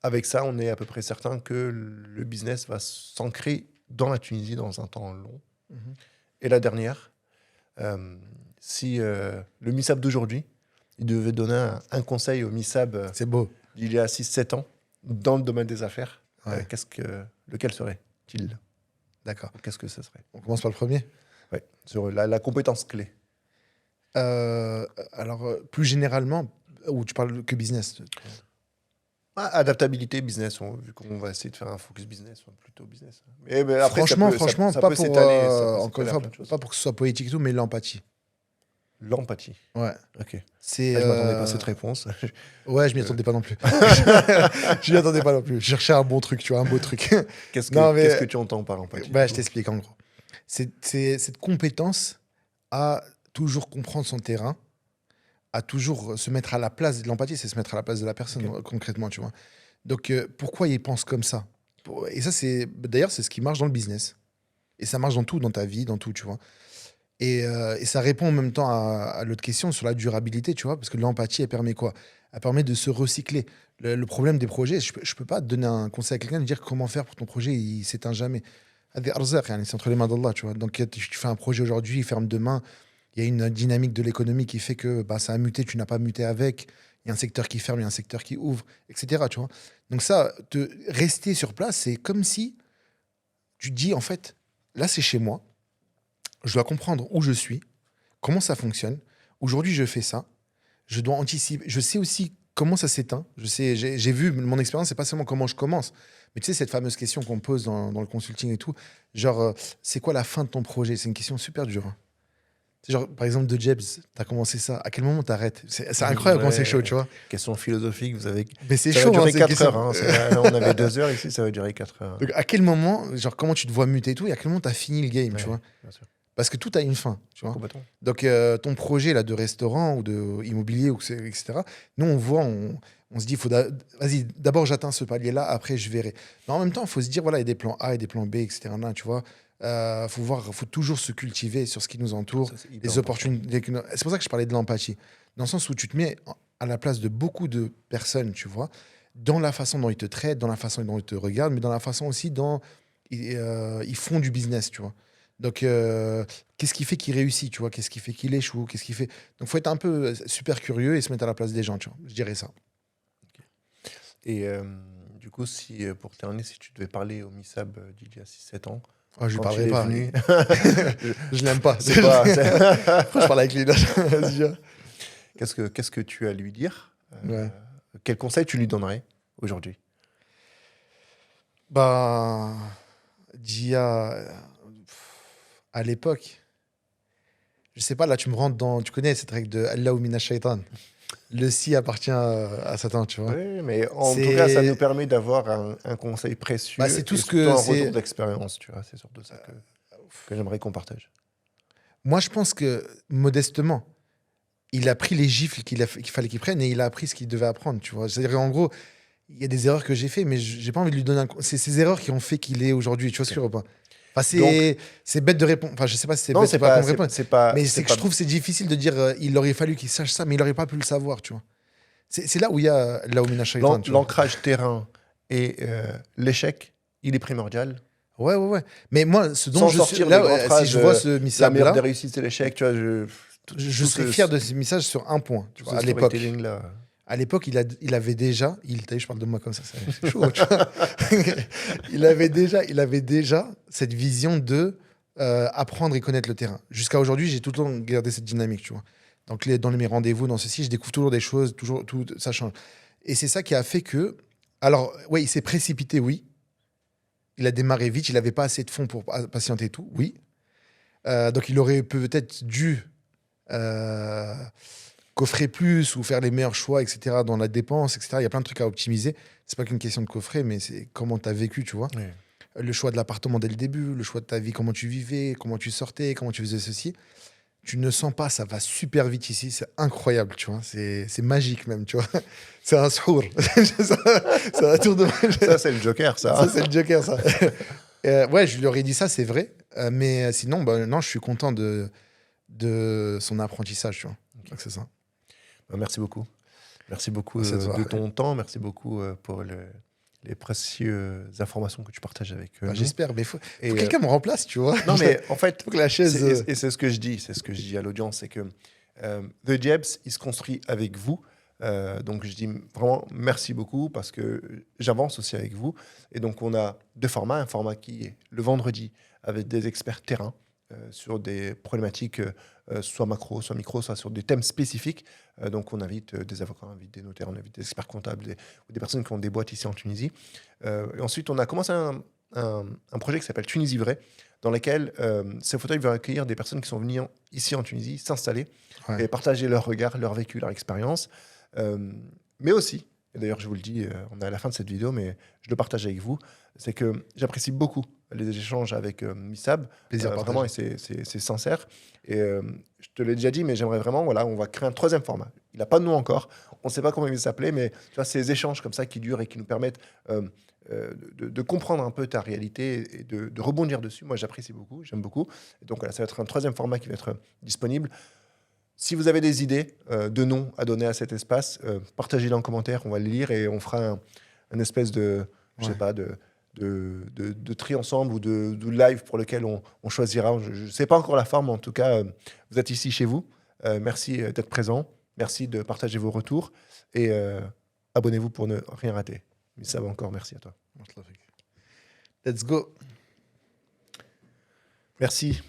avec ça, on est à peu près certain que le business va s'ancrer dans la Tunisie dans un temps long. Mhm. Et la dernière, euh, si le MISAB d'aujourd'hui, il devait donner un conseil au MISAB C'est beau. d'il y a 6 7 ans dans le domaine des affaires, Ouais, lequel serait-il? d'accord. Ou qu'est-ce que ce serait? On commence par le premier. Ouais, sur la compétence clé. Alors, plus généralement, Ou tu parles que business? Adaptabilité, business, vu qu'on va essayer de faire un focus business, plutôt business. Mais après, Franchement, ça pas peut pour, s'étaler, encore une fois, plein de choses. pas pour que ce soit poétique et tout, mais l'empathie. L'empathie. Ouais. Ok. C'est, Je m'attendais pas à cette réponse. Ouais, je m'y attendais pas non plus. Je m'y attendais pas non plus. Je cherchais un bon truc, tu vois, un beau truc. Non, mais Qu'est-ce que tu entends par empathie? bah, je t'explique en gros. C'est cette compétence à toujours comprendre son terrain, à toujours se mettre à la place. L'empathie, c'est se mettre à la place de la personne, concrètement, tu vois. Donc, pourquoi ils pensent comme ça? Et ça, d'ailleurs, c'est ce qui marche dans le business. Et ça marche dans tout, dans ta vie, dans tout, tu vois. Et ça répond en même temps à l'autre question sur la durabilité, tu vois, parce que l'empathie, elle permet quoi? Elle permet de se recycler. Le problème des projets, je peux pas te donner un conseil à quelqu'un, de dire comment faire pour ton projet, il s'éteint jamais. C'est entre les mains d'Allah, tu vois. Donc, tu fais un projet aujourd'hui, il ferme demain. Il y a une dynamique de l'économie qui fait que bah, ça a muté, tu n'as pas muté avec. Il y a un secteur qui ferme, il y a un secteur qui ouvre, etc. Tu vois. Donc ça, rester sur place, c'est comme si tu te dis, en fait, là, c'est chez moi. Je dois comprendre où je suis, comment ça fonctionne. Aujourd'hui, je fais ça. Je dois anticiper. Je sais aussi comment ça s'éteint. J'ai vu mon expérience, c'est pas seulement comment je commence. Mais tu sais, cette fameuse question qu'on pose dans le consulting et tout, genre, c'est quoi la fin de ton projet? C'est une question super dure, hein. C'est genre, par exemple, de Jebs, tu as commencé ça. À quel moment tu arrêtes? C'est incroyable quand c'est chaud, tu vois. Question philosophique, vous avez. Mais c'est Ça chaud, va durer hein, 4 heures. Hein. On avait 2 heures ici, ça va durer 4 heures. Donc, à quel moment, genre, comment tu te vois muter et tout, et à quel moment tu as fini le game, tu vois? Bien sûr. Parce que tout a une fin, tu vois. Complètement. Donc, ton projet là, de restaurant ou de immobilier, etc., nous, on voit, on se dit, vas-y, d'abord, j'atteins ce palier-là, après, je verrai. Mais en même temps, il faut se dire, voilà, il y a des plans A et des plans B, etc., là, tu vois. Faut toujours se cultiver sur ce qui nous entoure, Ça, c'est hyper les important. opportunités. C'est pour ça que je parlais de l'empathie. Dans le sens où tu te mets à la place de beaucoup de personnes, tu vois, dans la façon dont ils te traitent, dans la façon dont ils te regardent, mais dans la façon aussi dont ils font du business, tu vois. Donc, qu'est-ce qui fait qu'il réussit, tu vois? Qu'est-ce qui fait qu'il échoue? Qu'est-ce qui fait... Donc, faut être un peu super curieux et se mettre à la place des gens, tu vois. Je dirais ça. Et du coup, pour terminer, si tu devais parler au MISAB d'il y a 6-7 ans, Oh, je lui quand parlerai il est pas. venu, Je l'aime pas. c'est pas. Pourquoi je parle avec lui là? Vas-y, viens. Qu'est-ce que tu as à lui dire? Ouais. Quel conseil tu lui donnerais aujourd'hui? Bah, à l'époque, je sais pas, là, tu me rentres dans. Tu connais cette règle de Allah ou mina shaitan. Le si appartient à Satan, tu vois. Oui, mais en tout C'est- cas, ça nous permet d'avoir un conseil précieux. Bah, c'est tout et ce surtout que un c'est- retour d'expérience, tu vois. C'est surtout ça que j'aimerais qu'on partage. Moi, je pense que, modestement, il a pris les gifles qu'il fallait qu'il prenne et il a appris ce qu'il devait apprendre, tu vois. C'est-à-dire, en gros, il y a des erreurs que j'ai fait, mais j'ai pas envie de lui donner C'est ces erreurs qui ont fait qu'il est aujourd'hui, tu vois ce que je veux dire ou pas? Enfin, c'est bête de répondre. Enfin, je sais pas si c'est Non, bête c'est de pas pas, qu'on me réponde. c'est pas. Mais c'est c'est que pas- je trouve que c'est difficile de dire il aurait fallu qu'il sache ça, mais il aurait pas pu le savoir, tu vois. C'est là où il y a là où mina shaitan, tu vois. L'ancrage terrain et l'échec, il est primordial. Ouais. Mais moi, ce dont Sans je suis sortir là, des grandes si phrases, je vois ce la missable meilleure là, des réussites, c'est l'échec. Tu vois, je serais fier de ce message sur un point, tu tout vois, ce à l'époque. storytelling-là. À l'époque, il avait déjà, t'as vu, je parle de moi comme ça, c'est chaud, tu vois. il avait déjà cette vision de apprendre et connaître le terrain. Jusqu'à aujourd'hui, j'ai tout le temps gardé cette dynamique, tu vois. Donc, dans mes rendez-vous, dans ceci, je découvre toujours des choses, toujours, tout, ça change. Et c'est ça qui a fait que, alors, oui, il s'est précipité, oui. Il a démarré vite, il n'avait pas assez de fonds pour patienter et tout, oui. Donc, il aurait peut-être dû coffrer plus ou faire les meilleurs choix, etc., dans la dépense, etc. Il y a plein de trucs à optimiser. C'est pas qu'une question de coffrer, mais c'est comment tu as vécu, tu vois. Oui. Le choix de l'appartement dès le début, le choix de ta vie, comment tu vivais, comment tu sortais, comment tu faisais ceci. Tu ne sens pas, ça va super vite ici, c'est incroyable, tu vois. C'est magique même, tu vois. C'est un sourd. C'est un tour de Ça, c'est le Joker, ça. Ça, c'est le Joker, ça. Ouais, je lui aurais dit ça, c'est vrai. Mais sinon, bah, non, je suis content de son apprentissage, tu vois. Donc, c'est ça. Merci beaucoup. Merci beaucoup Merci à toi. de ton temps. Merci beaucoup pour les précieuses informations que tu partages avec Bah, nous. j'espère, mais faut Et, que quelqu'un me remplace, tu vois. Non, mais en fait, Faut que la chaise. et c'est ce que je dis, à l'audience, c'est que The Jebs, il se construit avec vous. Donc je dis vraiment merci beaucoup parce que j'avance aussi avec vous. Et donc on a deux formats, un format qui est le vendredi avec des experts terrain sur des problématiques soit macro, soit micro, soit sur des thèmes spécifiques. Donc, on invite des avocats, on invite des notaires, on invite des experts comptables ou des personnes qui ont des boîtes ici en Tunisie. Et ensuite, on a commencé un projet qui s'appelle Tunisie Vraie, dans lequel ces fauteuils vont accueillir des personnes qui sont venues ici en Tunisie s'installer et partager leur regard, leur vécu, leur expérience. Mais aussi, et d'ailleurs je vous le dis, on est à la fin de cette vidéo, mais je le partage avec vous, c'est que j'apprécie beaucoup les échanges avec Missab. Plaisir vraiment, et c'est sincère. Et je te l'ai déjà dit, mais j'aimerais vraiment, voilà, on va créer un 3e format. Il n'a pas de nom encore, on ne sait pas comment il va s'appeler, mais tu vois, ces échanges comme ça qui durent et qui nous permettent de comprendre un peu ta réalité et de rebondir dessus. Moi, j'apprécie beaucoup, j'aime beaucoup. Et donc, voilà, ça va être un 3e format qui va être disponible. Si vous avez des idées de noms à donner à cet espace, partagez-les en commentaire, on va les lire et on fera un espèce de, je sais pas, de tri ensemble ou de live pour lequel on choisira. Je ne sais pas encore la forme, mais en tout cas, vous êtes ici chez vous. Merci d'être présent. Merci de partager vos retours. Et abonnez-vous pour ne rien rater. Mais ça va encore, merci à toi. Let's go. Merci.